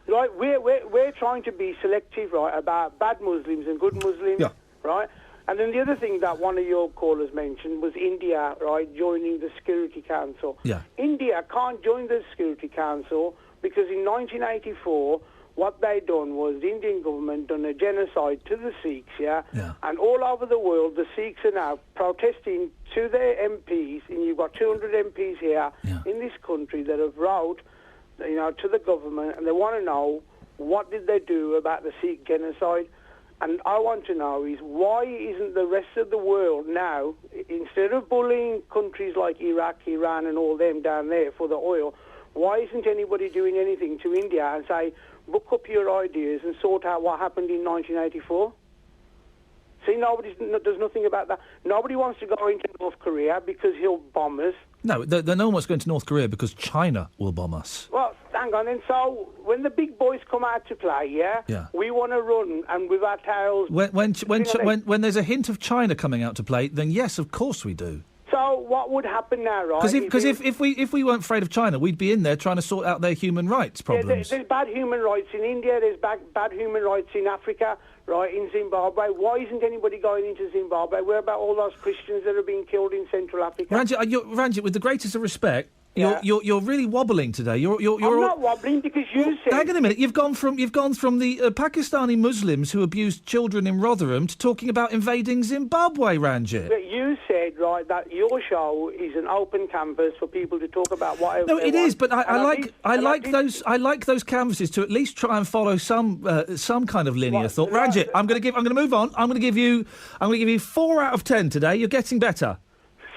Right? We're trying to be selective, right, about bad Muslims and good Muslims. Yeah. Right? And then the other thing that one of your callers mentioned was India, right, joining the Security Council. Yeah. India can't join the Security Council because in 1984, what they done was the Indian government done a genocide to the Sikhs, yeah? And all over the world, the Sikhs are now protesting to their MPs, and you've got 200 MPs here in this country that have wrote, to the government, and they want to know what did they do about the Sikh genocide. And I want to know is why isn't the rest of the world now, instead of bullying countries like Iraq, Iran and all them down there for the oil, why isn't anybody doing anything to India and say, book up your ideas and sort out what happened in 1984? See, nobody does nothing about that. Nobody wants to go into North Korea because he'll bomb us. No, no one wants to go into North Korea because China will bomb us. Well, hang on then. So when the big boys come out to play, we want to run and with our tails... When there's a hint of China coming out to play, then yes, of course we do. So what would happen now, right? Because if we weren't afraid of China, we'd be in there trying to sort out their human rights problems. There's bad human rights in India, there's bad human rights in Africa, right, in Zimbabwe. Why isn't anybody going into Zimbabwe? Where about all those Christians that are being killed in Central Africa? Ranjit, with the greatest of respect, you're really wobbling today. You're I'm not wobbling because you said... Hang on a minute. You've gone from the Pakistani Muslims who abused children in Rotherham to talking about invading Zimbabwe, Ranjit. But you said, right, that your show is an open canvas for people to talk about whatever. No, it is, but I like those canvases to at least try and follow some kind of linear thought. Ranjit, I'm going to move on. I'm going to give you 4 out of 10 today. You're getting better.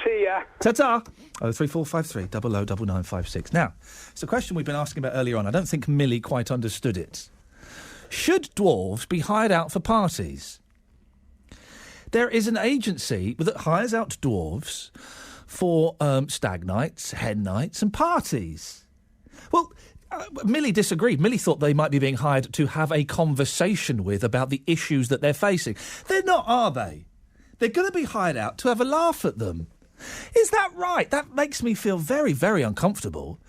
See ya. Ta-ta. 03453 009956. Now, it's a question we've been asking about earlier on. I don't think Millie quite understood it. Should dwarves be hired out for parties? There is an agency that hires out dwarves for stag nights, hen nights and parties. Well, Millie disagreed. Millie thought they might be being hired to have a conversation with about the issues that they're facing. They're not, are they? They're going to be hired out to have a laugh at them. Is that right? That makes me feel very, very uncomfortable.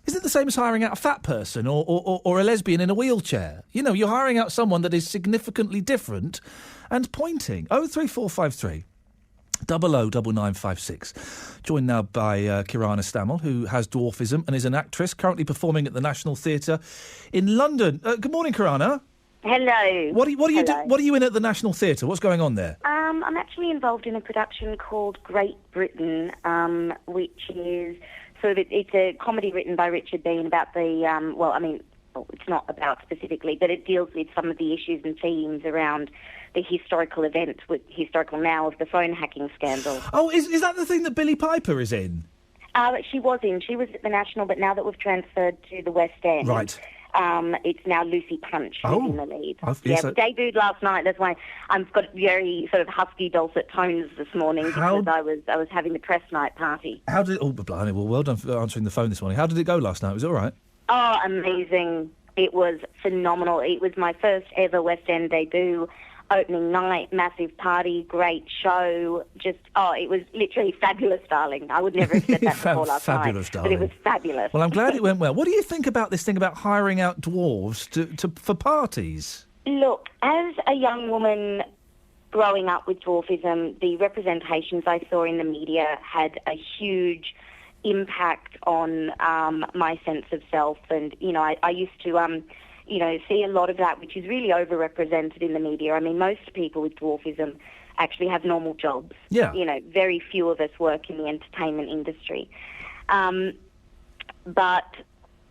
Is it the same as hiring out a fat person or a lesbian in a wheelchair? You know, you're hiring out someone that is significantly different and pointing. 03453 009956. Joined now by Kirana Stammel, who has dwarfism and is an actress currently performing at the National Theatre in London. Good morning, Kirana. Hello. What are you in at the National Theatre? What's going on there? I'm actually involved in a production called Great Britain, which is it's a comedy written by Richard Bean about the it's not about specifically, but it deals with some of the issues and themes around the historical event, historical now, of the phone hacking scandal. Oh, is that the thing that Billie Piper is in? She was at the National, but now that we've transferred to the West End, right. It's now Lucy Punch who's in the lead. We debuted last night. That's why I've got very sort of husky, dulcet tones this morning because I was having the press night party. How did it? Oh, blimey! Well, well done for answering the phone this morning. How did it go last night? Was it all right? Oh, amazing! It was phenomenal. It was my first ever West End debut. Opening night, massive party, great show. It was literally fabulous, darling. I would never have said that before last fabulous, night. Darling. But it was fabulous. Well, I'm glad it went well. What do you think about this thing about hiring out dwarves for parties? Look, as a young woman growing up with dwarfism, the representations I saw in the media had a huge impact on my sense of self. And, I used to... see a lot of that, which is really overrepresented in the media. I mean, most people with dwarfism actually have normal jobs. Yeah. Very few of us work in the entertainment industry. But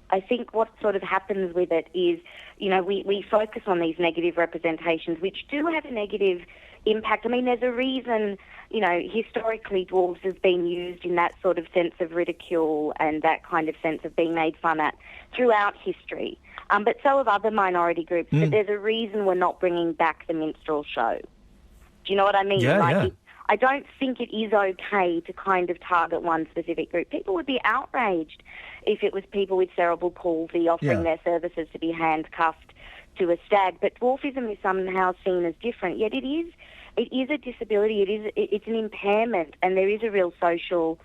I think what sort of happens with it is, we focus on these negative representations, which do have a negative impact. I mean, there's a reason, historically dwarves has been used in that sort of sense of ridicule and that kind of sense of being made fun at throughout history. But so have other minority groups. But there's a reason we're not bringing back the minstrel show. Do you know what I mean? Yeah. I don't think it is okay to kind of target one specific group. People would be outraged if it was people with cerebral palsy offering their services to be handcuffed to a stag. But dwarfism is somehow seen as different. Yet it is a disability. It's an impairment, and there is a real social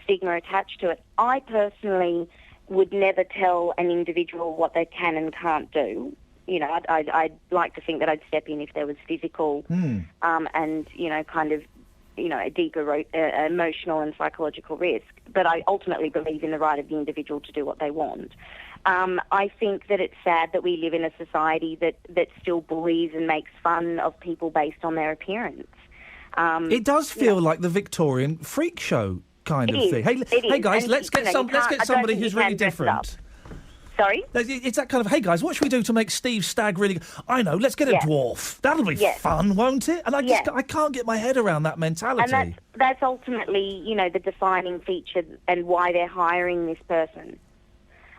stigma attached to it. I personally would never tell an individual what they can and can't do. I'd like to think that I'd step in if there was physical and, kind of, a deeper emotional and psychological risk. But I ultimately believe in the right of the individual to do what they want. I think that it's sad that we live in a society that still bullies and makes fun of people based on their appearance. It does feel like the Victorian freak show kind of thing. Hey guys, And, let's get somebody who's really different. Sorry? It's that kind of, hey guys, what should we do to make Steve Stagg really... I know, let's get a dwarf. That'll be fun, won't it? And I can't get my head around that mentality. And that's ultimately, the defining feature and why they're hiring this person.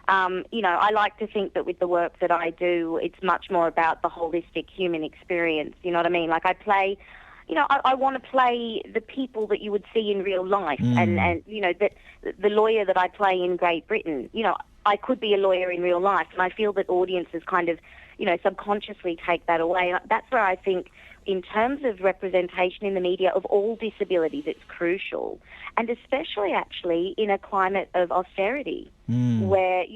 I like to think that with the work that I do, it's much more about the holistic human experience. You know what I mean? Like I play... I want to play the people that you would see in real life. And that the lawyer that I play in Great Britain, I could be a lawyer in real life. And I feel that audiences kind of, subconsciously take that away. And that's where I think, in terms of representation in the media of all disabilities, it's crucial. And especially, actually, in a climate of austerity where,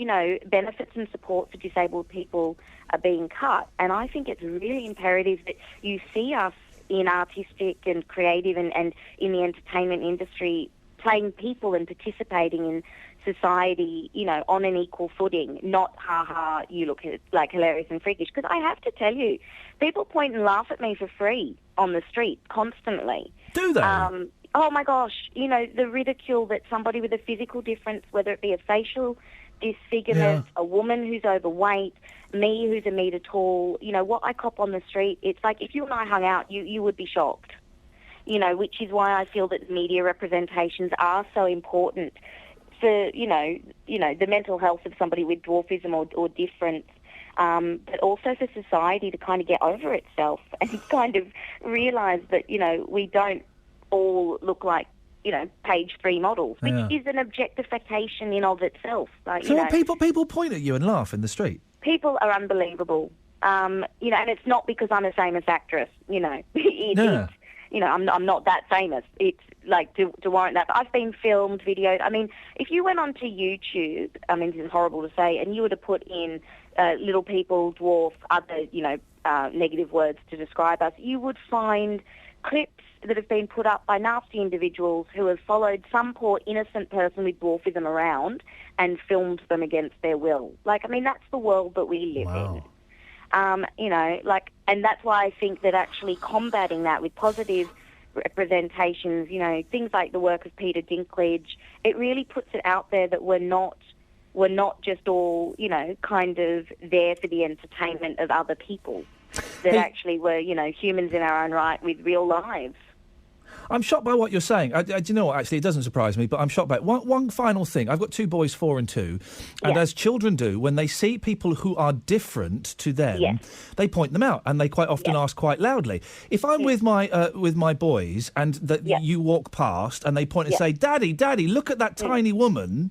benefits and support for disabled people are being cut. And I think it's really imperative that you see us in artistic and creative and in the entertainment industry playing people and participating in society, on an equal footing, not you look like hilarious and freakish. Because I have to tell you, people point and laugh at me for free on the street constantly. Do they? Oh my gosh, the ridicule that somebody with a physical difference, whether it be a facial disfigurement, a woman who's overweight, me who's a metre tall, what I cop on the street, it's like if you and I hung out, you would be shocked. Which is why I feel that media representations are so important for, the mental health of somebody with dwarfism or difference, but also for society to kind of get over itself and kind of realise that, we don't all look like, page 3 models, which is an objectification in of itself. Like, so people point at you and laugh in the street? People are unbelievable. And it's not because I'm a famous actress, I'm not that famous. It's like to warrant that. But I've been filmed, videoed. I mean, if you went onto YouTube, this is horrible to say, and you were to put in little people, dwarf, other, negative words to describe us, you would find clips that have been put up by nasty individuals who have followed some poor innocent person with dwarfism around and filmed them against their will. That's the world that we live in. And that's why I think that actually combating that with positive representations, things like the work of Peter Dinklage, it really puts it out there that we're not just all, kind of there for the entertainment of other people. That actually we're, humans in our own right with real lives. I'm shocked by what you're saying. Do you know what? Actually, it doesn't surprise me, but I'm shocked by it. One final thing. I've got 2 boys, 4 and 2, and as children do, when they see people who are different to them, they point them out, and they quite often ask quite loudly. If I'm with my boys, and you walk past, and they point and say, "Daddy, Daddy, look at that tiny woman."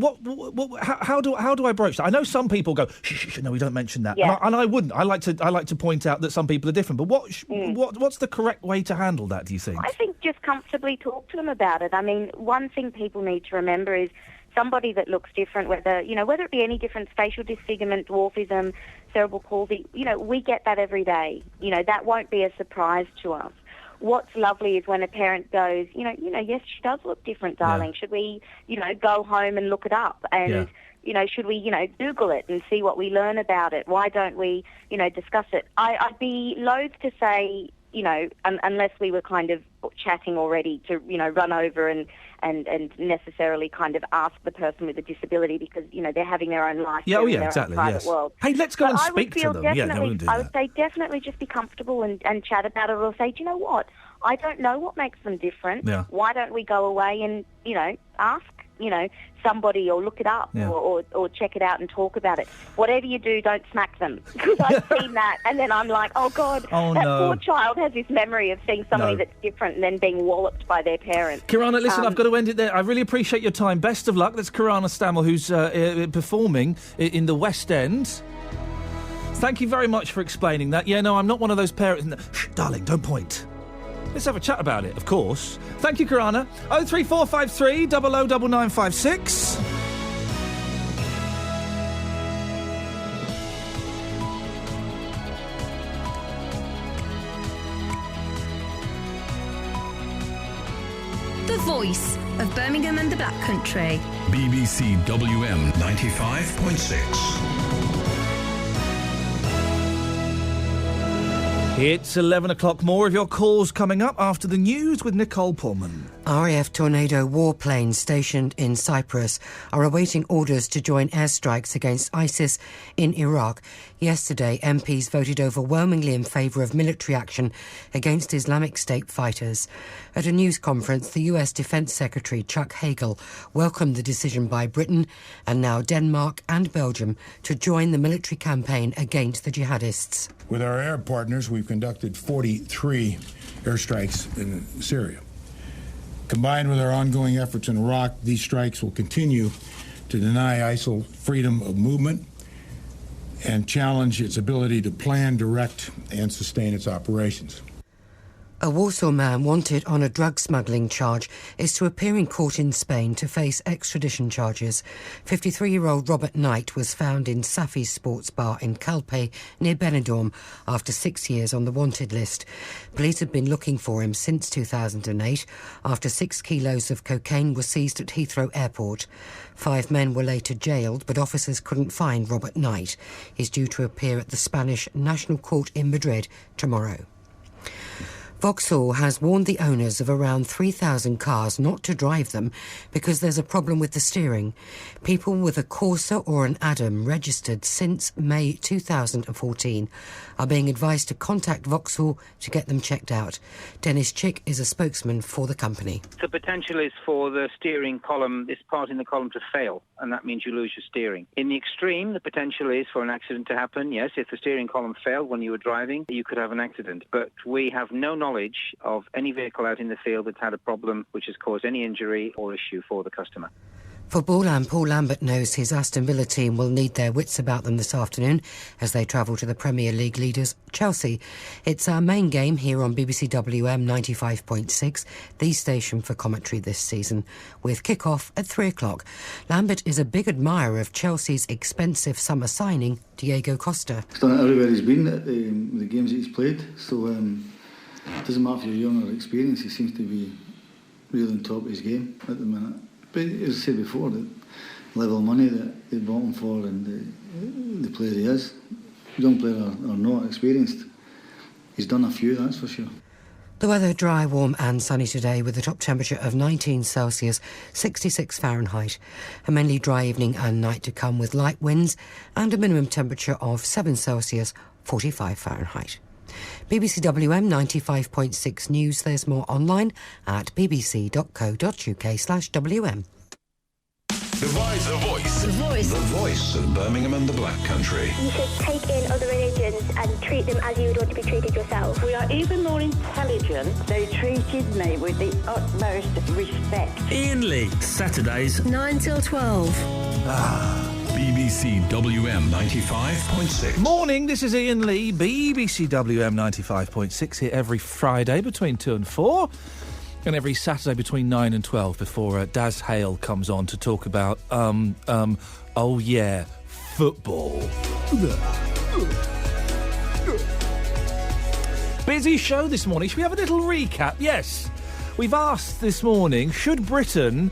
How do I broach that? I know some people go, shh, no, we don't mention that, and I wouldn't. I like to point out that some people are different. But what's the correct way to handle that? Do you think? I think just comfortably talk to them about it. I mean, one thing people need to remember is somebody that looks different, whether it be any different, facial disfigurement, dwarfism, cerebral palsy. We get that every day. That won't be a surprise to us. What's lovely is when a parent goes, yes, she does look different, darling. Should we, go home and look it up? And should we, Google it and see what we learn about it? Why don't we, discuss it? I'd be loath to say, unless we were kind of chatting already to, run over and necessarily kind of ask the person with a disability because, they're having their own life. Yeah, exactly. Private world. Hey, let's go but and speak to them. Yeah, no, we'll do that. I would say definitely just be comfortable and chat about it, or say, do you know what? I don't know what makes them different. Yeah. Why don't we go away and, ask, somebody, or look it up, or check it out and talk about it. Whatever you do, don't smack them. Because I've seen that, and then I'm like, oh, God, that poor child has this memory of seeing somebody that's different and then being walloped by their parents. Kirana, listen, I've got to end it there. I really appreciate your time. Best of luck. That's Kirana Stammel, who's performing in the West End. Thank you very much for explaining that. Yeah, no, I'm not one of those parents. Shh, darling, don't point. Let's have a chat about it, of course. Thank you, Kirana. 03453 009956. The voice of Birmingham and the Black Country. BBC WM 95.6. It's 11 o'clock. More of your calls coming up after the news with Nicole Pullman. RAF Tornado warplanes stationed in Cyprus are awaiting orders to join airstrikes against ISIS in Iraq. Yesterday, MPs voted overwhelmingly in favour of military action against Islamic State fighters. At a news conference, the US Defence Secretary Chuck Hagel welcomed the decision by Britain and now Denmark and Belgium to join the military campaign against the jihadists. With our Arab partners, we've conducted 43 airstrikes in Syria. Combined with our ongoing efforts in Iraq, these strikes will continue to deny ISIL freedom of movement and challenge its ability to plan, direct, and sustain its operations. A Warsaw man wanted on a drug smuggling charge is to appear in court in Spain to face extradition charges. 53-year-old Robert Knight was found in Safi's sports bar in Calpe near Benidorm after 6 years on the wanted list. Police have been looking for him since 2008 after 6 kilos of cocaine were seized at Heathrow Airport. 5 men were later jailed, but officers couldn't find Robert Knight. He's due to appear at the Spanish National Court in Madrid tomorrow. Vauxhall has warned the owners of around 3,000 cars not to drive them because there's a problem with the steering. People with a Corsa or an Adam registered since May 2014 are being advised to contact Vauxhall to get them checked out. Dennis Chick is a spokesman for the company. The potential is for the steering column, this part in the column, to fail, and that means you lose your steering. In the extreme, the potential is for an accident to happen. Yes, if the steering column failed when you were driving, you could have an accident. But we have no knowledge of any vehicle out in the field that's had a problem which has caused any injury or issue for the customer. Football, Paul Lambert knows his Aston Villa team will need their wits about them this afternoon as they travel to the Premier League leaders, Chelsea. It's our main game here on BBC WM 95.6, the station for commentary this season, with kick-off at 3 o'clock. Lambert is a big admirer of Chelsea's expensive summer signing, Diego Costa. He's done it everywhere he's been at the games that he's played, so it doesn't matter if you're young or experienced, he seems to be really on top of his game at the minute. But as I said before, the level of money that they bought him for and the player he is, young player or not experienced, he's done a few, that's for sure. The weather dry, warm and sunny today with a top temperature of 19 Celsius, 66 Fahrenheit. A mainly dry evening and night to come with light winds and a minimum temperature of 7 Celsius, 45 Fahrenheit. BBC WM 95.6 News. There's more online at bbc.co.uk/WM. The Voice. The Voice. The Voice. The Voice of Birmingham and the Black Country. You should take in other religions and treat them as you would want to be treated yourself. We are even more intelligent. They treated me with the utmost respect. Iain Lee, Saturdays 9 till 12. BBC WM 95.6. Morning, this is Iain Lee, BBC WM 95.6, here every Friday between 2 and 4, and every Saturday between 9 and 12 before Daz Hale comes on to talk about, oh yeah, football. Busy show this morning. Should we have a little recap? Yes. We've asked this morning, should Britain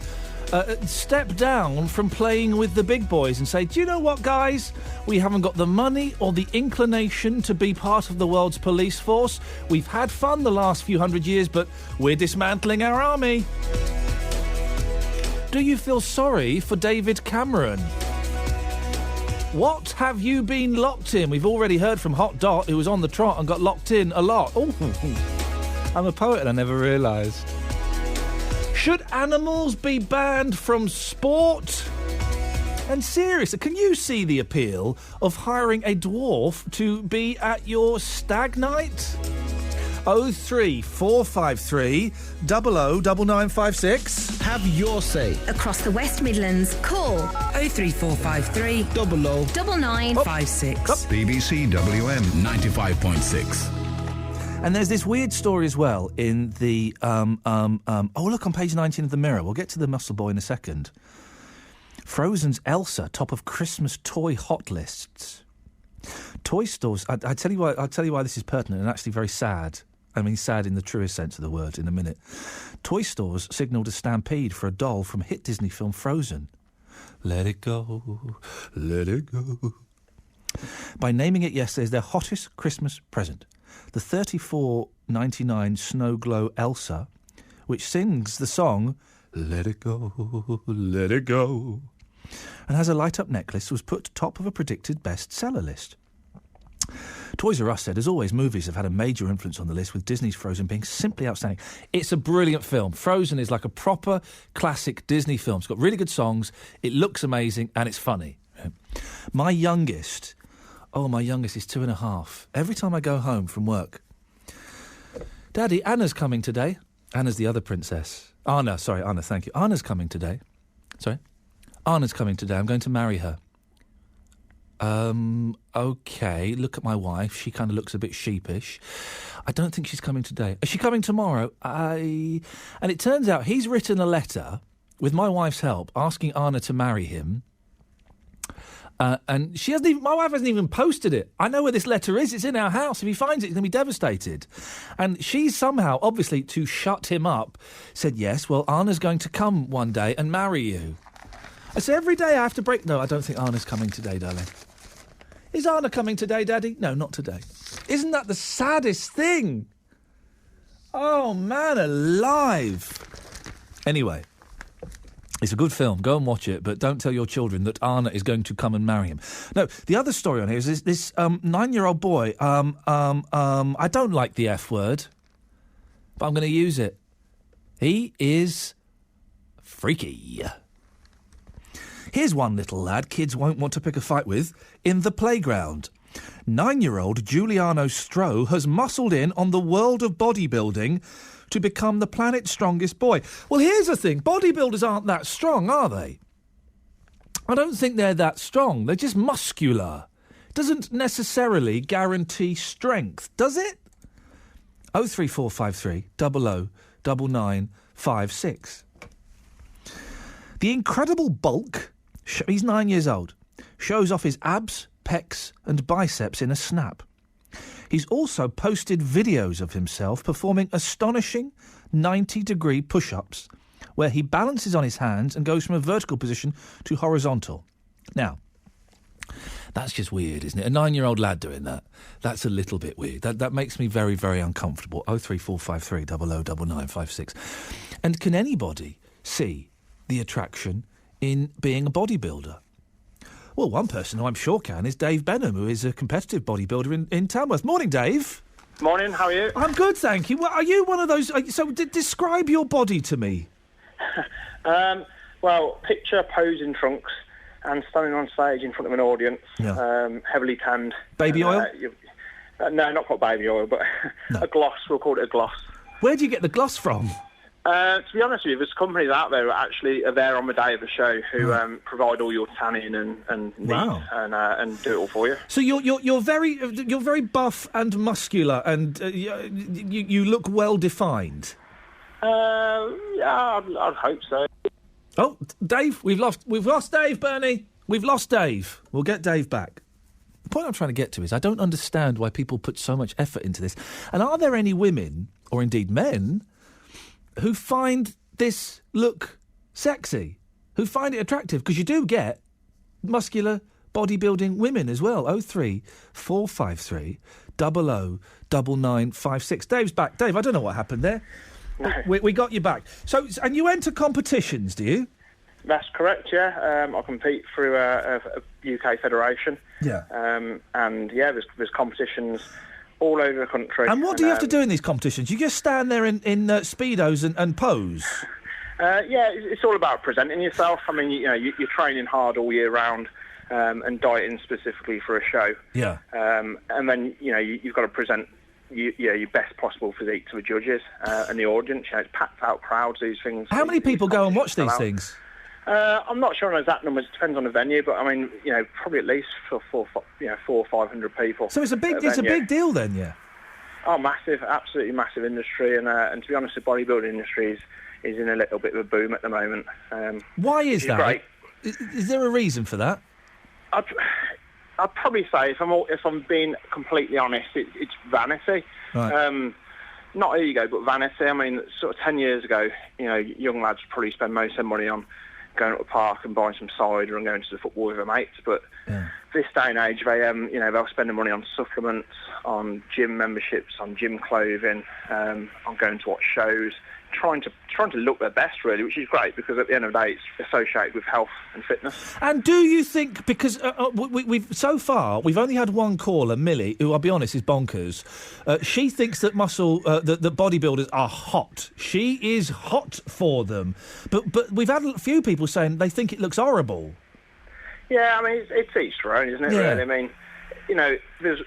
step down from playing with the big boys and say, do you know what, guys? We haven't got the money or the inclination to be part of the world's police force. We've had fun the last few hundred years, but we're dismantling our army. Do you feel sorry for David Cameron? What have you been locked in? We've already heard from Hot Dot, who was on the trot and got locked in a lot. Oh, I'm a poet and I never realised. Should animals be banned from sport? And seriously, can you see the appeal of hiring a dwarf to be at your stag night? 03453 009956. Have your say. Across the West Midlands, call 03453 009956. BBC WM 95.6. And there's this weird story as well in the... oh, look, on page 19 of the Mirror. We'll get to the Muscle Boy in a second. Frozen's Elsa, top of Christmas toy hot lists. Toy stores... I'll tell you why this is pertinent and actually very sad. I mean, sad in the truest sense of the word in a minute. Toy stores signalled a stampede for a doll from hit Disney film Frozen. Let it go, let it go. By naming it yesterday as their hottest Christmas present. The $34.99 Snow Glow Elsa, which sings the song Let It Go, Let It Go, and has a light-up necklace, was put top of a predicted bestseller list. Toys R Us said, as always, movies have had a major influence on the list, with Disney's Frozen being simply outstanding. It's a brilliant film. Frozen is like a proper classic Disney film. It's got really good songs, it looks amazing, and it's funny. My youngest is 2.5. Every time I go home from work, Daddy, Anna's coming today. Anna's the other princess. Anna, thank you. Anna's coming today. Anna's coming today. I'm going to marry her. Okay, look at my wife. She kind of looks a bit sheepish. I don't think she's coming today. Is she coming tomorrow? And it turns out he's written a letter, with my wife's help, asking Anna to marry him. And my wife hasn't even posted it. I know where this letter is. It's in our house. If he finds it, he's going to be devastated. And she's somehow, obviously, to shut him up, said, yes, well, Anna's going to come one day and marry you. I said, every day I have to break... No, I don't think Anna's coming today, darling. Is Anna coming today, Daddy? No, not today. Isn't that the saddest thing? Oh, man alive. Anyway, it's a good film. Go and watch it, but don't tell your children that Anna is going to come and marry him. No, the other story on here is this 9-year-old boy. I don't like the F word, but I'm going to use it. He is freaky. Here's one little lad kids won't want to pick a fight with in the playground. 9-year-old Giuliano Stroh has muscled in on the world of bodybuilding to become the planet's strongest boy. Well, here's the thing. Bodybuilders aren't that strong, are they? I don't think they're that strong. They're just muscular. Doesn't necessarily guarantee strength, does it? 03453 009956. The incredible bulk... He's 9 years old. Shows off his abs, pecs and biceps in a snap. He's also posted videos of himself performing astonishing 90-degree push-ups where he balances on his hands and goes from a vertical position to horizontal. Now, that's just weird, isn't it? A 9-year-old lad doing that. That's a little bit weird. That makes me very, very uncomfortable. 03453 009956. And can anybody see the attraction in being a bodybuilder? Well, one person who I'm sure can is Dave Benham, who is a competitive bodybuilder in Tamworth. Morning, Dave. Morning, how are you? I'm good, thank you. Well, are you one of those... describe your body to me. Well, picture posing trunks and standing on stage in front of an audience, heavily tanned. Baby oil? No, not quite baby oil, but a gloss. We'll call it a gloss. Where do you get the gloss from? To be honest with you, there's companies out there who actually are there on the day of the show who provide all your tanning and wow. and do it all for you. So you're very buff and muscular, and you look well defined. Yeah, I'd hope so. Oh, Dave, we've lost Dave, Bernie. We've lost Dave. We'll get Dave back. The point I'm trying to get to is I don't understand why people put so much effort into this. And are there any women, or indeed men, who find this look sexy, who find it attractive, because you do get muscular bodybuilding women as well. 03453 00 9956. Dave's back. Dave, I don't know what happened there. No. We got you back. So, and you enter competitions, do you? That's correct, yeah. I compete through a UK federation. Yeah. And, yeah, there's competitions all over the country. And what do you have to do in these competitions? You just stand there in Speedos and pose? Yeah, it's all about presenting yourself. I mean, you're training hard all year round and dieting specifically for a show. Yeah. And then, you've got to present your best possible physique to the judges and the audience. It's packed out crowds, these things. How many people go and watch these things? I'm not sure on exact numbers. It depends on the venue, but I mean, probably at least for 400 or 500 people. So it's a big deal then, yeah. Oh, massive, absolutely massive industry, and to be honest, the bodybuilding industry is in a little bit of a boom at the moment. Why is that? Great. Is there a reason for that? I'd probably say, if I'm being completely honest, it's vanity. Right. Not ego, but vanity. I mean, sort of 10 years ago, young lads probably spend most of their money on going to the park and buying some cider and going to the football with their mates. But this day and age, they'll spend their money on supplements, on gym memberships, on gym clothing, on going to watch shows, trying to look their best, really, which is great because at the end of the day, it's associated with health and fitness. And do you think, because we've so far we've only had one caller, Millie, who I'll be honest is bonkers. She thinks that that bodybuilders are hot. She is hot for them, but we've had a few people saying they think it looks horrible. Yeah, I mean it's each their own, isn't it? Yeah. Really, I mean, there's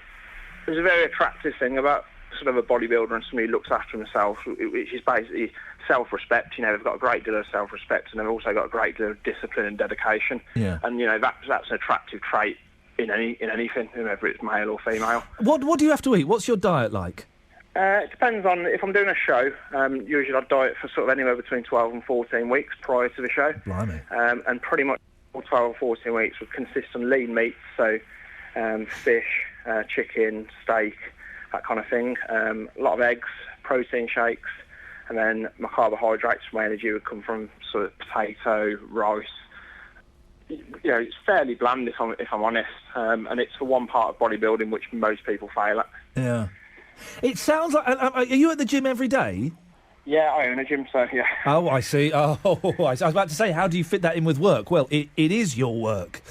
a very attractive thing about sort of a bodybuilder and somebody who looks after himself, which is basically self-respect. They've got a great deal of self-respect, and they've also got a great deal of discipline and dedication. Yeah. And that's an attractive trait in anything, whether it's male or female. What do you have to eat? What's your diet like? It depends on if I'm doing a show. Usually I diet for sort of anywhere between 12 and 14 weeks prior to the show. Blimey. And pretty much all 12 or 14 weeks would consist on lean meats, so fish, chicken, steak, that kind of thing. A lot of eggs, protein shakes, and then my carbohydrates, my energy would come from sort of potato, rice. It's fairly bland if I'm honest, and it's the one part of bodybuilding which most people fail at. Yeah. It sounds like... are you at the gym every day? Yeah, I own a gym, so yeah. Oh, I see. Oh, I was about to say, how do you fit that in with work? Well, it is your work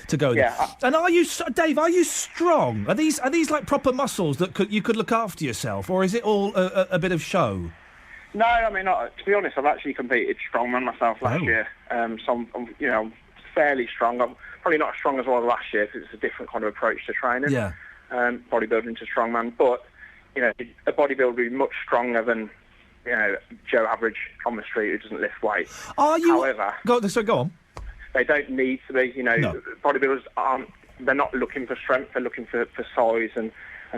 to go there. Yeah. And are you, Dave, are you strong? Are these like proper muscles that you could look after yourself, or is it all a bit of show? No, I mean, to be honest, I've actually competed strongman myself last year. So I'm fairly strong. I'm probably not as strong as I was last year because it's a different kind of approach to training. Yeah. Bodybuilding to strongman, but a bodybuilder would be much stronger than Joe Average on the street who doesn't lift weights. Are you? However, go on. They don't need to be. No. Bodybuilders aren't. They're not looking for strength. They're looking for size and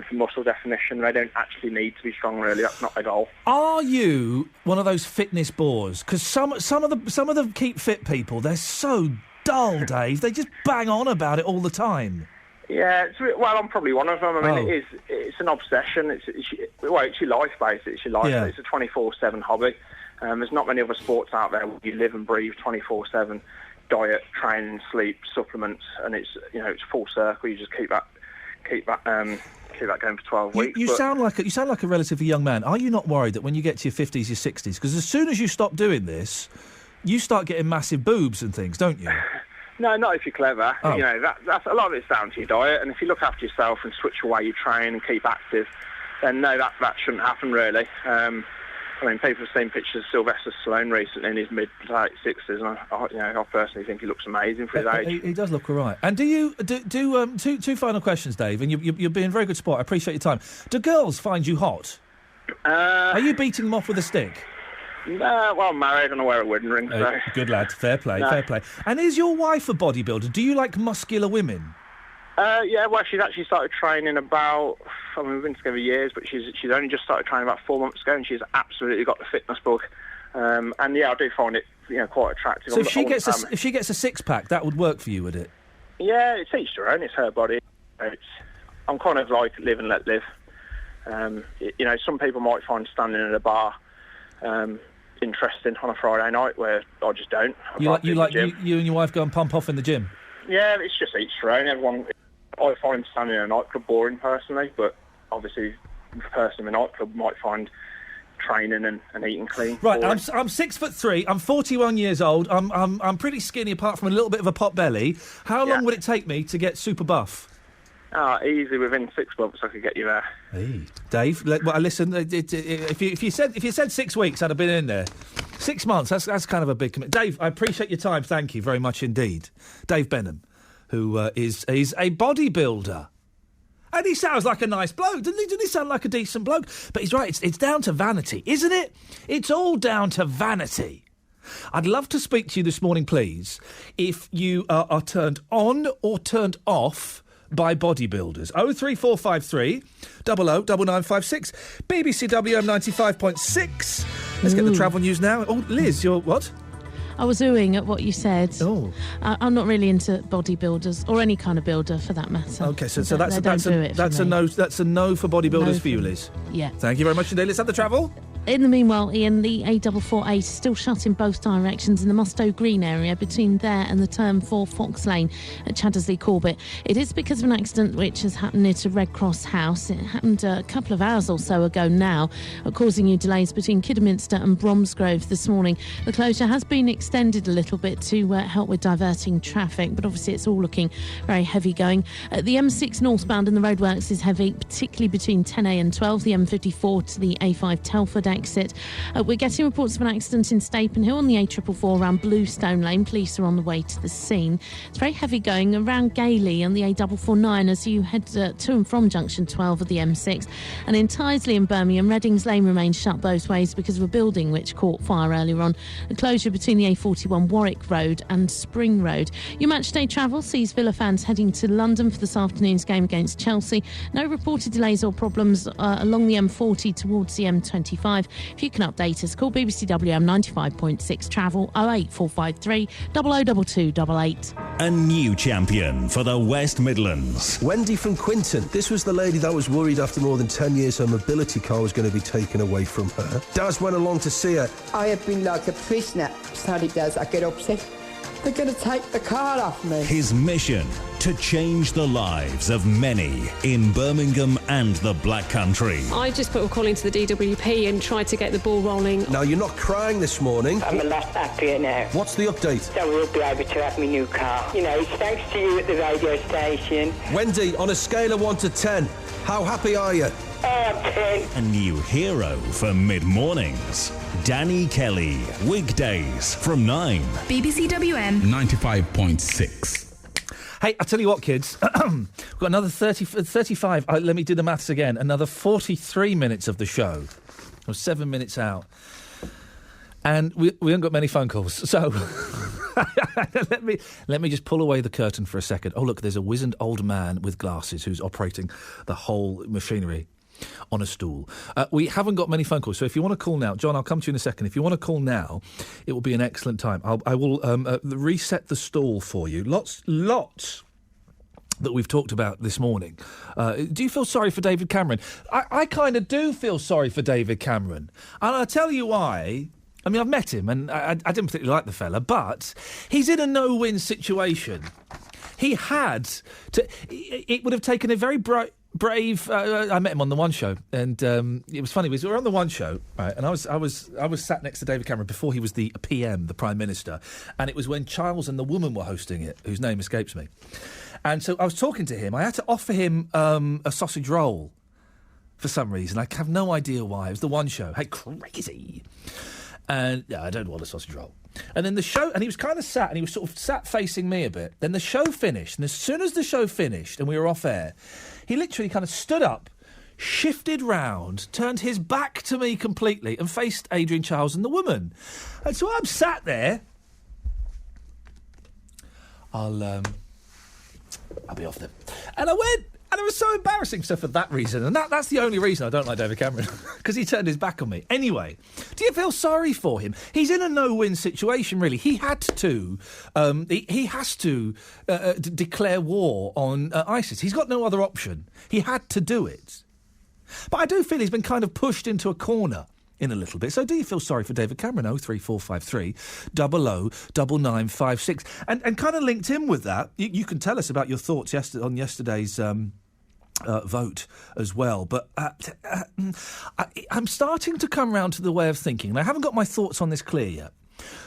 for muscle definition. They don't actually need to be strong. Really, that's not their goal. Are you one of those fitness bores? Because some of the keep fit people, they're so dull, Dave. They just bang on about it all the time. Yeah, I'm probably one of them. I mean, it's an obsession. It's your life, basically. It's your life. Yeah. It's a 24/7 hobby. There's not many other sports out there where you live and breathe 24/7. Diet, training, sleep, supplements, and it's full circle. You just keep that going for 12 weeks. You sound like a relatively young man. Are you not worried that when you get to your 50s, your 60s, because as soon as you stop doing this, you start getting massive boobs and things, don't you? No, not if you're clever. Oh. That's a lot of it's down to your diet, and if you look after yourself and switch the way you train and keep active, then no, that shouldn't happen really. I mean, people have seen pictures of Sylvester Stallone recently in his mid-late 60s, and I personally think he looks amazing for his age. He does look all right. And do you two final questions, Dave? And you're being a very good sport. I appreciate your time. Do girls find you hot? Are you beating them off with a stick? No, well, I'm married and I wear a wedding ring. So. Good lad. Fair play. No. Fair play. And is your wife a bodybuilder? Do you like muscular women? Yeah, well, she's actually started training about... I mean, we've been together years, but she's only just started training about 4 months ago, and she's absolutely got the fitness bug. And yeah, I do find it quite attractive. So if she gets a six-pack, that would work for you, would it? Yeah, it's each their own. It's her body. I'm kind of like live and let live. Some people might find standing at a bar interesting on a Friday night where I just don't. You and your wife go and pump off in the gym? Yeah, it's just each their own. Everyone, I find standing in a nightclub boring personally, but obviously the person in a nightclub might find training and eating clean. Right, I'm 6'3". I'm 41 years old. I'm pretty skinny apart from a little bit of a pot belly. How long would it take me to get super buff? Easily within 6 months I could get you there. Hey, Dave, listen. If you said 6 weeks, I'd have been in there. 6 months. That's kind of a big commitment. Dave, I appreciate your time. Thank you very much indeed. Dave Benham, who is a bodybuilder. And he sounds like a nice bloke, doesn't he sound like a decent bloke? But he's right, it's down to vanity, isn't it? It's all down to vanity. I'd love to speak to you this morning, please, if you are turned on or turned off by bodybuilders. 03453 009956 BBC WM 95.6. Let's get the travel news now. Oh, Liz, you're what? I was oohing at what you said. Oh. I'm not really into bodybuilders, or any kind of builder for that matter. Okay, so that's a no. That's a no for bodybuilders for you, Liz. Yeah. Thank you very much indeed. Let's have the travel. In the meanwhile, Iain, the A448 is still shut in both directions in the Mustow Green area between there and the turn for Fox Lane at Chaddersley Corbett. It is because of an accident which has happened near to Red Cross House. It happened a couple of hours or so ago now, causing you delays between Kidderminster and Bromsgrove this morning. The closure has been extended a little bit to help with diverting traffic, but obviously it's all looking very heavy going. The M6 northbound in the roadworks is heavy, particularly between 10A and 12, the M54 to the A5 Telford exit. We're getting reports of an accident in Stapenhill on the A444 around Bluestone Lane. Police are on the way to the scene. It's very heavy going around Gailey on the A449 as you head to and from junction 12 of the M6. And in Tyseley and Birmingham, Reddings Lane remains shut both ways because of a building which caught fire earlier on. The closure between the A41 Warwick Road and Spring Road. Your matchday travel sees Villa fans heading to London for this afternoon's game against Chelsea. No reported delays or problems along the M40 towards the M25. If you can update us, call BBC WM 95.6 travel 08453 002288. A new champion for the West Midlands. Wendy from Quinton. This was the lady that was worried after more than 10 years her mobility car was going to be taken away from her. Daz went along to see her. I have been like a prisoner. Sorry, Daz, I get upset. They're going to take the car off me. His mission, to change the lives of many in Birmingham and the Black Country. I just put a call into the DWP and tried to get the ball rolling. Now, you're not crying this morning. I'm a lot happier now. What's the update? So we'll be able to have my new car. You know, it's thanks to you at the radio station. Wendy, on a scale of 1 to 10, how happy are you? 10. A new hero for mgot-mornings. Danny Kelly, weekdays from 9. BBC WM 95.6. Hey, I tell you what, kids, we've got another 35, let me do the maths again, another 43 minutes of the show. We're 7 minutes out. And we haven't got many phone calls, so let me just pull away the curtain for a second. Oh, look, there's a wizened old man with glasses who's operating the whole machinery on a stool. We haven't got many phone calls, so if you want to call now, John, I'll come to you in a second. If you want to call now, it will be an excellent time. I will reset the stall for you. Lots that we've talked about this morning. Do you feel sorry for David Cameron? I kind of do feel sorry for David Cameron, and I'll tell you why. I mean, I've met him, and I didn't particularly like the fella, but he's in a no-win situation. He had to... It would have taken a very brave... I met him on the One Show, and it was funny. We were on the One Show, right, and I was sat next to David Cameron before he was the PM, the Prime Minister, and it was when Charles and the woman were hosting it, whose name escapes me. And so I was talking to him. I had to offer him a sausage roll for some reason. I have no idea why. It was the One Show. Hey, crazy. And yeah, I don't want a sausage roll. And then the show, and he was kind of sat, and he was sort of sat facing me a bit. Then the show finished, and as soon as the show finished and we were off air, he literally kind of stood up, shifted round, turned his back to me completely, and faced Adrian Charles and the woman. And so I'm sat there. I'll be off then. And I went. And it was so embarrassing. So for that reason, and that's the only reason I don't like David Cameron, because he turned his back on me. Anyway, do you feel sorry for him? He's in a no-win situation, really. He had to, he has to declare war on ISIS. He's got no other option. He had to do it. But I do feel he's been kind of pushed into a corner in a little bit. So do you feel sorry for David Cameron? 03453 009956. And kind of linked in with that, you can tell us about your thoughts on yesterday's vote as well. But I'm starting to come round to the way of thinking, and I haven't got my thoughts on this clear yet,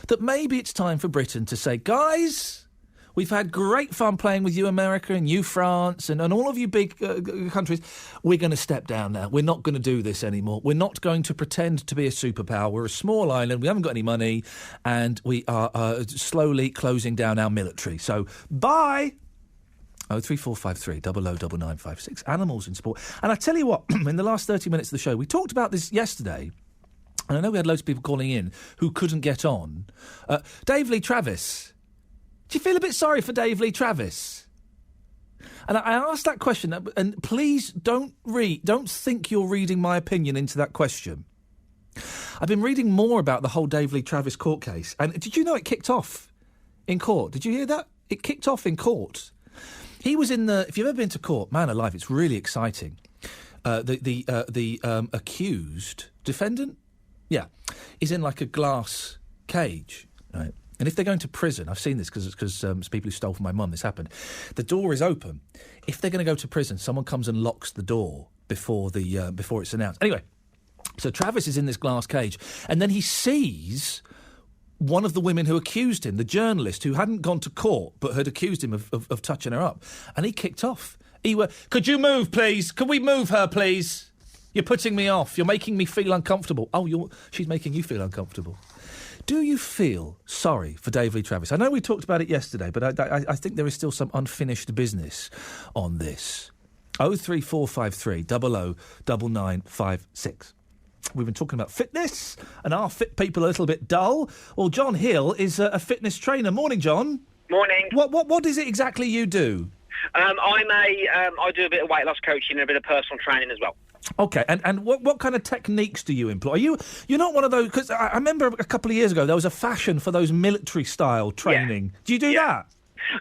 that maybe it's time for Britain to say, guys, we've had great fun playing with you, America, and you, France, and all of you big countries. We're going to step down now. We're not going to do this anymore. We're not going to pretend to be a superpower. We're a small island. We haven't got any money, and we are slowly closing down our military. So, bye. 03453 009956. Animals in sport. And I tell you what, in the last 30 minutes of the show, we talked about this yesterday, and I know we had loads of people calling in who couldn't get on. Dave Lee Travis. Do you feel a bit sorry for Dave Lee Travis? And I asked that question, and please don't think you're reading my opinion into that question. I've been reading more about the whole Dave Lee Travis court case, and did you know it kicked off in court? Did you hear that? It kicked off in court. He was in the... If you've ever been to court, man alive, it's really exciting. The accused defendant, is in like a glass cage, right? And if they're going to prison, I've seen this because people who stole from my mum, this happened. The door is open. If they're going to go to prison, someone comes and locks the door before it's announced. Anyway, so Travis is in this glass cage, and then he sees one of the women who accused him, the journalist who hadn't gone to court but had accused him of touching her up, and he kicked off. Could you move, please? Could we move her, please? You're putting me off. You're making me feel uncomfortable. Oh, she's making you feel uncomfortable. Do you feel sorry for Dave Lee Travis? I know we talked about it yesterday, but I think there is still some unfinished business on this. 03453 009956. We've been talking about fitness, and are fit people a little bit dull? Well, John Hill is a fitness trainer. Morning, John. Morning. What is it exactly you do? I do a bit of weight loss coaching and a bit of personal training as well. Okay, and what kind of techniques do you employ? You're not one of those, because I remember a couple of years ago there was a fashion for those military-style training. Yeah. Do you do that?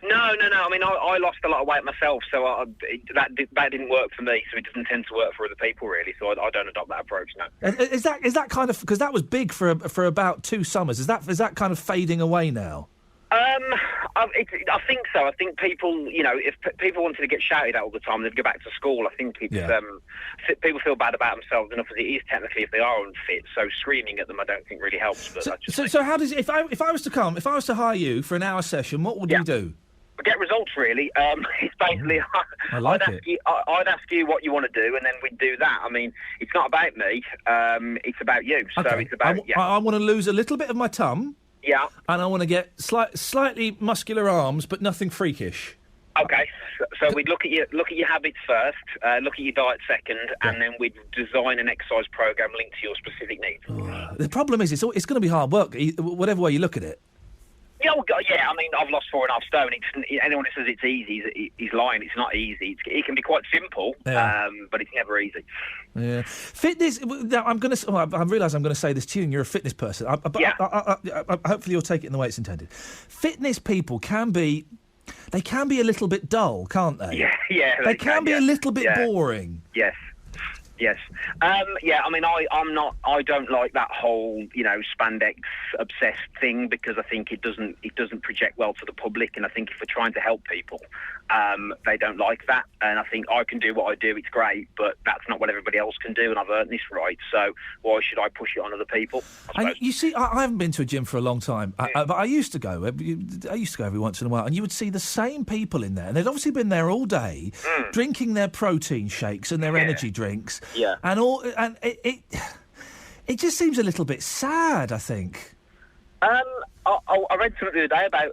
No. I mean, I lost a lot of weight myself, so that didn't work for me, so it doesn't tend to work for other people, really, so I don't adopt that approach, no. Is that kind of... Because that was big for about 2 summers. Is that kind of fading away now? I think so. I think people, if people wanted to get shouted at all the time, they'd go back to school. I think people feel bad about themselves enough as it is technically if they are unfit. So screaming at them, I don't think really helps. But so how does it? If I was to hire you for an hour session, what would you do? Get results, really. It's basically I'd ask you what you want to do, and then we'd do that. I mean, it's not about me. It's about you. So it's about I want to lose a little bit of my tum. Yeah. And I want to get slightly muscular arms, but nothing freakish. Okay. So we'd look at your habits first, look at your diet second, and then we'd design an exercise program linked to your specific needs. The problem is it's going to be hard work, whatever way you look at it. Yeah, I mean, I've lost 4.5 stone. Anyone who says it's easy is lying. It's not easy. It can be quite simple, but it's never easy. Yeah, fitness. I realise I'm going to say this to you, and you're a fitness person. Hopefully, you'll take it in the way it's intended. Fitness people can be a little bit dull, can't they? Yeah. They can be a little bit boring. Yes. I mean, I don't like that whole, spandex obsessed thing, because I think it doesn't project well to the public, and I think if we're trying to help people, they don't like that. And I think I can do what I do, it's great, but that's not what everybody else can do, and I've earned this right, so why should I push it on other people? And you see, I haven't been to a gym for a long time, but I used to go. I used to go every once in a while, and you would see the same people in there, and they'd obviously been there all day, drinking their protein shakes and their energy drinks. Yeah. And it just seems a little bit sad, I think. I read something the other day about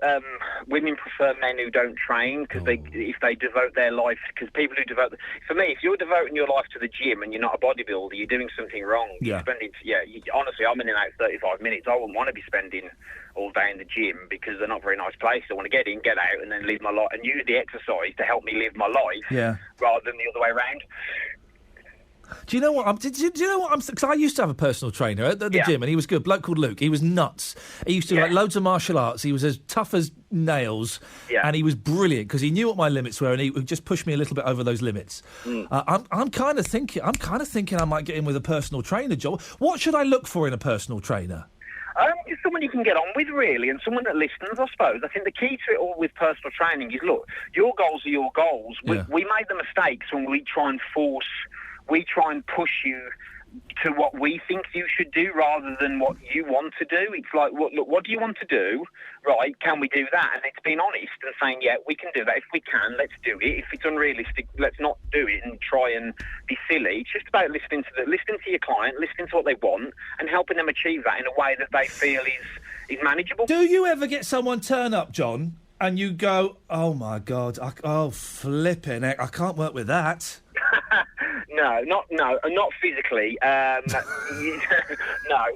women prefer men who don't train because if they devote their life, because people who devote... For me, if you're devoting your life to the gym and you're not a bodybuilder, you're doing something wrong. Yeah. Honestly, I'm in and out 35 minutes. I wouldn't want to be spending all day in the gym because they're not very nice places. I want to get in, get out, and then live my life and use the exercise to help me live my life rather than the other way around. Do you know what? Do you know what? Because I used to have a personal trainer at the gym, and he was good. Bloke called Luke. He was nuts. He used to do like loads of martial arts. He was as tough as nails, and he was brilliant because he knew what my limits were, and he would just push me a little bit over those limits. I'm kind of thinking I might get in with a personal trainer job. What should I look for in a personal trainer? It's someone you can get on with, really, and someone that listens, I suppose. I think the key to it all with personal training is, look, your goals are your goals. We make the mistakes when we try and push you to what we think you should do rather than what you want to do. It's like, look, what do you want to do? Right, can we do that? And it's being honest and saying, yeah, we can do that. If we can, let's do it. If it's unrealistic, let's not do it and try and be silly. It's just about listening to your client, listening to what they want, and helping them achieve that in a way that they feel is manageable. Do you ever get someone turn up, John, and you go, oh my God, flipping heck, I can't work with that? No, not physically. No,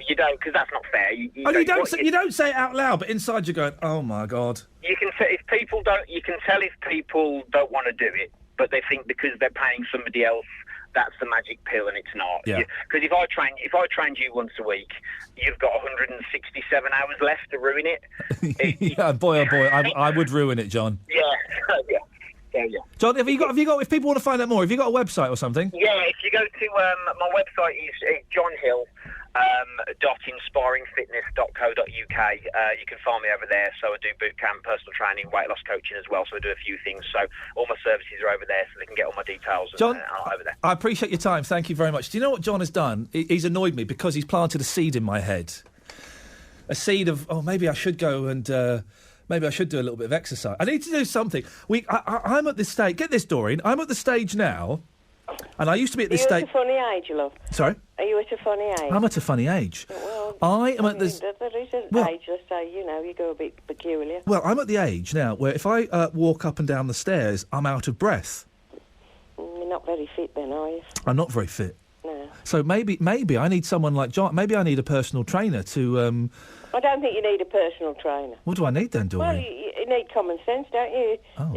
you don't, because that's not fair. You don't say it out loud, but inside you're going, oh my God. You can tell if people don't want to do it, but they think because they're paying somebody else, that's the magic pill, and it's not. Yeah. Because if I trained you once a week, you've got 167 hours left to ruin it. Yeah, boy, oh boy, I would ruin it, John. Yeah. Yeah. John, have you got? If people want to find out more, have you got a website or something? Yeah, if you go to my website is johnhill.inspiringfitness.co.uk. You can find me over there. So I do boot camp, personal training, weight loss coaching as well. So I do a few things. So all my services are over there, so they can get all my details. John, over there. I appreciate your time. Thank you very much. Do you know what John has done? He's annoyed me because he's planted a seed in my head. A seed of, maybe I should go and. Maybe I should do a little bit of exercise. I need to do something. I'm at this stage. Get this, Doreen. I'm at the stage now, and I used to be at this stage. Are you at a funny age, love? Sorry? Are you at a funny age? I'm at a funny age. Well, I am at this. There is an age, let's say, you go a bit peculiar. Well, I'm at the age now where if I walk up and down the stairs, I'm out of breath. You're not very fit then, are you? I'm not very fit. No. So maybe I need someone like John. Maybe I need a personal trainer to. I don't think you need a personal trainer. What do I need then, Doreen? Well, you need common sense, don't you? Oh.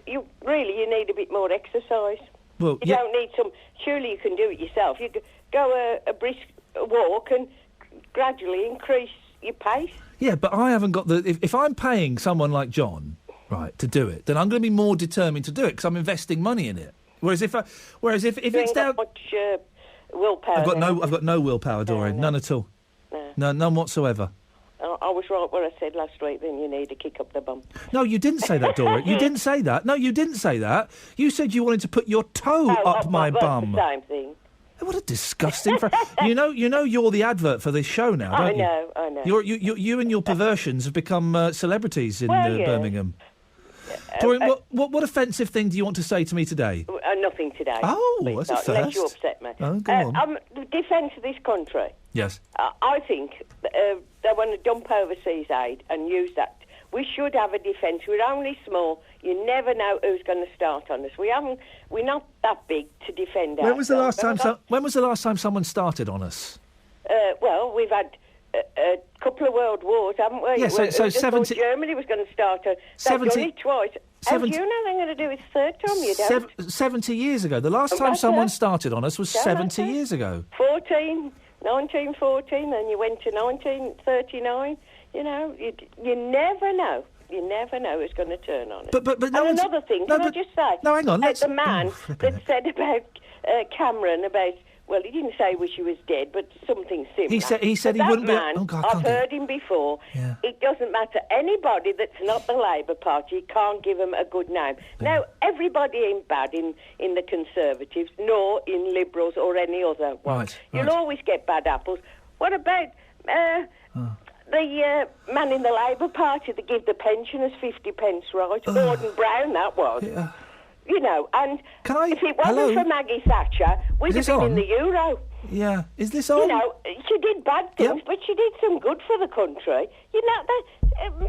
You really need a bit more exercise. Well, you don't need some. Surely you can do it yourself. You could go a brisk walk and gradually increase your pace. Yeah, but I haven't got the. If I'm paying someone like John, right, to do it, then I'm going to be more determined to do it because I'm investing money in it. Whereas if it's down, much willpower. I've got no willpower, Doreen. None at all. No, none whatsoever. I was right what I said last week, then you need to kick up the bum. No, you didn't say that, Doreen. You didn't say that. No, you didn't say that. You said you wanted to put your toe up my bum. The same thing. What a disgusting... you know you're the advert for this show now, don't you? I know. You and your perversions have become celebrities in Birmingham. Doreen, what offensive thing do you want to say to me today? Nothing today. Oh, that's a first. Unless you upset me. Oh, go on. Defence of this country. Yes. I think they want to dump overseas aid and use that. We should have a defence. We're only small. You never know who's going to start on us. We're not that big to defend ourselves. When was the last time someone started on us? Well, we've had a couple of world wars, haven't we? Yeah, so 70... Germany was going to start. They've done it twice. How do you know they're going to do it third time? You don't. 70 years ago. The last time someone started on us was 70 years ago. 1914, then you went to 1939. You know, you never know. You never know who's going to turn on us. But no and another thing, can I just say? No, hang on. The man that said about Cameron about... Well, he didn't say wish he was dead, but something similar. He said he wouldn't be... Oh, God, I've heard him before. Yeah. It doesn't matter. Anybody that's not the Labour Party, you can't give them a good name. Yeah. Now, everybody ain't bad in the Conservatives, nor in Liberals or any other one. Right. You'll always get bad apples. What about the man in the Labour Party that give the pensioners 50 pence, right? Gordon Brown, that was. Yeah. You know, and if it wasn't Hello? for Maggie Thatcher, we'd have been in the Euro. Yeah. Is this on? You know, she did bad things, but she did some good for the country. You know,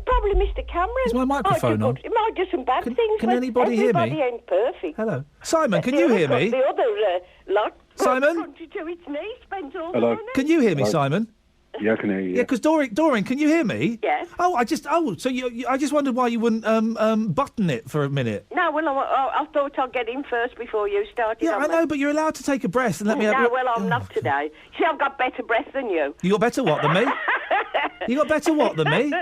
probably Mr Cameron. Is my microphone on? He might do some bad things. Can anybody hear me? Everybody ain't perfect. Hello? Simon, can you hear me? The other lot... Simon? Country to its knees, spends all Hello? the money. Can you hear me, Simon? Yeah, I can hear you. Yeah, because Doreen, can you hear me? Yes. I just wondered why you wouldn't button it for a minute. No, well, I thought I'd get in first before you started. Yeah, I know, but you're allowed to take a breath and let me have. No, well, I'm not today. See, I've got better breath than you. You got better what than me? You got better what than me?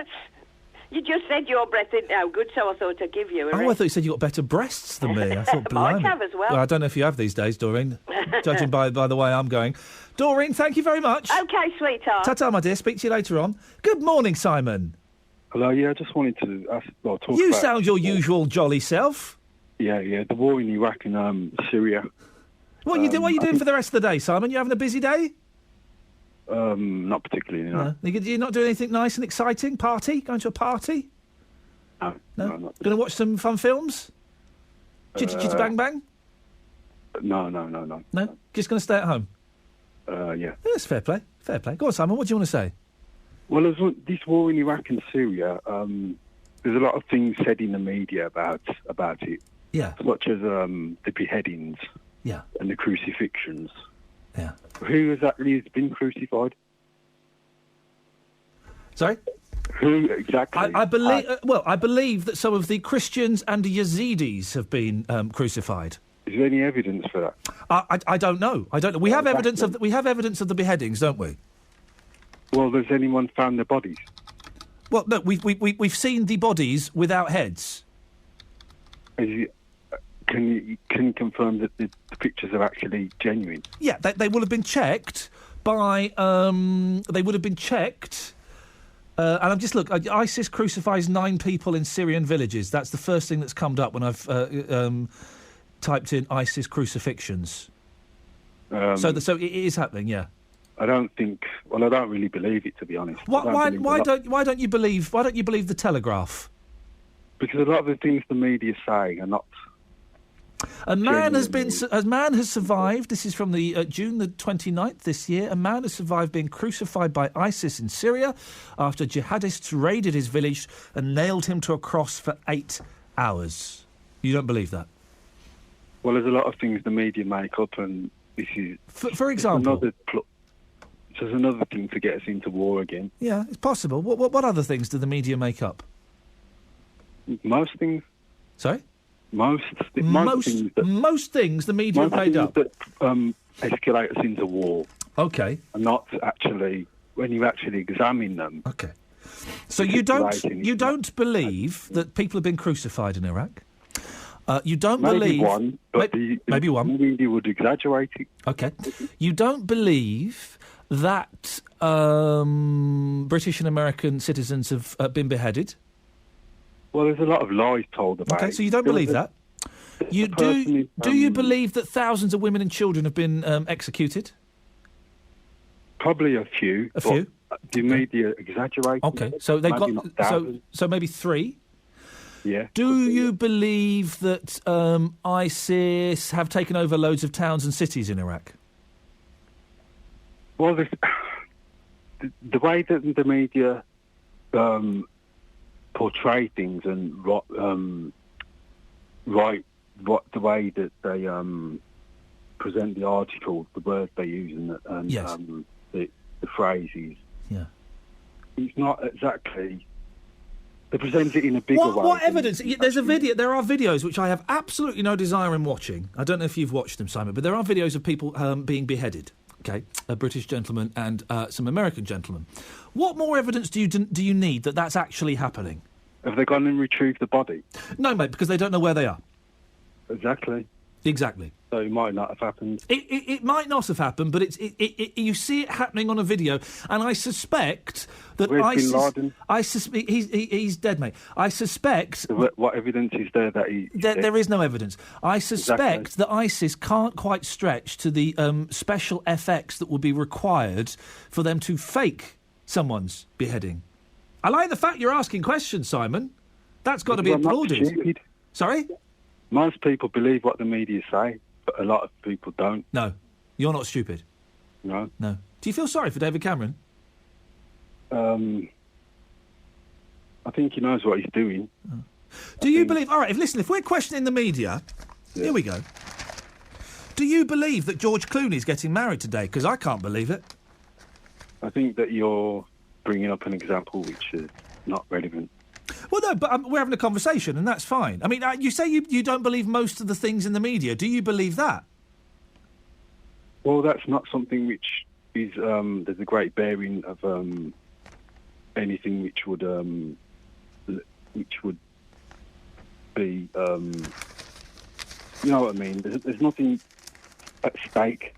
You just said your breath isn't no good, so I thought I'd give you a I thought you said you got better breasts than me. I thought, Might blimey. have as well. I don't know if you have these days, Doreen, judging by the way I'm going. Doreen, thank you very much. Okay, sweetheart. Ta-ta, my dear. Speak to you later on. Good morning, Simon. Hello, yeah, I just wanted to talk You about... sound your usual jolly self. Yeah, the war in Iraq and Syria. What are you doing for the rest of the day, Simon? You having a busy day? Not particularly, no. You're not doing anything nice and exciting? Party? Going to a party? No, not Going to watch some fun films? Chitty Chitty Bang Bang? No. No? Just going to stay at home? Yeah. That's fair play. Fair play. Go on, Simon. What do you want to say? Well, this war in Iraq and Syria, there's a lot of things said in the media about it. Yeah. Such as the beheadings. Yeah. And the crucifixions. Yeah. Who exactly has been crucified? Sorry? Who exactly? I believe. I believe that some of the Christians and Yazidis have been crucified. Is there any evidence for that? I don't know. I don't know. We have evidence of the beheadings, don't we? Well, has anyone found the bodies? Well, no. We've seen the bodies without heads. Can you confirm that the pictures are actually genuine? Yeah, they will have been checked by. They would have been checked. And I'm just ISIS crucifies 9 people in Syrian villages. That's the first thing that's come up when I've typed in ISIS crucifixions. So it is happening, yeah. I don't really believe it, to be honest. Why don't you believe the Telegraph? Because a lot of the things the media say are not. A man has survived. This is from the June the 29th this year. A man has survived being crucified by ISIS in Syria after jihadists raided his village and nailed him to a cross for 8 hours. You don't believe that? Well, there's a lot of things the media make up, and this is... For example? There's another thing to get us into war again. Yeah, it's possible. What other things do the media make up? Most things. Sorry? Most things the media have made up. That escalate us into war. Okay. And not actually, when you actually examine them. Okay. So you don't believe that people have been crucified in Iraq? You don't believe... Maybe one. The media would exaggerate it. Okay. You don't believe that British and American citizens have been beheaded? Well, there's a lot of lies told about it. Okay, so you don't believe that? Do you believe that thousands of women and children have been executed? Probably a few. A few? The media exaggerated. Okay, so they've so maybe 3? Yeah. Do you believe that ISIS have taken over loads of towns and cities in Iraq? Well, the way that the media portray things and write the way that they present the article, the words they use, and yes. The phrases. Yeah. It's not exactly. They present it in a bigger way. What evidence? There's a video. There are videos which I have absolutely no desire in watching. I don't know if you've watched them, Simon, but there are videos of people being beheaded. Okay, a British gentleman and some American gentlemen. What more evidence do you need that that's actually happening? Have they gone and retrieved the body? No, mate, because they don't know where they are. Exactly. So it might not have happened. It might not have happened, but you see it happening on a video, and I suspect that Where's Bin Laden? He's dead, mate. I suspect. What evidence is there that he? There is no evidence. I suspect that ISIS can't quite stretch to the special FX that would be required for them to fake someone's beheading. I like the fact you're asking questions, Simon. That's got to be applauded. Stupid. Sorry? Most people believe what the media say, but a lot of people don't. No, you're not stupid. No. Do you feel sorry for David Cameron? I think he knows what he's doing. Do you believe... All right, if we're questioning the media, here we go. Do you believe that George Clooney's getting married today? Because I can't believe it. I think that you're bringing up an example which is not relevant. Well, no, but we're having a conversation, and that's fine. I mean, you say you don't believe most of the things in the media. Do you believe that? Well, that's not something which is there's a great bearing of anything which would be, you know what I mean? There's nothing at stake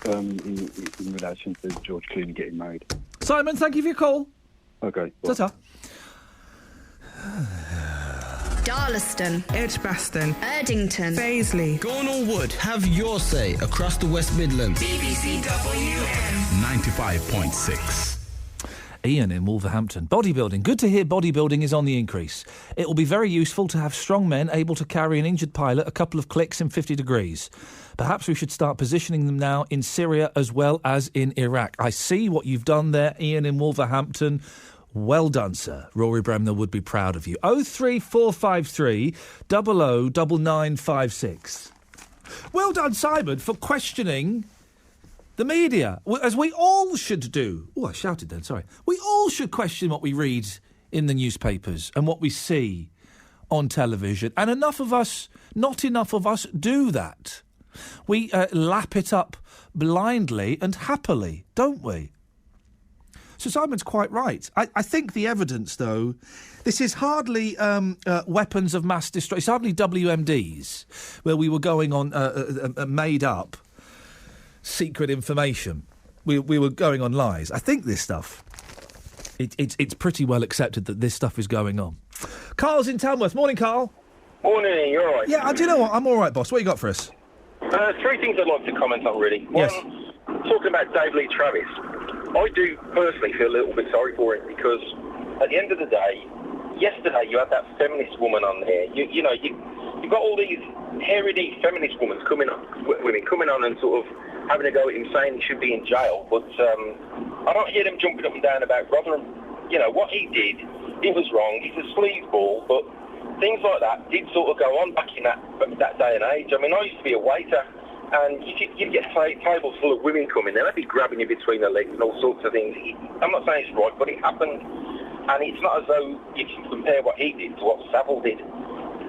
in relation to George Clooney getting married. Simon, thank you for your call. Okay. Ta-ta. Darlaston, Edgbaston, Erdington, Paisley, Gornal Wood. Have your say across the West Midlands. BBC WM 95.6. Iain in Wolverhampton. Bodybuilding. Good to hear bodybuilding is on the increase. It will be very useful to have strong men able to carry an injured pilot a couple of clicks in 50 degrees. Perhaps we should start positioning them now in Syria as well as in Iraq. I see what you've done there, Iain in Wolverhampton. Well done, sir. Rory Bremner would be proud of you. 03453 00 9956. Well done, Simon, for questioning the media, as we all should do. Oh, I shouted then, sorry. We all should question what we read in the newspapers and what we see on television. And not enough of us do that. We lap it up blindly and happily, don't we? So Simon's quite right. I think the evidence, though, this is hardly weapons of mass destruction. It's hardly WMDs, where we were going on made-up secret information. We were going on lies. I think this stuff, it's pretty well accepted that this stuff is going on. Carl's in Tamworth. Morning, Carl. Morning, you all right? Yeah, do you know what? I'm all right, boss. What you got for us? Three things I'd like to comment on, really. Yes. One, talking about Dave Lee Travis, I do personally feel a little bit sorry for it because at the end of the day, yesterday you had that feminist woman on there. You've got all these hairy feminist women coming on and sort of having a go at him saying he should be in jail, but I don't hear them jumping up and down about Rotherham. You know, what he did, it was wrong. He's a sleazeball, but things like that did sort of go on back in that day and age. I mean, I used to be a waiter, and you'd get tables full of women coming there. They'd be grabbing you between the legs and all sorts of things. I'm not saying it's right, but it happened, and it's not as though you can compare what he did to what Savile did.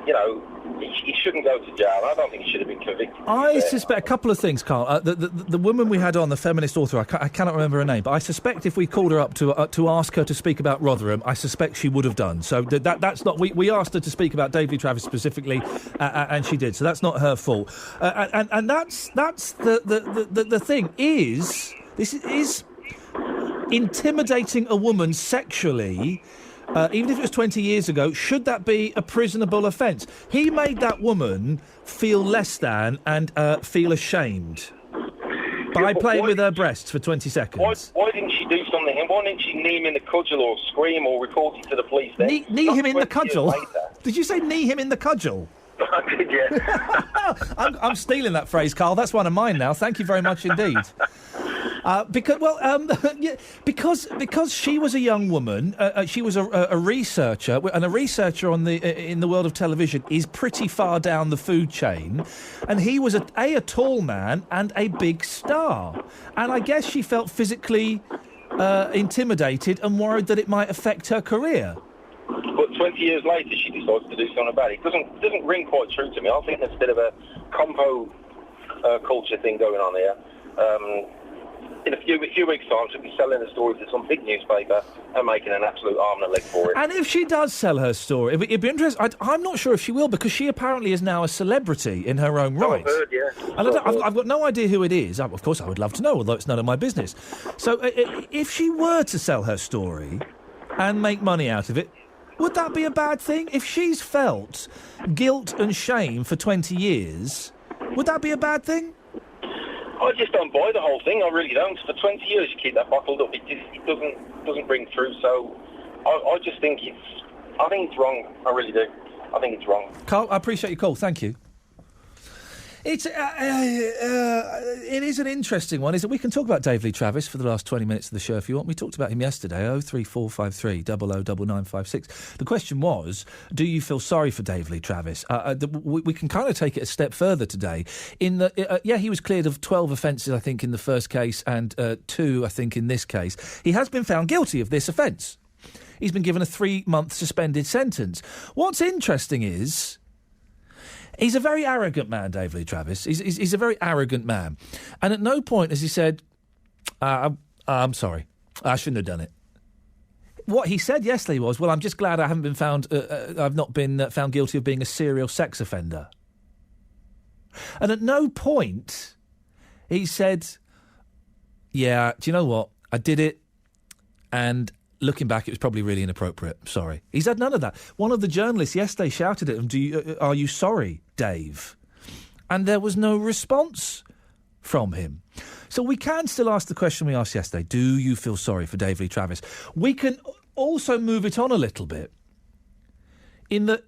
You know, he shouldn't go to jail. I don't think he should have been convicted. I suspect a couple of things, Carl. The woman we had on, the feminist author, I cannot remember her name, but I suspect if we called her up to ask her to speak about Rotherham, I suspect she would have done. So that's not. We asked her to speak about Dave Lee Travis specifically, and she did. So that's not her fault. And that's the thing is, this is intimidating a woman sexually. Even if it was 20 years ago, should that be a prisonable offence? He made that woman feel less than and feel ashamed by playing with her breasts for 20 seconds. Why didn't she do something? And why didn't she knee him in the cudgel or scream or report it to the police then? Knee him in the cudgel? Did you say knee him in the cudgel? I did, yeah. I'm stealing that phrase, Carl. That's one of mine now. Thank you very much indeed. Because she was a young woman, she was a researcher, and a researcher in the world of television is pretty far down the food chain, and he was a tall man and a big star, and I guess she felt physically intimidated and worried that it might affect her career. But 20 years later, she decides to do something about it. It doesn't ring quite true to me. I think there's a bit of a compo culture thing going on here. In a few weeks' time, she'll be selling the story to some big newspaper and making an absolute arm and a leg for it. And if she does sell her story, it'd be interesting. I'm not sure if she will, because she apparently is now a celebrity in her own right. I've heard, yeah. And I've got no idea who it is. Of course, I would love to know, although it's none of my business. So if she were to sell her story and make money out of it, would that be a bad thing? If she's felt guilt and shame for 20 years, would that be a bad thing? I just don't buy the whole thing. I really don't. For 20 years, you keep that bottled up. It doesn't bring through. So I just think it's wrong. I really do. I think it's wrong. Carl, I appreciate your call. Thank you. It is an interesting one. Is that we can talk about Dave Lee Travis for the last 20 minutes of the show if you want. We talked about him yesterday, 03453 009956. The question was, do you feel sorry for Dave Lee Travis? We can kind of take it a step further today. In the he was cleared of 12 offences, I think, in the first case, and 2, I think, in this case. He has been found guilty of this offence. He's been given a 3-month suspended sentence. What's interesting is, he's a very arrogant man, Dave Lee Travis. He's a very arrogant man. And at no point has he said, I'm sorry, I shouldn't have done it. What he said yesterday was, well, I'm just glad I haven't been found, I've not been found guilty of being a serial sex offender. And at no point he said, yeah, do you know what? I did it, and looking back, it was probably really inappropriate. Sorry. He's had none of that. One of the journalists yesterday shouted at him, are you sorry, Dave? And there was no response from him. So we can still ask the question we asked yesterday. Do you feel sorry for Dave Lee Travis? We can also move it on a little bit in that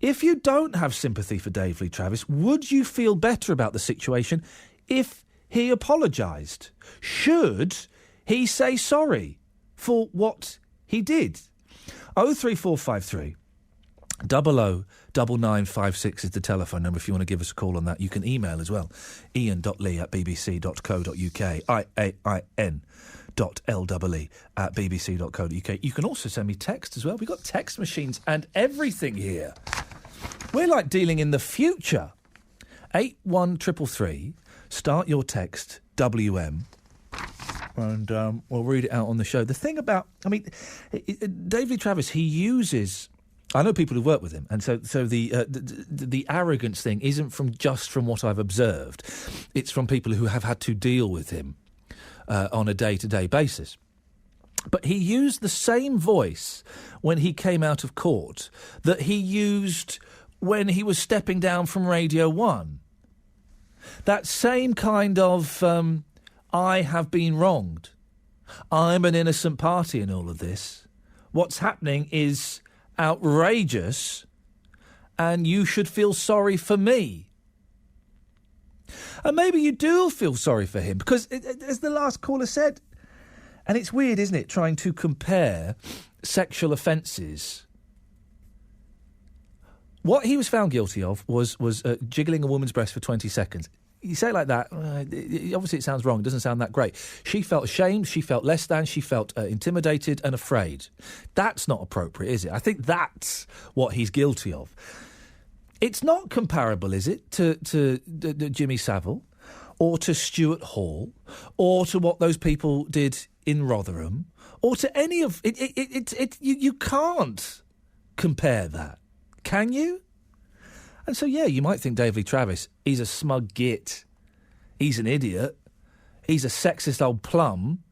if you don't have sympathy for Dave Lee Travis, would you feel better about the situation if he apologised? Should he say sorry for what he did? 03453 009956 is the telephone number if you want to give us a call on that. You can email as well. ian.lee@bbc.co.uk. IAIN.LEE@bbc.co.uk. You can also send me text as well. We've got text machines and everything here. We're like dealing in the future. 81333. Start your text, WM. And we'll read it out on the show. The thing about, Dave Lee Travis, he uses, I know people who work with him, and so the arrogance thing isn't from what I've observed. It's from people who have had to deal with him on a day-to-day basis. But he used the same voice when he came out of court that he used when he was stepping down from Radio 1. That same kind of, I have been wronged. I'm an innocent party in all of this. What's happening is outrageous, and you should feel sorry for me. And maybe you do feel sorry for him, because, as the last caller said, and it's weird, isn't it, trying to compare sexual offences. What he was found guilty of was jiggling a woman's breast for 20 seconds. You say it like that, obviously it sounds wrong, it doesn't sound that great. She felt ashamed, she felt less than, she felt intimidated and afraid. That's not appropriate, is it? I think that's what he's guilty of. It's not comparable, is it, to Jimmy Savile or to Stuart Hall or to what those people did in Rotherham or to any of... You can't compare that, can you? And so, yeah, you might think Dave Lee Travis, he's a smug git, he's an idiot, he's a sexist old plum,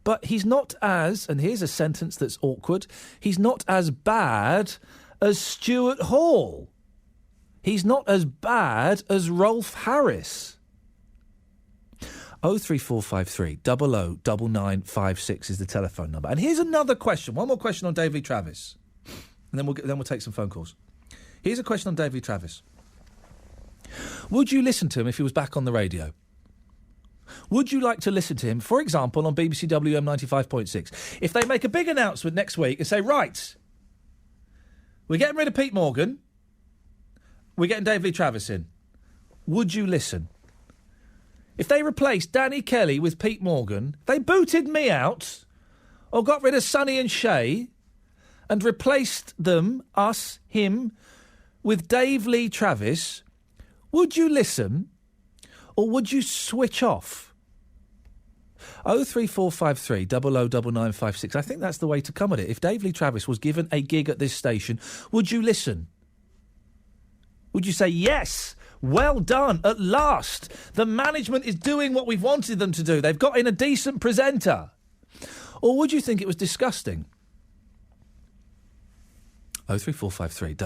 but he's not as, and here's a sentence that's awkward, he's not as bad as Stuart Hall. He's not as bad as Rolf Harris. 03453 009956 is the telephone number. And here's another question, one more question on Dave Lee Travis, and then we'll take some phone calls. Here's a question on Dave Lee Travis. Would you listen to him if he was back on the radio? Would you like to listen to him, for example, on BBC WM 95.6? If they make a big announcement next week and say, right, we're getting rid of Pete Morgan, we're getting Dave Lee Travis in, would you listen? If they replaced Danny Kelly with Pete Morgan, they booted me out, or got rid of Sonny and Shay, and replaced them, us, him, with Dave Lee Travis, would you listen or would you switch off? 03453 009956. I think that's the way to come at it. If Dave Lee Travis was given a gig at this station, would you listen? Would you say, yes, well done, at last, the management is doing what we've wanted them to do. They've got in a decent presenter. Or would you think it was disgusting? 03453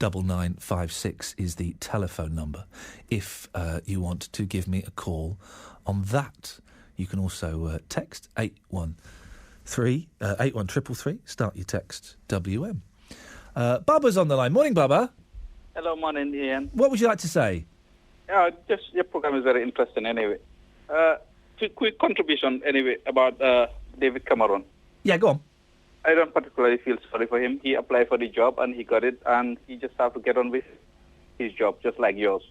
009956 is the telephone number if you want to give me a call on that. You can also text 81333, start your text WM. Bubba's on the line. Morning, Bubba. Hello, morning, Ian. What would you like to say? Just your program is very interesting anyway. Quick contribution anyway about David Cameron. Yeah, go on. I don't particularly feel sorry for him. He applied for the job and he got it, and he just have to get on with his job, just like yours.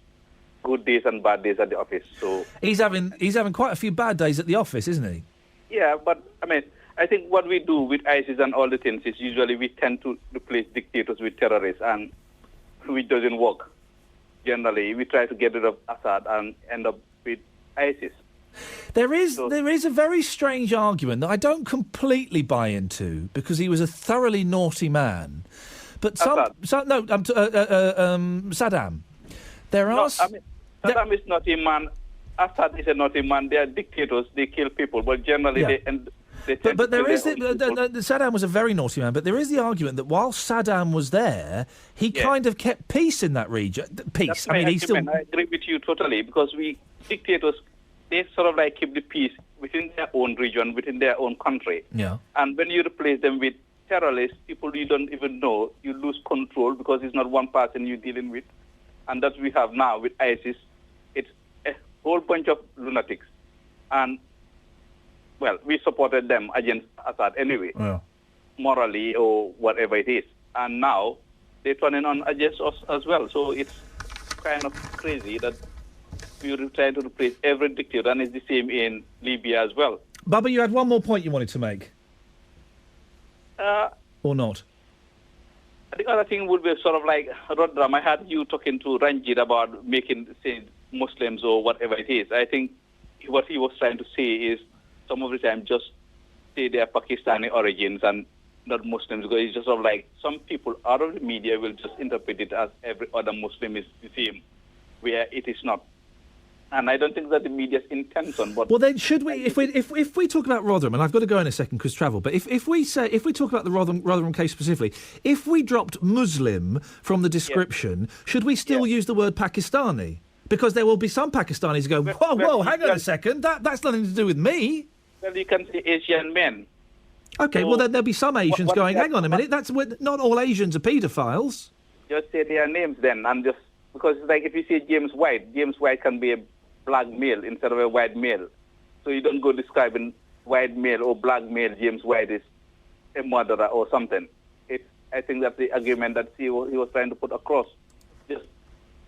Good days and bad days at the office. So he's having quite a few bad days at the office, isn't he? Yeah, but I mean, I think what we do with ISIS and all the things is usually we tend to replace dictators with terrorists, and which doesn't work. Generally, we try to get rid of Assad and end up with ISIS. There is a very strange argument that I don't completely buy into, because he was a thoroughly naughty man. But Saddam. Saddam is not a man. Assad is not a man. They are dictators. They kill people, but generally But there is Saddam was a very naughty man. But there is the argument that while Saddam was there, he kind of kept peace in that region. Peace. I agree with you totally, because dictators, they sort of like keep the peace within their own region, within their own country. Yeah. And when you replace them with terrorists, people you don't even know, you lose control because it's not one person you're dealing with. And that we have now with ISIS. It's a whole bunch of lunatics. And, well, we supported them against Assad anyway, morally or whatever it is. And now they're turning on against us as well. So it's kind of crazy that we're trying to replace every dictator, and it's the same in Libya as well. Baba, you had one more point you wanted to make. Or not? The other thing would be sort of like, Rodram, I had you talking to Ranjit about making, say, Muslims or whatever it is. I think what he was trying to say is some of the time just say they are Pakistani origins and not Muslims, because it's just sort of like some people out of the media will just interpret it as every other Muslim is the same, where it is not. And I don't think that the media's intention. But well, then should we? If we talk about Rotherham, and I've got to go in a second because travel. But if we talk about the Rotherham case specifically, if we dropped Muslim from the description, should we still use the word Pakistani? Because there will be some Pakistanis who go, whoa, hang on a second, that's nothing to do with me. Well, you can say Asian men. Okay, well then there'll be some Asians going, hang on a minute, not all Asians are paedophiles. Just say their names then, and just because it's like if you say James White can be a black male instead of a white male. So you don't go describing white male or black male, James White is a murderer or something. I think that's the argument that he was trying to put across. Just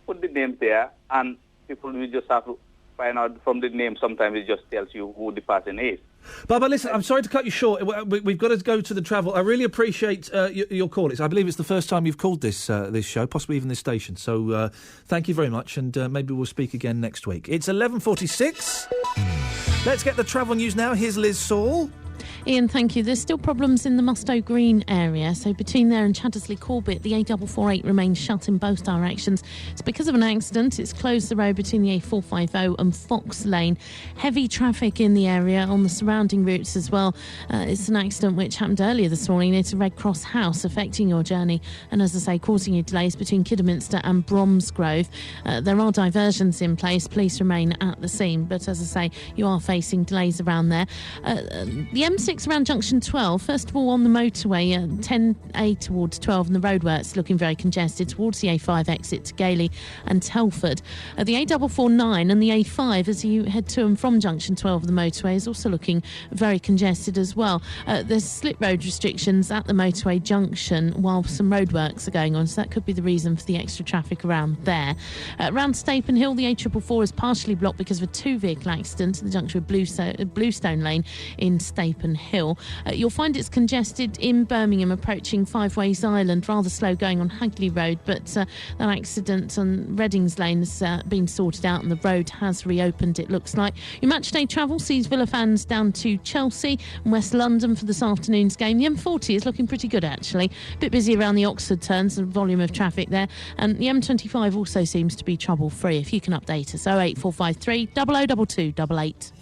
put the names there, and people will just have to find out from the name. Sometimes it just tells you who the person is. Baba, listen, I'm sorry to cut you short. We've got to go to the travel. I really appreciate your call. I believe it's the first time you've called this show, possibly even this station. So thank you very much, and maybe we'll speak again next week. It's 11:46. Let's get the travel news now. Here's Liz Saul. Iain, thank you. There's still problems in the Mustoe Green area, so between there and Chaddesley Corbett, the A448 remains shut in both directions. It's because of an accident. It's closed the road between the A450 and Fox Lane. Heavy traffic in the area on the surrounding routes as well. It's an accident which happened earlier this morning near to Red Cross House, affecting your journey, and as I say, causing you delays between Kidderminster and Bromsgrove. There are diversions in place. Police remain at the scene, but as I say, you are facing delays around there. The M6 around junction 12, first of all on the motorway, 10A towards 12, and the roadworks looking very congested towards the A5 exit to Gailey and Telford. The A449 and the A5 as you head to and from junction 12 of the motorway is also looking very congested as well. There's slip road restrictions at the motorway junction while some roadworks are going on, so that could be the reason for the extra traffic around there. Around Stapen Hill, the A444 is partially blocked because of a two-vehicle accident at the junction with Bluestone Lane in Stapen Hill. You'll find it's congested in Birmingham approaching Five Ways Island, rather slow going on Hagley Road, but that accident on Reddings Lane has been sorted out and the road has reopened, it looks like. Your matchday travel sees Villa fans down to Chelsea and West London for this afternoon's game. The M40 is looking pretty good actually. A bit busy around the Oxford turns, the volume of traffic there, and the M25 also seems to be trouble free. If you can update us, 08453 002288.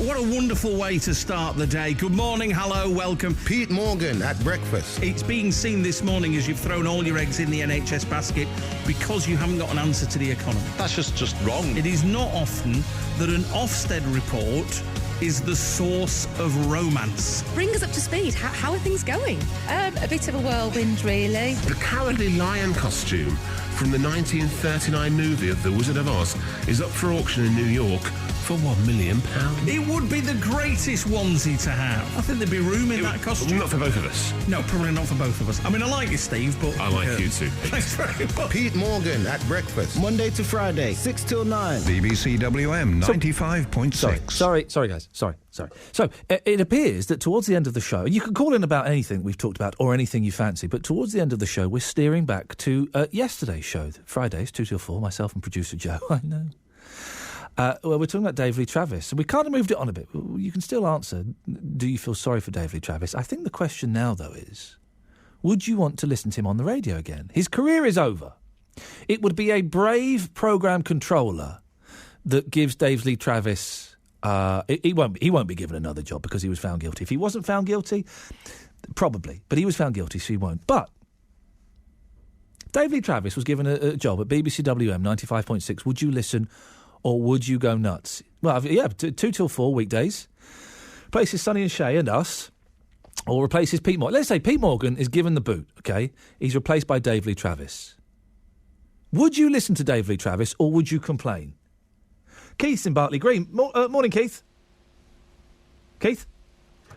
What a wonderful way to start the day. Good morning, hello, welcome. Pete Morgan at breakfast. It's being seen this morning as you've thrown all your eggs in the NHS basket because you haven't got an answer to the economy. That's just wrong. It is not often that an Ofsted report is the source of romance. Bring us up to speed. How are things going? A bit of a whirlwind, really. The Cowardly Lion costume from the 1939 movie of The Wizard of Oz is up for auction in New York for £1 million. It would be the greatest onesie to have. I think there'd be room in that costume. Not for both of us. No, probably not for both of us. I mean, I like you, Steve, but... I like you too. Thanks very much. Pete Morgan at breakfast. Monday to Friday, 6 till 9. BBC WM 95.6. Sorry, guys. Sorry. So, it appears that towards the end of the show, you can call in about anything that we've talked about or anything you fancy, but towards the end of the show, we're steering back to yesterday's show, Fridays, 2 till 4, myself and producer Joe. I know. Well, we're talking about Dave Lee Travis. We kind of moved it on a bit. You can still answer, do you feel sorry for Dave Lee Travis? I think the question now, though, is, would you want to listen to him on the radio again? His career is over. It would be a brave programme controller that gives Dave Lee Travis... He won't be given another job because he was found guilty. If he wasn't found guilty, probably. But he was found guilty, so he won't. But Dave Lee Travis was given a job at BBC WM 95.6. Would you listen... or would you go nuts? Well, yeah, 2 till 4 weekdays. Replaces Sonny and Shay and us. Or replaces Pete Morgan. Let's say Pete Morgan is given the boot, OK? He's replaced by Dave Lee Travis. Would you listen to Dave Lee Travis or would you complain? Keith's in Bartley Green. Morning, Keith. Keith?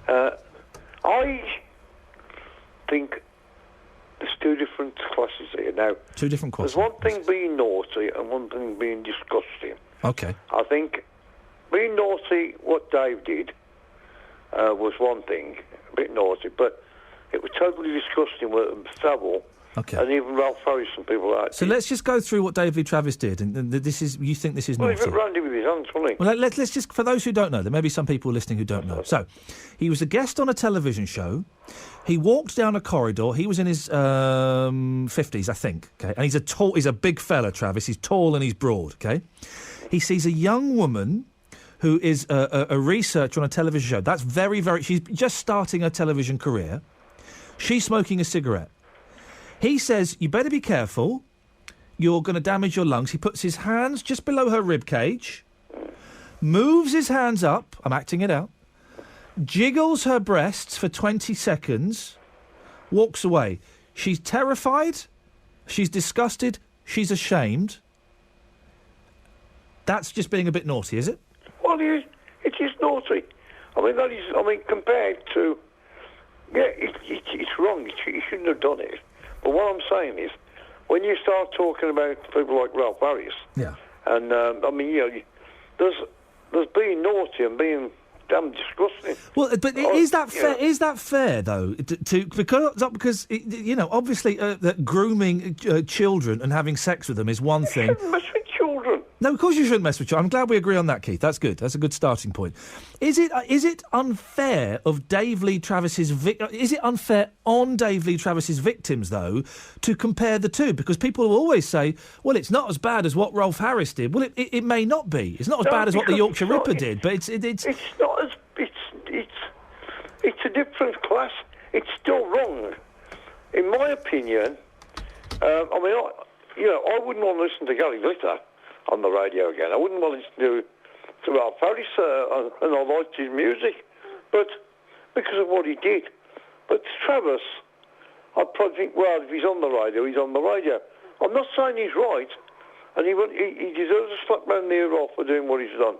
I think there's two different classes here. Now, two different classes. There's one thing being naughty and one thing being disgusting. OK. I think being naughty, what Dave did, was one thing, a bit naughty, but it was totally disgusting with Savile. OK. And even Ralph Harris and people like that. So let's just go through what Dave Lee Travis did, and this is, you think this is naughty? Well, he Randy with his hands, wasn't he? Well, let's just, for those who don't know, there may be some people listening who don't know. So, he was a guest on a television show. He walked down a corridor. He was in his 50s, I think. Okay, and he's a big fella, Travis. He's tall and he's broad. Okay, he sees a young woman who is a researcher on a television show. That's very, very. She's just starting her television career. She's smoking a cigarette. He says, "You better be careful. You're going to damage your lungs." He puts his hands just below her rib cage, moves his hands up. I'm acting it out. Jiggles her breasts for 20 seconds, walks away. She's terrified, she's disgusted, she's ashamed. That's just being a bit naughty, is it? Well, it is naughty. I mean, compared to... Yeah, it's wrong. He shouldn't have done it. But what I'm saying is, when you start talking about people like Ralph Harris... Yeah. And, there's being naughty and being... damn disgusting. Well, but is that fair? Is that fair though? Because obviously, grooming children and having sex with them is one thing. You shouldn't mess with children. No, of course you shouldn't mess with children. I'm glad we agree on that, Keith. That's good. That's a good starting point. Is it unfair of Dave Lee Travis's? Is it unfair on Dave Lee Travis's victims though to compare the two? Because people will always say, "Well, it's not as bad as what Rolf Harris did." Well, it may not be. It's not as bad as what the Yorkshire Ripper did, but it's not as it's a different class. It's still wrong, in my opinion. I wouldn't want to listen to Gary Glitter on the radio again. I wouldn't want to listen to Ralph Harris, and I liked his music, but because of what he did. But Travis, I'd probably think, well, if he's on the radio, he's on the radio. I'm not saying he's right, and he deserves a slap round the ear off for doing what he's done.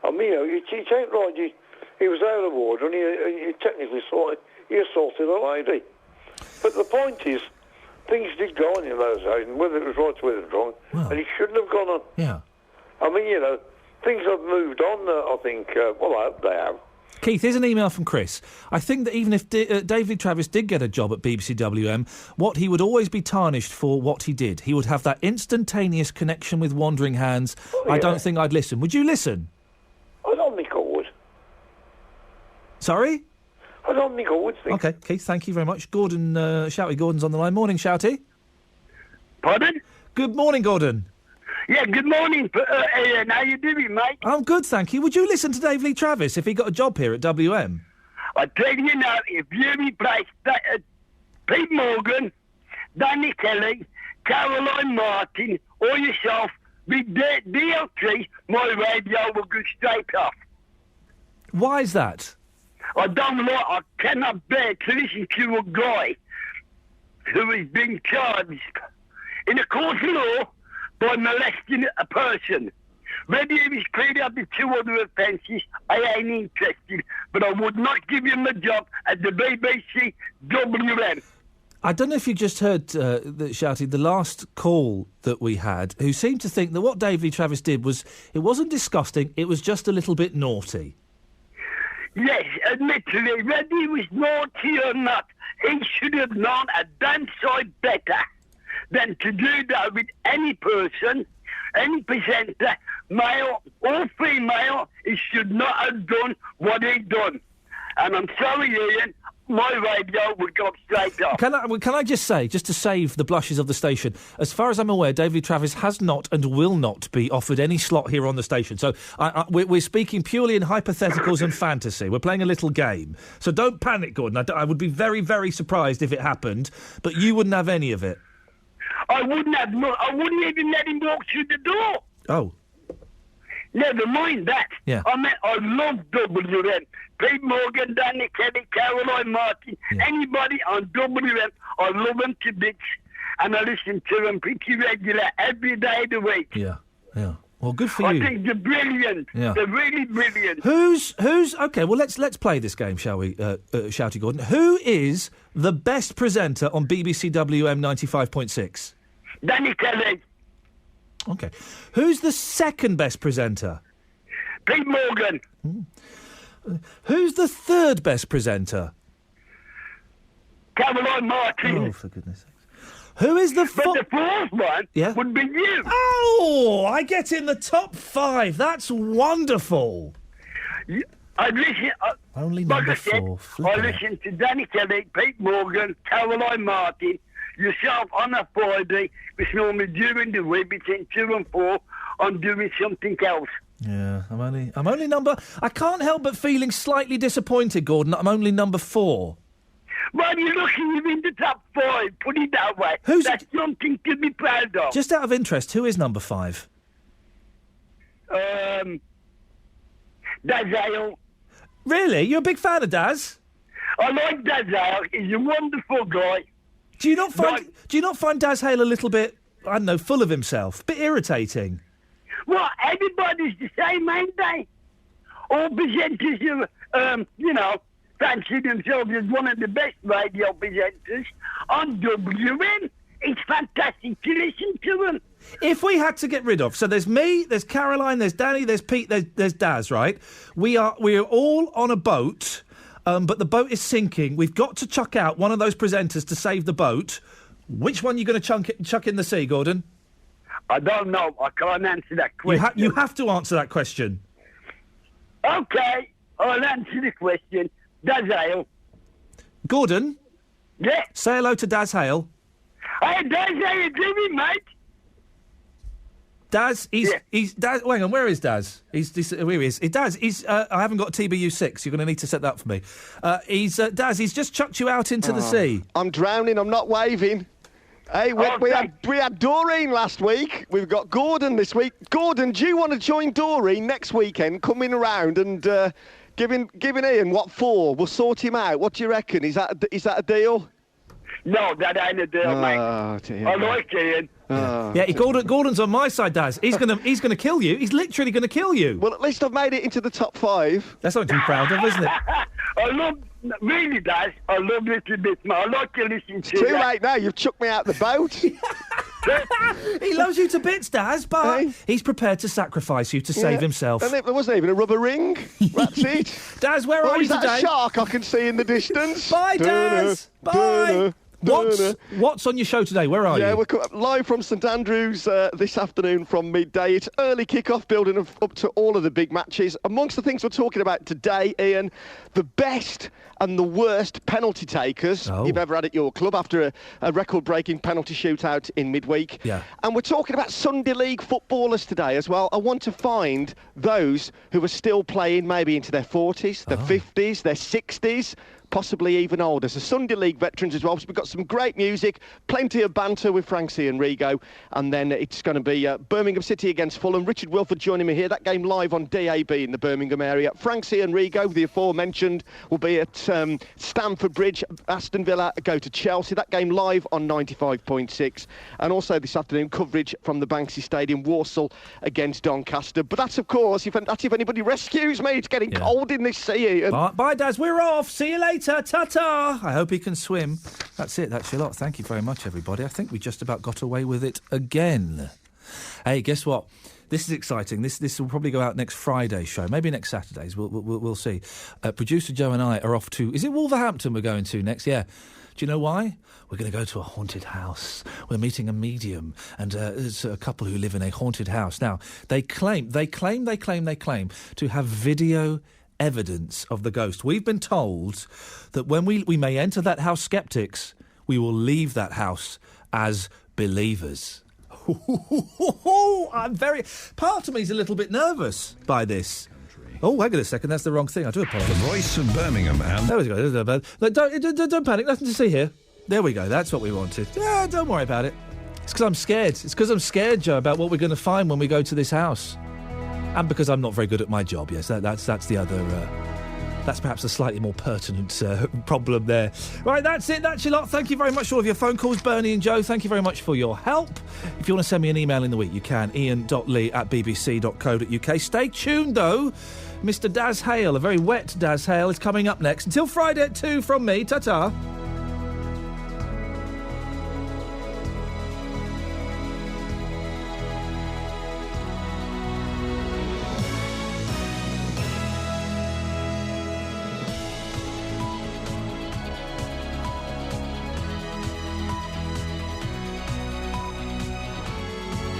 I mean, it ain't right. He was out of order, and he technically assaulted a lady. But the point is, things did go on in those days, and whether it was right or whether it was wrong, and it shouldn't have gone on. Yeah. I mean, things have moved on, I think. I hope they have. Keith, here's an email from Chris. I think that even if Dave Lee Travis did get a job at BBC WM, what he would always be tarnished for what he did. He would have that instantaneous connection with Wandering Hands. Oh, yeah. I don't think I'd listen. Would you listen? I don't think I would. Sorry? I don't think I would think. OK, Keith, thank you very much. Gordon, Shouty Gordon's on the line. Morning, Shouty. Pardon? Good morning, Gordon. Yeah, good morning, Iain. How you doing, mate? I'm good, thank you. Would you listen to Dave Lee Travis if he got a job here at WM? I tell you now, if you replace Pete Morgan, Danny Kelly, Caroline Martin, or yourself with DLT, my radio will go straight off. Why is that? I cannot bear to listen to a guy who has been charged in a court of law by molesting a person. Whether he was cleared up with 2 other offences, I ain't interested, but I would not give him a job at the BBC WM. I don't know if you just heard that shouted the last call that we had, who seemed to think that what David Lee Travis did it wasn't disgusting, it was just a little bit naughty. Yes, admittedly, whether he was naughty or not, he should have known a damn sight better than to do that with any person, any presenter, male or female. He should not have done what he done. And I'm sorry, Ian, my radio would go straight off. Can I just say, just to save the blushes of the station, as far as I'm aware, David Travis has not and will not be offered any slot here on the station. So we're speaking purely in hypotheticals and fantasy. We're playing a little game. So don't panic, Gordon. I would be very, very surprised if it happened, but you wouldn't have any of it. I wouldn't even let him walk through the door. Oh. Never mind that. Yeah. I love WM. Pete Morgan, Danny Kelly, Caroline Martin, anybody on WM, I love them to bits. And I listen to them pretty regular every day of the week. Yeah. Well, good for you. I think they're brilliant. Yeah. They're really brilliant. Who's okay? Well, let's play this game, shall we, Shouty Gordon? Who is the best presenter on BBC WM 95.6? Danny Kelly. Okay. Who's the second best presenter? Pete Morgan. Who's the third best presenter? Caroline Martin. Oh, for goodness sakes. Who is the But the fourth one would be you. Oh, I get in the top 5. That's wonderful. I listen. Only like number I said, 4. I listen to Danny Kelly, Pete Morgan, Caroline Martin, yourself on a Friday, which normally during the week between 2 and 4, I'm doing something else. Yeah, I'm only number. I can't help but feeling slightly disappointed, Gordon. That I'm only number 4. Well, you're lucky you're in the top 5. Put it that way. That's something to be proud of. Just out of interest, who is number 5? Daz Hale. Really? You're a big fan of Daz? I like Daz Hale. He's a wonderful guy. Do you not find Daz Hale a little bit, I don't know, full of himself, a bit irritating? Well, everybody's the same, ain't they? All presenters are, fancy themselves as one of the best radio presenters on WN. It's fantastic to listen to them. If we had to get rid of, so there's me, there's Caroline, there's Danny, there's Pete, there's Daz, right? We are all on a boat, but the boat is sinking. We've got to chuck out one of those presenters to save the boat. Which one are you going to chuck in the sea, Gordon? I don't know. I can't answer that question. You have to answer that question. Okay, I'll answer the question. Daz Hale. Gordon? Yeah? Say hello to Daz Hale. Hey, Daz, how you doing, mate? Daz, he's Daz. Hang on, where is Daz? Here he is. Daz, I haven't got TBU 6. You're going to need to set that up for me. Daz. He's just chucked you out into the sea. I'm drowning. I'm not waving. Hey, we had Doreen last week. We've got Gordon this week. Gordon, do you want to join Doreen next weekend? Coming around and giving Ian what for? We'll sort him out. What do you reckon? Is that a deal? No, that ain't a deal, mate. Dear. I like Ian. Yeah, Gordon's on my side, Daz. He's gonna kill you. He's literally gonna kill you. Well, at least I've made it into the top 5. That's something to be proud of, isn't it? Really, Daz, I love little bit, man. I like to listen to Too late now. You've chucked me out the boat. He loves you to bits, Daz, but he's prepared to sacrifice you to save himself. And there wasn't even a rubber ring. That's it. Daz, where are you today? Is that a shark I can see in the distance? Bye, Daz. Bye. What's on your show today? Where are you? Yeah, we're live from St Andrews this afternoon from midday. It's early kick-off, building up to all of the big matches. Amongst the things we're talking about today, Ian, the best and the worst penalty takers you've ever had at your club after a record-breaking penalty shootout in midweek. Yeah. And we're talking about Sunday League footballers today as well. I want to find those who are still playing maybe into their 40s, their 50s, their 60s, possibly even older. So Sunday League veterans as well. So we've got some great music, plenty of banter with Francie and Rigo, and then it's going to be Birmingham City against Fulham. Richard Wilford joining me here. That game live on DAB in the Birmingham area. Francie and Rigo, the aforementioned, will be at Stamford Bridge. Aston Villa go to Chelsea. That game live on 95.6. And also this afternoon, coverage from the Banksy Stadium, Walsall against Doncaster. But that's, of course, if anybody rescues me. It's getting cold in this sea, Ian. Bye, Daz. We're off. See you later. Ta-ta. I hope he can swim. That's it. That's your lot. Thank you very much, everybody. I think we just about got away with it again. Hey, guess what? This is exciting. This will probably go out next Friday's show, maybe next Saturday's. We'll see. Producer Joe and I are off to... Is it Wolverhampton we're going to next? Yeah. Do you know why? We're going to go to a haunted house. We're meeting a medium and it's a couple who live in a haunted house. Now, they claim to have video evidence of the ghost. We've been told that when we may enter that house skeptics, we will leave that house as believers. Part of me's a little bit nervous by this. Oh, hang on a second, that's the wrong thing. I do apologise. The voice of Birmingham and... There we go. Don't panic, nothing to see here. There we go, that's what we wanted. Yeah, don't worry about it. It's because I'm scared. It's because I'm scared, Joe, about what we're going to find when we go to this house. And because I'm not very good at my job, yes. That's the other... That's perhaps a slightly more pertinent problem there. Right, that's it. That's your lot. Thank you very much for all of your phone calls, Bernie and Joe. Thank you very much for your help. If you want to send me an email in the week, you can. ian.lee@bbc.co.uk. Stay tuned, though. Mr. Daz Hale, a very wet Daz Hale, is coming up next. Until Friday at 2 from me. Ta-ta.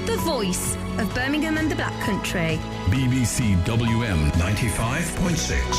The voice of Birmingham and the Black Country. BBC WM 95.6.